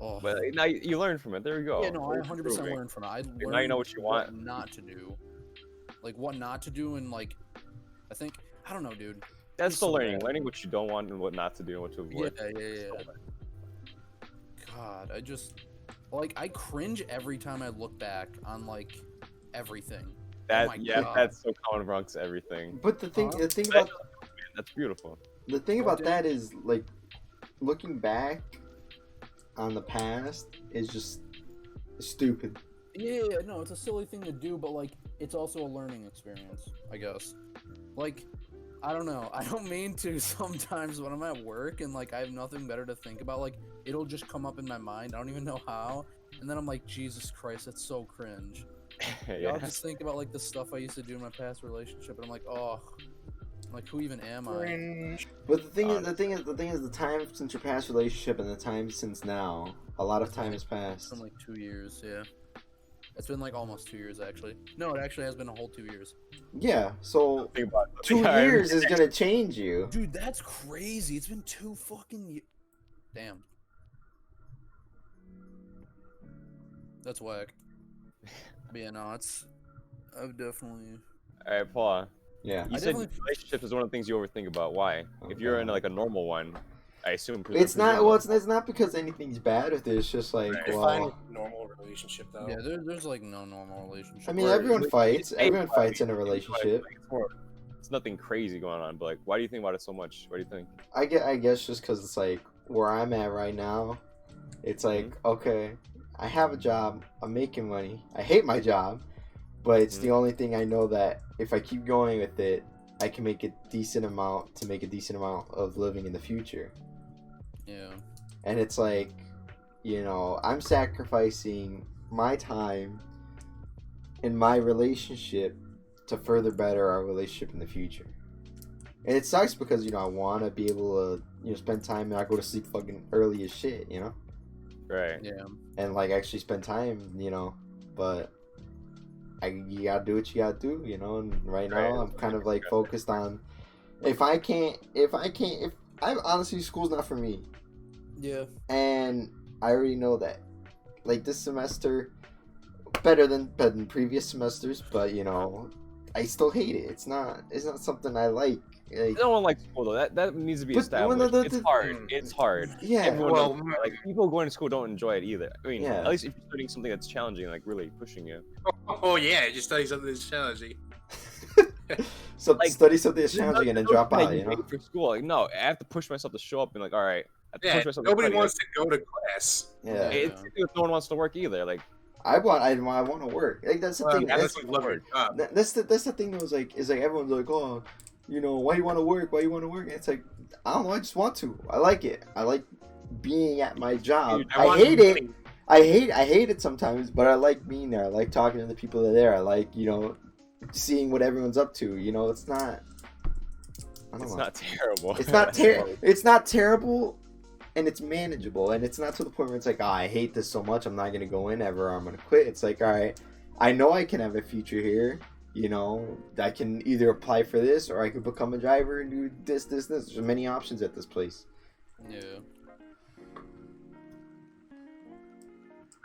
[SPEAKER 3] Oh.
[SPEAKER 4] But now you learn from it. There you go.
[SPEAKER 3] Yeah, no, I
[SPEAKER 4] There's
[SPEAKER 3] 100%
[SPEAKER 4] improving.
[SPEAKER 3] learned from it. I learned
[SPEAKER 4] now you know what you want.
[SPEAKER 3] not to do. Like, what not to do, and like, I think, I don't know, dude.
[SPEAKER 4] That's
[SPEAKER 3] It's
[SPEAKER 4] still
[SPEAKER 3] so
[SPEAKER 4] learning.
[SPEAKER 3] bad.
[SPEAKER 4] Learning what you don't want and what not to do and what to
[SPEAKER 3] Yeah,
[SPEAKER 4] avoid.
[SPEAKER 3] yeah. God, I just, like, I cringe every time I look back on, like, everything.
[SPEAKER 4] That
[SPEAKER 3] my
[SPEAKER 4] yeah,
[SPEAKER 3] God.
[SPEAKER 4] that's so common amongst everything.
[SPEAKER 2] But the thing,
[SPEAKER 3] Huh?
[SPEAKER 2] the thing about
[SPEAKER 4] That's beautiful.
[SPEAKER 2] the thing
[SPEAKER 3] Oh,
[SPEAKER 2] about
[SPEAKER 3] dude.
[SPEAKER 2] that is like looking back on the past is just stupid.
[SPEAKER 3] Yeah, no, it's a silly thing to do, but like, it's also a learning experience, I guess. Like, I don't know. I don't mean to sometimes when I'm at work and like I have nothing better to think about. Like, it'll just come up in my mind. I don't even know how, And then I'm like, Jesus Christ, that's so cringe.
[SPEAKER 4] Yeah.
[SPEAKER 3] I'll just think about like the stuff I used to do in my past relationship, and I'm like, oh, like who even am I?
[SPEAKER 1] Cringe.
[SPEAKER 2] But the thing is, the time since your past relationship and the time since now, a lot of time has
[SPEAKER 3] It's
[SPEAKER 2] passed.
[SPEAKER 3] been like 2 years, yeah. It's been like almost 2 years actually. No, it actually has been a whole 2 years.
[SPEAKER 2] Yeah, so
[SPEAKER 4] Think about it.
[SPEAKER 2] 2
[SPEAKER 4] Yeah,
[SPEAKER 2] years is gonna change you.
[SPEAKER 3] Dude, that's crazy. It's been 2 fucking years. Damn. That's whack. But yeah, no, I've definitely.
[SPEAKER 4] All right, Paul.
[SPEAKER 2] Yeah.
[SPEAKER 4] You
[SPEAKER 3] I
[SPEAKER 4] said
[SPEAKER 3] definitely-
[SPEAKER 4] relationships is one of the things you overthink about. Why? If you're in like a normal one, I assume.
[SPEAKER 2] It's not. Well, it's not because anything's bad with it. It's just like,
[SPEAKER 1] I find
[SPEAKER 2] well,
[SPEAKER 1] normal relationship though.
[SPEAKER 3] Yeah, there's like no normal relationship.
[SPEAKER 2] I mean,
[SPEAKER 4] Or-
[SPEAKER 2] everyone fights.
[SPEAKER 4] It's-
[SPEAKER 2] Everyone fights in a
[SPEAKER 4] Like,
[SPEAKER 2] relationship.
[SPEAKER 4] it's nothing crazy going on, but like, why do you think about it so much? What do you think?
[SPEAKER 2] I guess just because it's like where I'm at right now. It's like, okay, I have a job. I'm making money. I hate my job, but it's the only thing I know that if I keep going with it, I can make a decent amount of living in the future.
[SPEAKER 3] Yeah.
[SPEAKER 2] And it's like, you know, I'm sacrificing my time and my relationship to further better our relationship in the future. And it sucks because, you know, I want to be able to, you know, spend time and not go to sleep fucking early as shit, you know?
[SPEAKER 4] Right.
[SPEAKER 3] Yeah.
[SPEAKER 2] And, like, actually spend time, you know? But you gotta do what you gotta do, you know? And right now,
[SPEAKER 4] Right.
[SPEAKER 2] I'm kind of, like, focused on, if honestly, school's not for me.
[SPEAKER 3] Yeah.
[SPEAKER 2] And I already know that. Like this semester, better than previous semesters, but you know, I still hate it. It's not something I like. Like,
[SPEAKER 4] No one likes school though. That needs to be
[SPEAKER 2] But-
[SPEAKER 4] established.
[SPEAKER 2] well,
[SPEAKER 4] It's hard. It's hard.
[SPEAKER 2] yeah,
[SPEAKER 4] Everyone
[SPEAKER 1] Well,
[SPEAKER 4] knows that. Like people going to school don't enjoy it either. I mean,
[SPEAKER 2] Yeah.
[SPEAKER 4] at least if you're studying something that's challenging, like really pushing you.
[SPEAKER 1] Oh yeah, just tell you something that's challenging.
[SPEAKER 2] so
[SPEAKER 4] like,
[SPEAKER 2] study something that's challenging and then drop
[SPEAKER 4] Like,
[SPEAKER 2] out. You know.
[SPEAKER 4] wait for school. Like no, I have to push myself to show up and like, all right. I have to
[SPEAKER 1] Yeah,
[SPEAKER 4] push myself to
[SPEAKER 1] nobody
[SPEAKER 4] study.
[SPEAKER 1] wants to go to class.
[SPEAKER 2] Yeah,
[SPEAKER 4] It's no one wants to work either. Like
[SPEAKER 2] I want to work. Like that's the
[SPEAKER 1] Well,
[SPEAKER 2] thing.
[SPEAKER 1] unless
[SPEAKER 2] That's,
[SPEAKER 1] you love your job.
[SPEAKER 2] that's the thing that was like is like everyone's like, oh, you know, why you want to work? Why you want to work? And it's like I don't know. I just want to. I like it. I like being at my job.
[SPEAKER 1] Dude,
[SPEAKER 2] I
[SPEAKER 1] want
[SPEAKER 2] hate it.
[SPEAKER 1] money.
[SPEAKER 2] I hate it sometimes, but I like being there. I like talking to the people that are there. I like, you know, seeing what everyone's up to. You know, it's not. I don't
[SPEAKER 4] it's
[SPEAKER 2] know.
[SPEAKER 4] not terrible.
[SPEAKER 2] It's not terrible. It's not terrible, and it's manageable. And it's not to the point where it's like, oh, I hate this so much. I'm not gonna go in ever. Or I'm gonna quit. It's like, all right, I know I can have a future here. You know, I can either apply for this or I could become a driver and do this. There's many options at this place.
[SPEAKER 3] Yeah.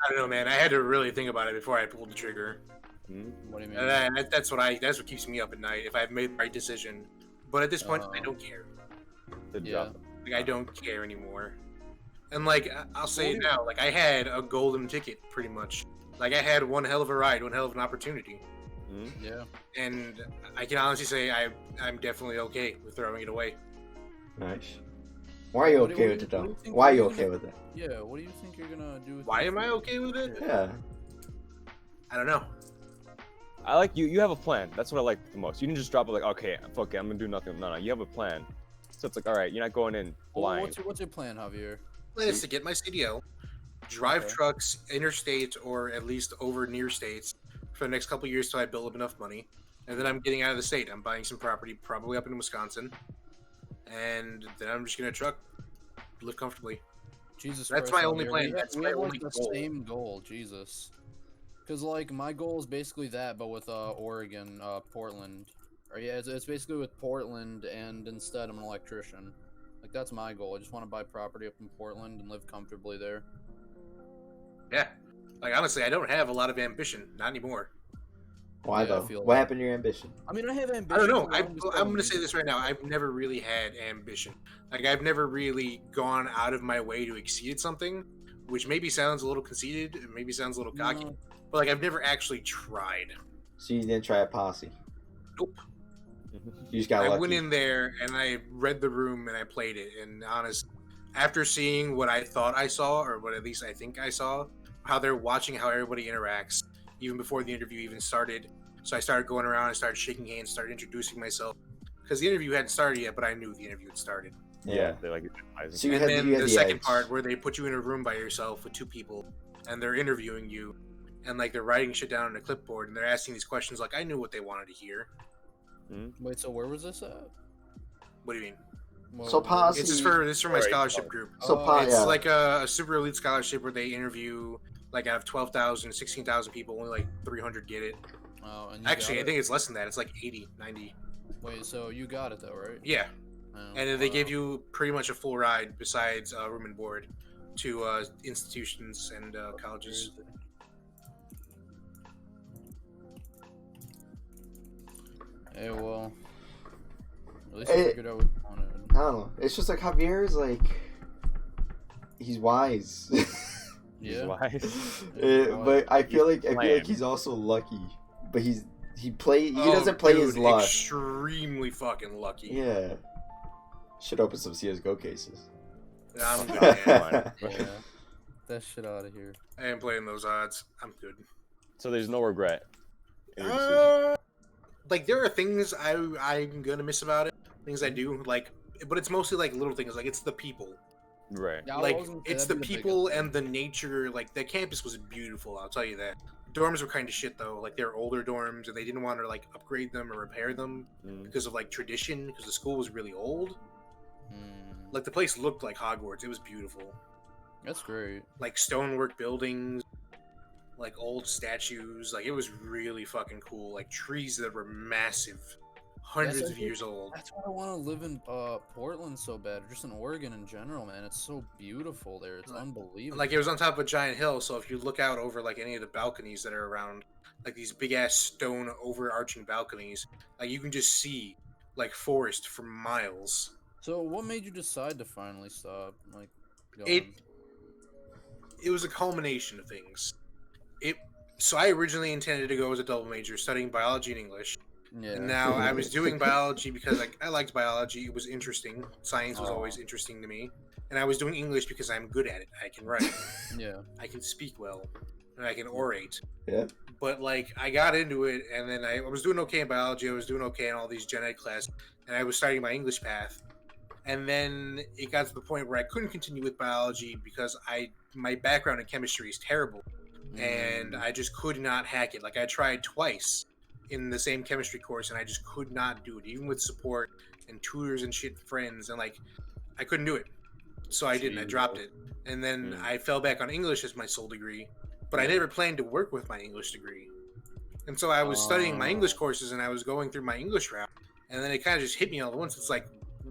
[SPEAKER 1] I don't know, man. I had to really think about it before I pulled the trigger.
[SPEAKER 4] Hmm?
[SPEAKER 3] What do you mean?
[SPEAKER 1] And that's what keeps me up at night. If I've made the right decision, but at this point, I
[SPEAKER 3] Oh.
[SPEAKER 1] don't care.
[SPEAKER 4] Good
[SPEAKER 3] Yeah.
[SPEAKER 4] job.
[SPEAKER 1] Like I don't care anymore. And like I'll say it now, like I had a golden ticket, pretty much. Like I had one hell of a ride, one hell of an opportunity,
[SPEAKER 4] Hmm?
[SPEAKER 3] Yeah.
[SPEAKER 1] and I can honestly say I'm definitely okay with throwing it away.
[SPEAKER 2] Nice. Why are you
[SPEAKER 3] What do-
[SPEAKER 2] okay
[SPEAKER 3] what
[SPEAKER 2] with
[SPEAKER 3] do
[SPEAKER 2] it
[SPEAKER 3] you-
[SPEAKER 2] though?
[SPEAKER 3] what do you think
[SPEAKER 2] Why are
[SPEAKER 3] you're
[SPEAKER 2] you
[SPEAKER 3] gonna-
[SPEAKER 2] okay with it?
[SPEAKER 3] Yeah. What do you think you're gonna do? With
[SPEAKER 1] Why
[SPEAKER 3] your
[SPEAKER 1] am I
[SPEAKER 3] future?
[SPEAKER 1] okay with it?
[SPEAKER 2] Yeah.
[SPEAKER 1] I don't know.
[SPEAKER 4] I like you. You have a plan. That's what I like the most. You didn't just drop it like, okay, fuck it, I'm gonna do nothing. No, you have a plan. So it's like, all right, you're not going in
[SPEAKER 3] Well,
[SPEAKER 4] blind.
[SPEAKER 3] what's your plan, Javier?
[SPEAKER 1] Plan is to get my CDL, drive
[SPEAKER 3] Okay.
[SPEAKER 1] trucks interstate or at least over near states for the next couple of years till I build up enough money, and then I'm getting out of the state. I'm buying some property, probably up in Wisconsin, and then I'm just gonna truck, live comfortably.
[SPEAKER 3] Jesus
[SPEAKER 1] That's
[SPEAKER 3] Christ,
[SPEAKER 1] my only
[SPEAKER 3] Javier,
[SPEAKER 1] plan.
[SPEAKER 3] We have,
[SPEAKER 1] That's
[SPEAKER 3] we
[SPEAKER 1] my
[SPEAKER 3] have, like,
[SPEAKER 1] only
[SPEAKER 3] the
[SPEAKER 1] goal.
[SPEAKER 3] same goal. Jesus. Because like my goal is basically that, but with Oregon, Portland. Or yeah, it's basically with Portland, and instead I'm an electrician. Like that's my goal. I just want to buy property up in Portland and live comfortably there.
[SPEAKER 1] Yeah, like honestly, I don't have a lot of ambition, not anymore.
[SPEAKER 2] Why
[SPEAKER 3] Yeah, I
[SPEAKER 2] though?
[SPEAKER 3] feel
[SPEAKER 2] What
[SPEAKER 3] that.
[SPEAKER 2] happened to your ambition?
[SPEAKER 3] I mean, I have ambition.
[SPEAKER 1] I don't know.
[SPEAKER 3] but
[SPEAKER 1] I'm
[SPEAKER 3] just
[SPEAKER 1] gonna
[SPEAKER 3] don't
[SPEAKER 1] say
[SPEAKER 3] use
[SPEAKER 1] this
[SPEAKER 3] it.
[SPEAKER 1] right now. I've never really had ambition. Like I've never really gone out of my way to exceed something, which maybe sounds a little conceited, and maybe sounds a little cocky,
[SPEAKER 3] No.
[SPEAKER 1] but like I've never actually tried.
[SPEAKER 2] So you didn't try a posse.
[SPEAKER 1] Nope.
[SPEAKER 2] You just got
[SPEAKER 1] I
[SPEAKER 2] lucky.
[SPEAKER 1] went in there and I read the room and I played it. And honest, after seeing what I thought I saw, or what at least I think I saw, how they're watching how everybody interacts, even before the interview even started. So I started going around and started shaking hands, started introducing myself, because the interview hadn't started yet, but I knew the interview had started.
[SPEAKER 4] Yeah, they're like,
[SPEAKER 2] So you
[SPEAKER 1] And
[SPEAKER 2] had
[SPEAKER 1] then
[SPEAKER 2] you had
[SPEAKER 1] the
[SPEAKER 2] the
[SPEAKER 1] second
[SPEAKER 2] edge.
[SPEAKER 1] part where they put you in a room by yourself with two people, and they're interviewing you, and like they're writing shit down on a clipboard, and they're asking these questions. Like I knew what they wanted to hear.
[SPEAKER 3] Wait, so where was this at?
[SPEAKER 1] What do you mean?
[SPEAKER 3] Well,
[SPEAKER 2] So pause.
[SPEAKER 1] This is for my
[SPEAKER 4] Alright,
[SPEAKER 1] scholarship
[SPEAKER 4] fine.
[SPEAKER 1] group.
[SPEAKER 2] So
[SPEAKER 1] It's
[SPEAKER 2] yeah.
[SPEAKER 1] like a super elite scholarship where they interview like out of 12,000, 16,000 people, only like 300 get it.
[SPEAKER 3] Oh, and you
[SPEAKER 1] Actually,
[SPEAKER 3] got
[SPEAKER 1] I think it's less than that. It's like 80, 90.
[SPEAKER 3] it? Wait, so you got it though, right?
[SPEAKER 1] Yeah.
[SPEAKER 3] Oh,
[SPEAKER 1] And then they
[SPEAKER 3] wow.
[SPEAKER 1] give you pretty much a full ride besides room and board to institutions and colleges.
[SPEAKER 3] Hey, well, at least you
[SPEAKER 2] Hey.
[SPEAKER 3] figured out what you wanted.
[SPEAKER 2] I don't know. It's just like Javier is like, he's wise.
[SPEAKER 4] He's
[SPEAKER 3] Yeah.
[SPEAKER 4] wise.
[SPEAKER 2] But I feel like
[SPEAKER 4] planned.
[SPEAKER 2] he's also lucky. But he
[SPEAKER 1] Oh,
[SPEAKER 2] doesn't play his
[SPEAKER 1] dude,
[SPEAKER 2] luck.
[SPEAKER 1] Extremely fucking lucky.
[SPEAKER 2] Yeah. Should open some CS:GO cases.
[SPEAKER 1] I'm good,
[SPEAKER 4] Come
[SPEAKER 1] man.
[SPEAKER 4] on.
[SPEAKER 3] Yeah. That shit out of here.
[SPEAKER 1] I ain't playing those odds. I'm good.
[SPEAKER 4] So there's no regret. in your decision.
[SPEAKER 1] Like there are things I'm gonna miss about it. Things I do like, but it's mostly like little things. Like it's the people.
[SPEAKER 4] Right.
[SPEAKER 3] Yeah, I
[SPEAKER 1] Like
[SPEAKER 3] wasn't-
[SPEAKER 1] it's the
[SPEAKER 3] that'd be
[SPEAKER 1] people
[SPEAKER 3] biggest
[SPEAKER 1] and the nature. Like the campus was beautiful. I'll tell you that. Dorms were kind of shit though. Like they're older dorms, and they didn't want to like upgrade them or repair them
[SPEAKER 4] Mm.
[SPEAKER 1] because of like tradition. Because the school was really old.
[SPEAKER 3] thing.
[SPEAKER 1] Like the place looked like Hogwarts. It was beautiful.
[SPEAKER 3] That's great.
[SPEAKER 1] Like stonework buildings, like old statues. Like it was really fucking cool. Like trees that were massive, hundreds
[SPEAKER 3] Yes, I
[SPEAKER 1] of
[SPEAKER 3] think-
[SPEAKER 1] years old.
[SPEAKER 3] That's why I want to live in Portland so bad, or just in Oregon in general, man. It's so beautiful there. It's
[SPEAKER 1] Like-
[SPEAKER 3] unbelievable.
[SPEAKER 1] Like it was on top of a giant hill, so if you look out over like any of the balconies that are around, like these big ass stone overarching balconies, like you can just see like forest for miles.
[SPEAKER 3] So, what made you decide to finally stop? Like,
[SPEAKER 1] It-
[SPEAKER 3] going?
[SPEAKER 1] It was a culmination of things. So I originally intended to go as a double major, studying biology and English.
[SPEAKER 3] Yeah.
[SPEAKER 1] And now I was doing biology because I liked biology. It was interesting. Science was
[SPEAKER 3] Aw.
[SPEAKER 1] always interesting to me. And I was doing English because I'm good at it. I can write.
[SPEAKER 3] Yeah.
[SPEAKER 1] I can speak well. And I can orate.
[SPEAKER 2] Yeah.
[SPEAKER 1] But like I got into it, and then I was doing okay in biology. I was doing okay in all these gen ed classes, and I was starting my English path. And then it got to the point where I couldn't continue with biology because my background in chemistry is terrible, and I just could not hack it. Like I tried twice in the same chemistry course, and I just could not do it, even with support and tutors and shit, friends, and like I couldn't do it. So I didn't. I dropped it, and then
[SPEAKER 4] Mm.
[SPEAKER 1] I fell back on English as my sole degree. But I never planned to work with my English degree. And so I was studying my English courses and I was going through my English route. And then it kind of just hit me all at once. It's like,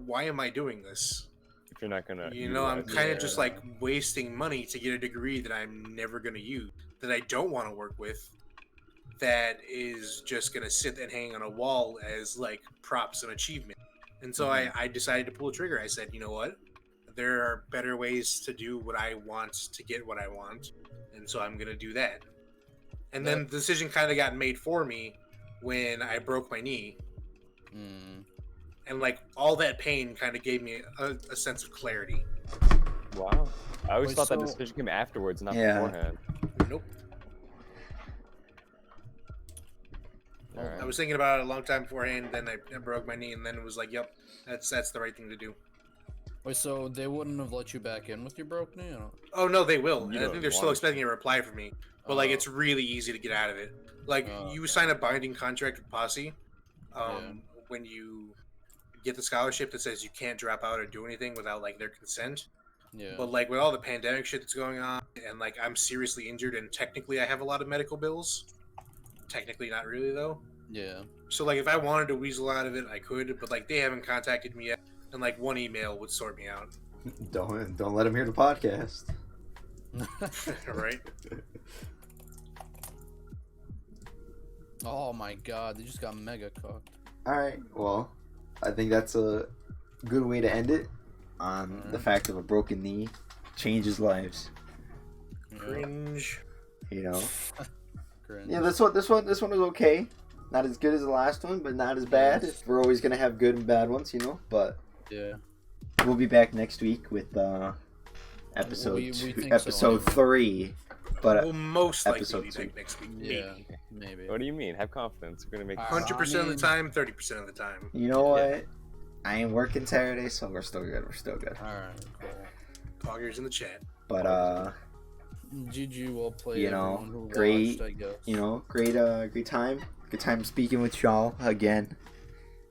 [SPEAKER 1] why am I doing this?
[SPEAKER 4] If you're not gonna,
[SPEAKER 1] You know, I'm
[SPEAKER 4] utilize it.
[SPEAKER 1] kind of
[SPEAKER 3] Yeah.
[SPEAKER 1] just like wasting money to get a degree that I'm never going to use, that I don't want to work with, that is just going to sit and hang on a wall as like props of achievement. And so I decided to pull a trigger. I said, you know what? There are better ways to do what I want to get what I want. And so I'm going to do that. And then the decision kind of got made for me when I broke my knee.
[SPEAKER 3] Mm.
[SPEAKER 1] And like all that pain kind of gave me a sense of clarity.
[SPEAKER 4] Wow. I always
[SPEAKER 3] Wait,
[SPEAKER 4] thought that
[SPEAKER 3] so-
[SPEAKER 4] decision came afterwards, not
[SPEAKER 2] Yeah.
[SPEAKER 4] beforehand.
[SPEAKER 1] Nope.
[SPEAKER 4] All right.
[SPEAKER 1] I was thinking about it a long time beforehand. Then I broke my knee, and then it was like, "Yep, that's the right thing to do."
[SPEAKER 3] Wait, so they wouldn't have let you back in with your broke knee? Or?
[SPEAKER 1] Oh no, they will.
[SPEAKER 4] You
[SPEAKER 1] And I
[SPEAKER 4] don't
[SPEAKER 1] think they're still
[SPEAKER 4] want
[SPEAKER 1] expecting a reply from me. But like,
[SPEAKER 3] Oh.
[SPEAKER 1] it's really easy to get out of it. Like,
[SPEAKER 3] Oh,
[SPEAKER 1] you
[SPEAKER 3] okay.
[SPEAKER 1] sign a binding contract with Posse
[SPEAKER 3] Yeah.
[SPEAKER 1] when you get the scholarship that says you can't drop out or do anything without like their consent.
[SPEAKER 3] Yeah.
[SPEAKER 1] But like with all the pandemic shit that's going on, and like I'm seriously injured, and technically I have a lot of medical bills. Technically, not really though.
[SPEAKER 3] Yeah.
[SPEAKER 1] So like, if I wanted to weasel out of it, I could. But like, they haven't contacted me yet, and like one email would sort me out.
[SPEAKER 2] Don't let him hear the podcast.
[SPEAKER 1] Right?
[SPEAKER 3] Oh my god, they just got mega cooked.
[SPEAKER 2] All right. Well, I think that's a good way to end it on the fact of a broken knee changes lives.
[SPEAKER 3] Yeah.
[SPEAKER 1] Cringe.
[SPEAKER 2] You know.
[SPEAKER 3] Cringe.
[SPEAKER 2] Yeah, this one was okay. Not as good as the last one, but not as bad.
[SPEAKER 3] Yes.
[SPEAKER 2] We're always gonna have good and bad ones, you know. But
[SPEAKER 3] Yeah.
[SPEAKER 2] we'll be back next week with episode
[SPEAKER 3] We think so,
[SPEAKER 2] episode
[SPEAKER 3] anyway.
[SPEAKER 2] 3. But
[SPEAKER 1] We'll most likely
[SPEAKER 2] episode
[SPEAKER 1] be
[SPEAKER 2] 2.
[SPEAKER 1] back next week.
[SPEAKER 3] Yeah.
[SPEAKER 1] Maybe.
[SPEAKER 3] Maybe.
[SPEAKER 4] What do you mean? Have confidence. We're gonna make.
[SPEAKER 1] 100% of the
[SPEAKER 3] mean-
[SPEAKER 1] time, 30% of the time.
[SPEAKER 2] you know what? I ain't working Saturday, so we're still good. We're still good.
[SPEAKER 3] Alright, cool.
[SPEAKER 1] Poggers in the chat.
[SPEAKER 2] But
[SPEAKER 3] GG, well played.
[SPEAKER 2] You know,
[SPEAKER 3] everyone who
[SPEAKER 2] great-
[SPEAKER 3] watched, I guess.
[SPEAKER 2] You know, great time. Good time speaking with y'all again.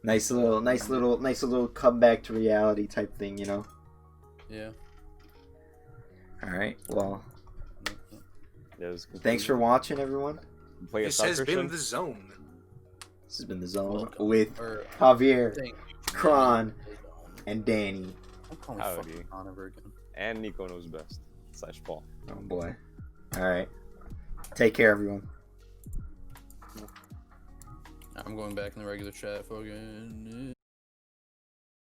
[SPEAKER 2] Nice little comeback to reality type thing, you know.
[SPEAKER 3] Yeah.
[SPEAKER 2] All right. Well,
[SPEAKER 4] Yeah, it was
[SPEAKER 2] thanks for watching, everyone.
[SPEAKER 4] Play a
[SPEAKER 1] This has
[SPEAKER 4] Christian.
[SPEAKER 1] been the zone.
[SPEAKER 2] This has been the Zone
[SPEAKER 3] Welcome.
[SPEAKER 2] with
[SPEAKER 3] Or,
[SPEAKER 2] Javier
[SPEAKER 3] thank you.
[SPEAKER 2] Kron and Danny.
[SPEAKER 3] Don't call me
[SPEAKER 4] Howdy.
[SPEAKER 3] fucking Kron ever again.
[SPEAKER 4] And Nico knows best. / Paul.
[SPEAKER 2] Oh boy. All right. Take care, everyone.
[SPEAKER 3] I'm going back in the regular chat. Fucking.